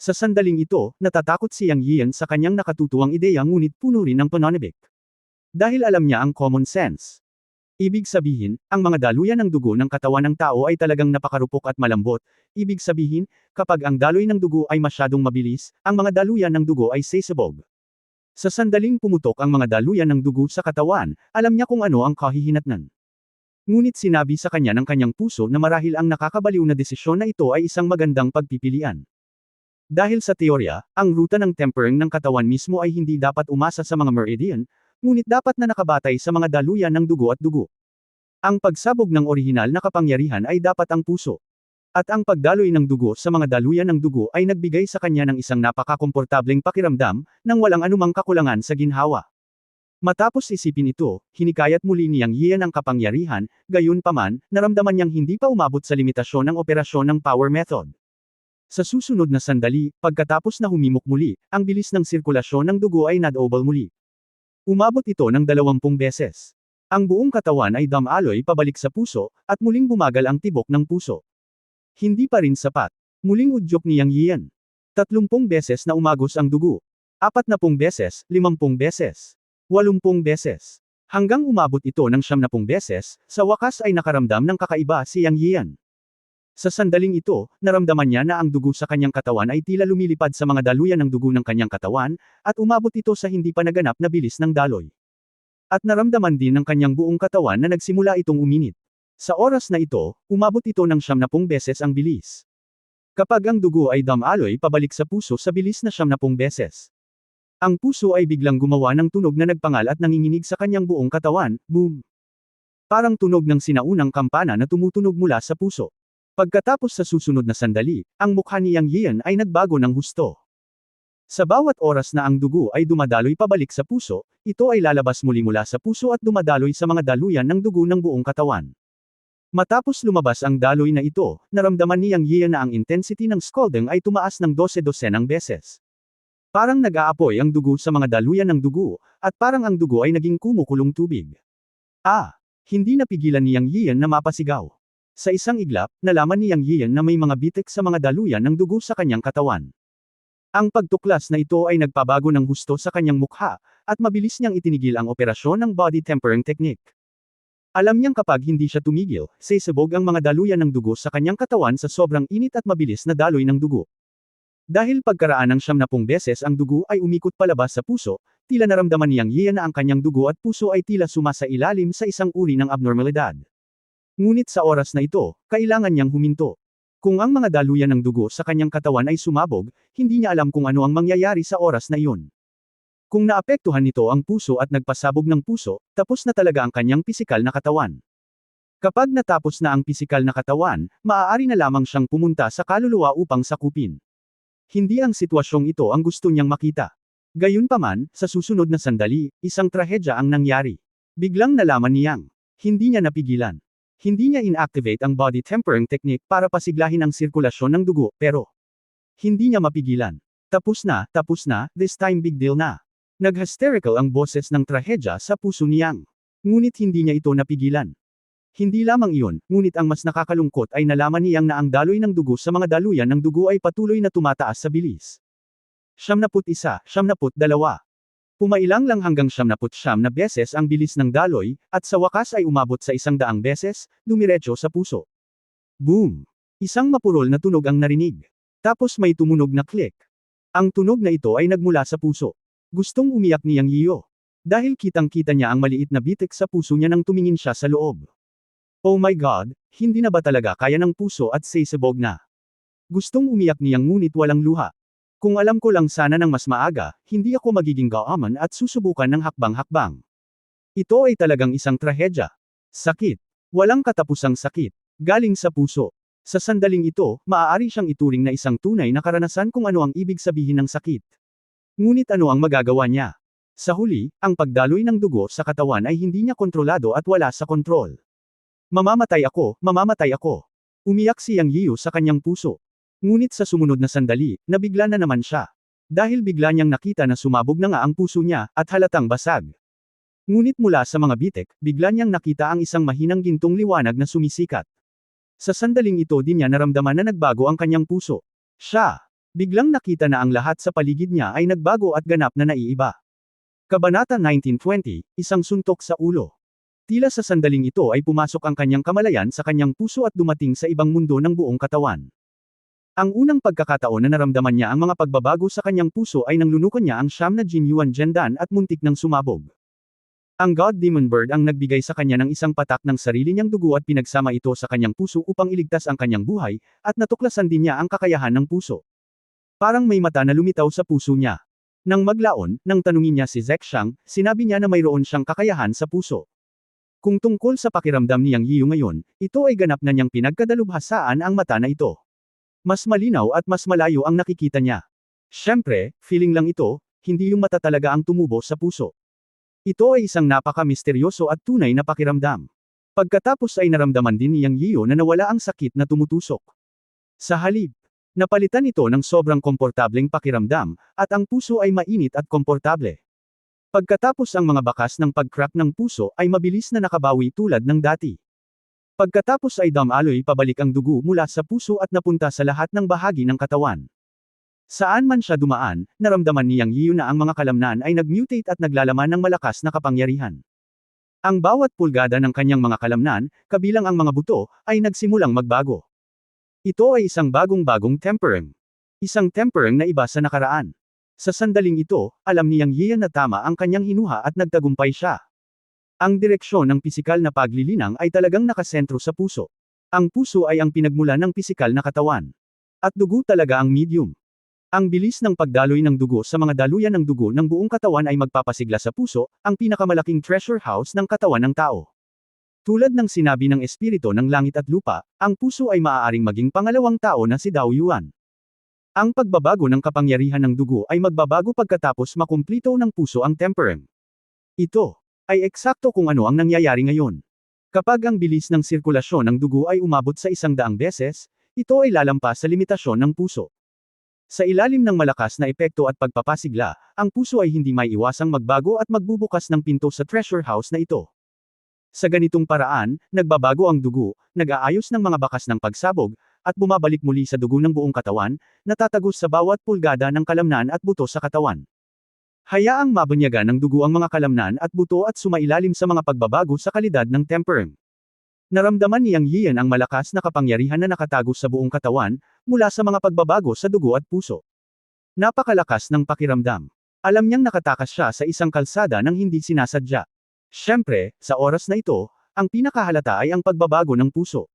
Sa sandaling ito, natatakot si Yang Yian sa kanyang nakatutuwang ideya ngunit puno rin ng pananabik. Dahil alam niya ang common sense. Ibig sabihin, ang mga daluyan ng dugo ng katawan ng tao ay talagang napakarupok at malambot. Ibig sabihin, kapag ang daloy ng dugo ay masyadong mabilis, ang mga daluyan ng dugo ay sesabog. Sa sandaling pumutok ang mga daluyan ng dugo sa katawan, alam niya kung ano ang kahihinatnan. Ngunit sinabi sa kanya ng kanyang puso na marahil ang nakakabaliw na desisyon na ito ay isang magandang pagpipilian. Dahil sa teorya, ang ruta ng tempering ng katawan mismo ay hindi dapat umasa sa mga meridian, ngunit dapat na nakabatay sa mga daluyan ng dugo at dugo. Ang pagsabog ng orihinal na kapangyarihan ay dapat ang puso. At ang pagdaloy ng dugo sa mga daluyan ng dugo ay nagbigay sa kanya ng isang napakakomportableng pakiramdam, nang walang anumang kakulangan sa ginhawa. Matapos isipin ito, hinikayat muli ni Yang Yian ang kapangyarihan, gayunpaman, naramdaman niyang hindi pa umabot sa limitasyon ng operasyon ng power method. Sa susunod na sandali, pagkatapos na humimok muli, ang bilis ng sirkulasyon ng dugo ay nadouble muli. Umabot ito ng 20 beses. Ang buong katawan ay dumaloy pabalik sa puso, at muling bumagal ang tibok ng puso. Hindi pa rin sapat. Muling udyok ni Yang Yian. 30 beses na umagos ang dugo. 40 beses, 50 beses, 80 beses. Hanggang umabot ito ng 90 beses, sa wakas ay nakaramdam ng kakaiba si Yang Yian. Sa sandaling ito, naramdaman niya na ang dugo sa kanyang katawan ay tila lumilipad sa mga daluyan ng dugo ng kanyang katawan, at umabot ito sa hindi pa naganap na bilis ng daloy. At naramdaman din ng kanyang buong katawan na nagsimula itong uminit. Sa oras na ito, umabot ito ng 90 beses ang bilis. Kapag ang dugo ay dumaloy pabalik sa puso sa bilis na 90 beses. Ang puso ay biglang gumawa ng tunog na nagpangal at nanginginig sa kanyang buong katawan, boom. Parang tunog ng sinaunang kampana na tumutunog mula sa puso. Pagkatapos sa susunod na sandali, ang mukha ni Yang Yian ay nagbago ng husto. Sa bawat oras na ang dugo ay dumadaloy pabalik sa puso, ito ay lalabas muli mula sa puso at dumadaloy sa mga daluyan ng dugo ng buong katawan. Matapos lumabas ang daloy na ito, naramdaman ni Yang Yian na ang intensity ng scalding ay tumaas ng 12 beses. Parang nag-aapoy ang dugo sa mga daluyan ng dugo, at parang ang dugo ay naging kumukulong tubig. Hindi napigilan ni Yang Yian na mapasigaw. Sa isang iglap, nalaman ni Yang Yian na may mga bitik sa mga daluyan ng dugo sa kanyang katawan. Ang pagtuklas na ito ay nagpabago ng husto sa kanyang mukha, at mabilis niyang itinigil ang operasyon ng body tempering technique. Alam niyang kapag hindi siya tumigil, sasabog ang mga daluyan ng dugo sa kanyang katawan sa sobrang init at mabilis na daloy ng dugo. Dahil pagkaraan ng 70 beses ang dugo ay umikot palabas sa puso, tila naramdaman niyang Yea na ang kanyang dugo at puso ay tila sumasailalim sa isang uri ng abnormalidad. Ngunit sa oras na ito, kailangan niyang huminto. Kung ang mga daluyan ng dugo sa kanyang katawan ay sumabog, hindi niya alam kung ano ang mangyayari sa oras na iyon. Kung naapektuhan nito ang puso at nagpasabog ng puso, tapos na talaga ang kanyang pisikal na katawan. Kapag natapos na ang pisikal na katawan, maaari na lamang siyang pumunta sa kaluluwa upang sakupin. Hindi ang sitwasyong ito ang gusto niyang makita. Gayunpaman, sa susunod na sandali, isang trahedya ang nangyari. Biglang nalaman niyang, hindi niya napigilan. Hindi niya inactivate ang body tempering technique para pasiglahin ang sirkulasyon ng dugo, pero hindi niya mapigilan. Tapos na, this time big deal na. Nag-hysterical ang boses ng trahedya sa puso niyang. Ngunit hindi niya ito napigilan. Hindi lamang iyon, ngunit ang mas nakakalungkot ay nalaman niyang na ang daloy ng dugo sa mga daluyan ng dugo ay patuloy na tumataas sa bilis. 71, 72. Pumailang lang hanggang 79 na beses ang bilis ng daloy, at sa wakas ay umabot sa 100 beses, dumiretso sa puso. Boom! Isang mapurol na tunog ang narinig. Tapos may tumunog na click. Ang tunog na ito ay nagmula sa puso. Gustong umiyak niyang Yiyo. Dahil kitang-kita niya ang maliit na bitik sa puso niya nang tumingin siya sa loob. Oh my God, hindi na ba talaga kaya ng puso at sasabog na? Gustong umiyak niyang ngunit walang luha. Kung alam ko lang sana ng mas maaga, hindi ako magiging gaaman at susubukan ng hakbang-hakbang. Ito ay talagang isang trahedya. Sakit. Walang katapusang sakit. Galing sa puso. Sa sandaling ito, maaari siyang ituring na isang tunay na karanasan kung ano ang ibig sabihin ng sakit. Ngunit ano ang magagawa niya? Sa huli, ang pagdaloy ng dugo sa katawan ay hindi niya kontrolado at wala sa kontrol. Mamamatay ako, mamamatay ako. Umiyak si Yang Yiu sa kanyang puso. Ngunit sa sumunod na sandali, nabigla na naman siya. Dahil bigla niyang nakita na sumabog na nga ang puso niya, at halatang basag. Ngunit mula sa mga bitik, bigla niyang nakita ang isang mahinang gintong liwanag na sumisikat. Sa sandaling ito din niya naramdaman na nagbago ang kanyang puso. Siya. Biglang nakita na ang lahat sa paligid niya ay nagbago at ganap na naiiba. Kabanata 1920, isang suntok sa ulo. Tila sa sandaling ito ay pumasok ang kanyang kamalayan sa kanyang puso at dumating sa ibang mundo ng buong katawan. Ang unang pagkakataon na naramdaman niya ang mga pagbabago sa kanyang puso ay nang lunukan niya ang siyam na Jin Yuan Gendan at muntik nang sumabog. Ang God Demon Bird ang nagbigay sa kanya ng isang patak ng sarili niyang dugo at pinagsama ito sa kanyang puso upang iligtas ang kanyang buhay, at natuklasan din niya ang kakayahan ng puso. Parang may mata na lumitaw sa puso niya. Nang maglaon, nang tanungin niya si Zexshang, sinabi niya na mayroon siyang kakayahan sa puso. Kung tungkol sa pakiramdam niyang Yiyu ngayon, ito ay ganap na niyang pinagkadalubhasaan ang mata na ito. Mas malinaw at mas malayo ang nakikita niya. Siyempre, feeling lang ito, hindi yung mata talaga ang tumubo sa puso. Ito ay isang napaka-misteryoso at tunay na pakiramdam. Pagkatapos ay naramdaman din niyang Yiyu na nawala ang sakit na tumutusok. Sa halip, napalitan ito ng sobrang komportableng pakiramdam, at ang puso ay mainit at komportable. Pagkatapos ang mga bakas ng pag-crack ng puso ay mabilis na nakabawi tulad ng dati. Pagkatapos ay damaloy pabalik ang dugo mula sa puso at napunta sa lahat ng bahagi ng katawan. Saan man siya dumaan, naramdaman niyang Yiyu na ang mga kalamnan ay nag-mutate at naglalaman ng malakas na kapangyarihan. Ang bawat pulgada ng kanyang mga kalamnan, kabilang ang mga buto, ay nagsimulang magbago. Ito ay isang bagong-bagong tempering. Isang tempering na iba sa nakaraan. Sa sandaling ito, alam niyang Yiyan na tama ang kanyang hinuha at nagtagumpay siya. Ang direksyon ng pisikal na paglilinang ay talagang nakasentro sa puso. Ang puso ay ang pinagmulan ng pisikal na katawan. At dugo talaga ang medium. Ang bilis ng pagdaloy ng dugo sa mga daluyan ng dugo ng buong katawan ay magpapasigla sa puso, ang pinakamalaking treasure house ng katawan ng tao. Tulad ng sinabi ng espiritu ng langit at lupa, ang puso ay maaaring maging pangalawang tao na si Dao Yuan. Ang pagbabago ng kapangyarihan ng dugo ay magbabago pagkatapos makumplito ng puso ang tempering. Ito ay eksakto kung ano ang nangyayari ngayon. Kapag ang bilis ng sirkulasyon ng dugo ay umabot sa 100 beses, ito ay lalampas sa limitasyon ng puso. Sa ilalim ng malakas na epekto at pagpapasigla, ang puso ay hindi may iwasang magbago at magbubukas ng pinto sa treasure house na ito. Sa ganitong paraan, nagbabago ang dugo, nag-aayos ng mga bakas ng pagsabog, at bumabalik muli sa dugo ng buong katawan, natatagos sa bawat pulgada ng kalamnan at buto sa katawan. Hayaang mabunyagan ng dugo ang mga kalamnan at buto at sumailalim sa mga pagbabago sa kalidad ng temperament. Naramdaman ni Yang Yian ang malakas na kapangyarihan na nakatago sa buong katawan, mula sa mga pagbabago sa dugo at puso. Napakalakas ng pakiramdam. Alam niyang nakatakas siya sa isang kalsada nang hindi sinasadya. Siyempre, sa oras na ito, ang pinakahalata ay ang pagbabago ng puso.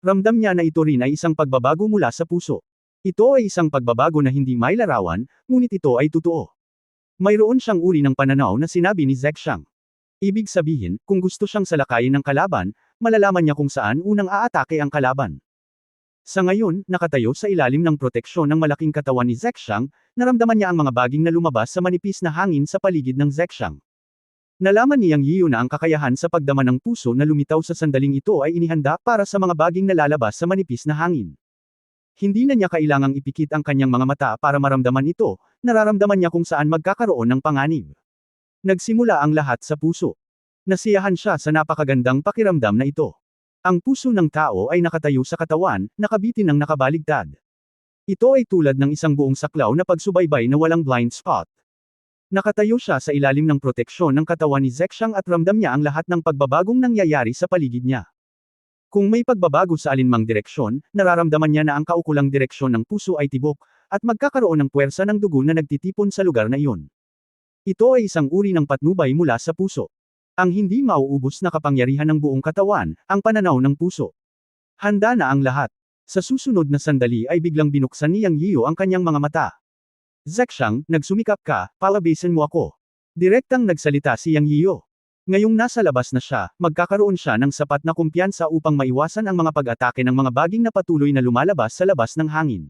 Ramdam niya na ito rin ay isang pagbabago mula sa puso. Ito ay isang pagbabago na hindi mailarawan, ngunit ito ay totoo. Mayroon siyang uri ng pananaw na sinabi ni Zexang. Ibig sabihin, kung gusto siyang salakayin ng kalaban, malalaman niya kung saan unang aatake ang kalaban. Sa ngayon, nakatayo sa ilalim ng proteksyon ng malaking katawan ni Zexang, naramdaman niya ang mga baging na lumabas sa manipis na hangin sa paligid ng Zexang. Nalaman ni Yang Yiu na ang kakayahan sa pagdama ng puso na lumitaw sa sandaling ito ay inihanda para sa mga baging na lalabas sa manipis na hangin. Hindi na niya kailangang ipikit ang kanyang mga mata para maramdaman ito, nararamdaman niya kung saan magkakaroon ng panganib. Nagsimula ang lahat sa puso. Nasiyahan siya sa napakagandang pakiramdam na ito. Ang puso ng tao ay nakatayo sa katawan, nakabitin ng nakabaligtad. Ito ay tulad ng isang buong saklaw na pagsubaybay na walang blind spot. Nakatayo siya sa ilalim ng proteksyon ng katawan ni Zexang at ramdam niya ang lahat ng pagbabagong nangyayari sa paligid niya. Kung may pagbabago sa alinmang direksyon, nararamdaman niya na ang kaukulang direksyon ng puso ay tibok, at magkakaroon ng puwersa ng dugo na nagtitipon sa lugar na iyon. Ito ay isang uri ng patnubay mula sa puso. Ang hindi mauubos na kapangyarihan ng buong katawan, ang pananaw ng puso. Handa na ang lahat. Sa susunod na sandali ay biglang binuksan ni Yang Yiu ang kanyang mga mata. Zexang, nagsumikap ka, palabasin mo ako. Direktang nagsalita si Yang Yiu. Ngayong nasa labas na siya, magkakaroon siya ng sapat na kumpiyansa upang maiwasan ang mga pag-atake ng mga baging na patuloy na lumalabas sa labas ng hangin.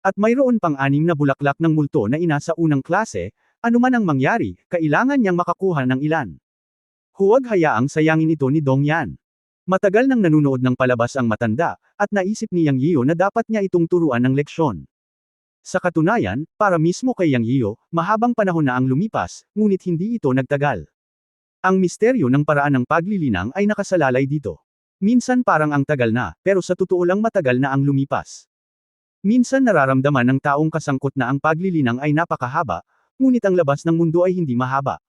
At mayroon pang 6 na bulaklak ng multo na ina sa unang klase, anuman ang mangyari, kailangan niyang makakuha ng ilan. Huwag hayaang sayangin ito ni Dong Yan. Matagal nang nanunood ng palabas ang matanda, at naisip ni Yang Yiu na dapat niya itong turuan ng leksyon. Sa katunayan, para mismo kay Yang Yiu, mahabang panahon na ang lumipas, ngunit hindi ito nagtagal. Ang misteryo ng paraan ng paglilinang ay nakasalalay dito. Minsan parang ang tagal na, pero sa totoo lang matagal na ang lumipas. Minsan nararamdaman ng taong kasangkot na ang paglilinang ay napakahaba, ngunit ang labas ng mundo ay hindi mahaba.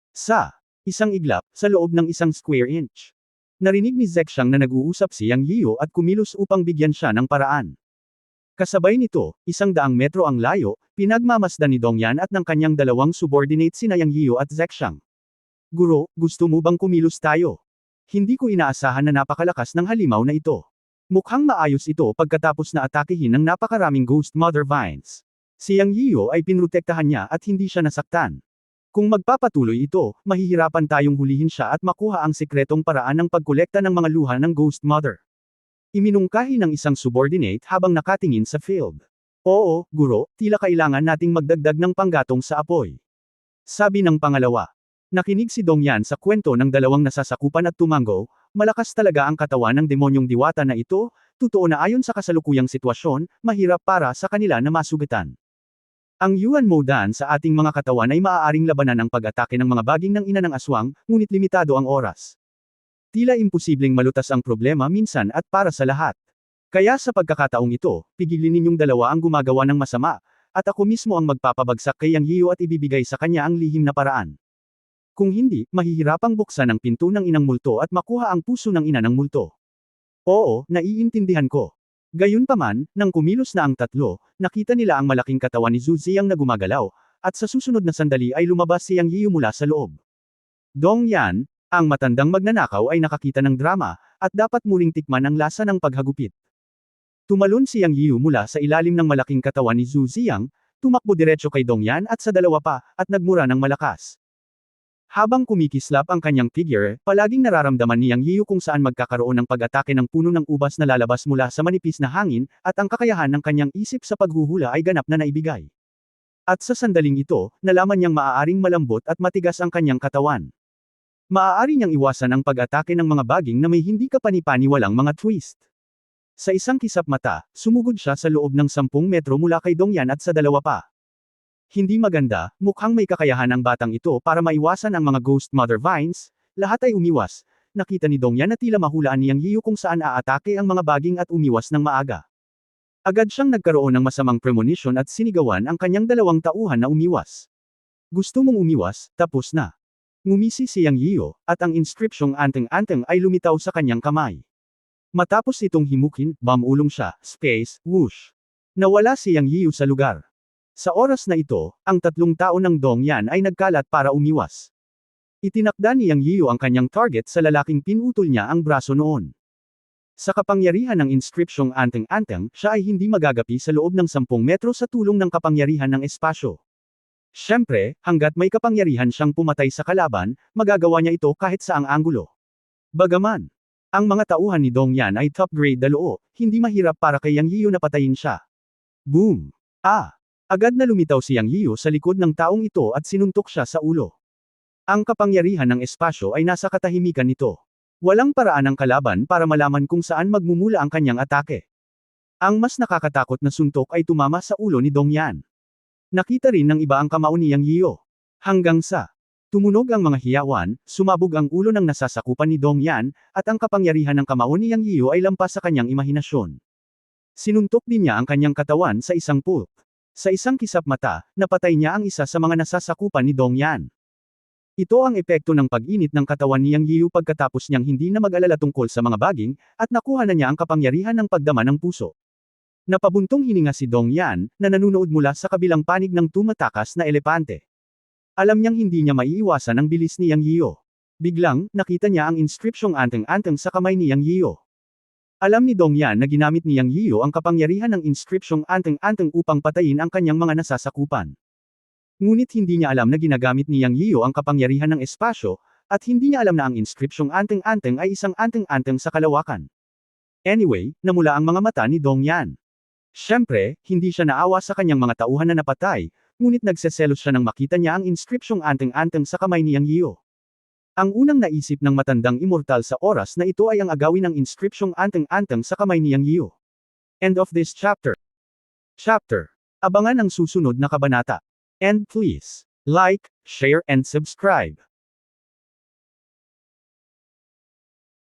Sa isang iglap, sa loob ng isang square inch. Narinig ni Zexang na nag-uusap si Yang Yiu at kumilos upang bigyan siya ng paraan. Kasabay nito, 100 metro ang layo, pinagmamasdan ni Dong Yan at ng kanyang dalawang subordinate sina Yang Yiu at Zexang. Guro, gusto mo bang kumilos tayo? Hindi ko inaasahan na napakalakas ng halimaw na ito. Mukhang maayos ito pagkatapos na atakihin ng napakaraming Ghost Mother Vines. Si Yang Yiu ay pinrotektahan niya at hindi siya nasaktan. Kung magpapatuloy ito, mahihirapan tayong hulihin siya at makuha ang sikretong paraan ng pagkolekta ng mga luha ng Ghost Mother. Iminungkahi ng isang subordinate habang nakatingin sa field. Oo, guro, tila kailangan nating magdagdag ng panggatong sa apoy. Sabi ng pangalawa. Nakinig si Dong Yan sa kwento ng dalawang nasasakupan at tumango, malakas talaga ang katawan ng demonyong diwata na ito, totoo na ayon sa kasalukuyang sitwasyon, mahirap para sa kanila na masugatan. Ang Yuan Mo Dan sa ating mga katawan ay maaaring labanan ang pag-atake ng mga baging ng ina ng aswang, ngunit limitado ang oras. Tila imposibleng malutas ang problema minsan at para sa lahat. Kaya sa pagkakataong ito, pigilin ninyong dalawa ang gumagawa ng masama, at ako mismo ang magpapabagsak kay Yang Yiu at ibibigay sa kanya ang lihim na paraan. Kung hindi, mahihirapang buksan ang pinto ng inang multo at makuha ang puso ng ina ng multo. Oo, naiintindihan ko. Gayunpaman, nang kumilos na ang tatlo, nakita nila ang malaking katawan ni Zhu Ziyang na gumagalaw, at sa susunod na sandali ay lumabas si Yang Yiu mula sa loob. Dong Yan, ang matandang magnanakaw ay nakakita ng drama, at dapat muling tikman ang lasa ng paghagupit. Tumalon si Yang Yiu mula sa ilalim ng malaking katawan ni Zhu Ziyang, tumakbo diretso kay Dong Yan at sa dalawa pa, at nagmura ng malakas. Habang kumikislap ang kanyang figure, palaging nararamdaman ni Yang Yiu kung saan magkakaroon ng pag-atake ng puno ng ubas na lalabas mula sa manipis na hangin, at ang kakayahan ng kanyang isip sa paghuhula ay ganap na naibigay. At sa sandaling ito, nalaman niyang maaaring malambot at matigas ang kanyang katawan. Maaari niyang iwasan ang pag-atake ng mga baging na may hindi kapani-paniwalang mga twist. Sa isang kisap mata, sumugod siya sa loob ng 10 metro mula kay Dong Yan at sa dalawa pa. Hindi maganda, mukhang may kakayahan ang batang ito para maiwasan ang mga Ghost Mother Vines, lahat ay umiwas, nakita ni Dongyan na tila mahulaan ni Yang Yiyu kung saan aatake ang mga baging at umiwas ng maaga. Agad siyang nagkaroon ng masamang premonition at sinigawan ang kanyang dalawang tauhan na umiwas. Gusto mong umiwas, tapos na. Ngumisi si Yang Yiyu, at ang inskripsyong anteng-anteng ay lumitaw sa kanyang kamay. Matapos itong himukin, bamulong siya, space, whoosh. Nawala si Yang Yiyu sa lugar. Sa oras na ito, ang tatlong tao ng Dongyan ay nagkalat para umiwas. Itinakda ni Yang Yiyu ang kanyang target sa lalaking pinutol niya ang braso noon. Sa kapangyarihan ng inskripsyong anteng-anteng, siya ay hindi magagapi sa loob ng 10 metro sa tulong ng kapangyarihan ng espasyo. Siyempre, hanggat may kapangyarihan siyang pumatay sa kalaban, magagawa niya ito kahit saang anggulo. Bagaman, ang mga tauhan ni Dongyan ay top-grade daloo, hindi mahirap para kay Yang Yiyu na patayin siya. Boom! Agad na lumitaw si Yang Yiyu sa likod ng taong ito at sinuntok siya sa ulo. Ang kapangyarihan ng espasyo ay nasa katahimikan nito. Walang paraan ang kalaban para malaman kung saan magmumula ang kanyang atake. Ang mas nakakatakot na suntok ay tumama sa ulo ni Dongyan. Nakita rin ng iba ang kamao ni Yang Yiyu. Hanggang sa tumunog ang mga hiyawan, sumabog ang ulo ng nasasakupan ni Dongyan, at ang kapangyarihan ng kamao ni Yang Yiyu ay lampas sa kanyang imahinasyon. Sinuntok din niya ang kanyang katawan sa isang pulp. Sa isang kisap mata, napatay niya ang isa sa mga nasasakupan ni Dongyan. Ito ang epekto ng pag-init ng katawan ni Yang Yiyu pagkatapos niyang hindi na mag-alala tungkol sa mga baging, at nakuha na niya ang kapangyarihan ng pagdama ng puso. Napabuntong hininga si Dongyan, na nanunood mula sa kabilang panig ng tumatakas na elepante. Alam niyang hindi niya maiiwasan ang bilis ni Yang Yiyu. Biglang, nakita niya ang inskripsyong anteng-anteng sa kamay ni Yang Yiyu. Alam ni Dongyan na ginamit ni Yang Yiyu ang kapangyarihan ng inskripsyong anteng-anteng upang patayin ang kanyang mga nasasakupan. Ngunit hindi niya alam na ginagamit ni Yang Yiyu ang kapangyarihan ng espasyo, at hindi niya alam na ang inskripsyong anteng-anteng ay isang anteng-anteng sa kalawakan. Anyway, namula ang mga mata ni Dongyan. Siyempre, hindi siya naawa sa kanyang mga tauhan na napatay, ngunit nagseselos siya nang makita niya ang inskripsyong anteng-anteng sa kamay ni Yang Yiyu. Ang unang naisip ng matandang immortal sa oras na ito ay ang agawin ng inskripsyong anteng-anteng sa kamay ni Yang Yiyu. End of this chapter. Abangan ang susunod na kabanata. And please, like, share and subscribe.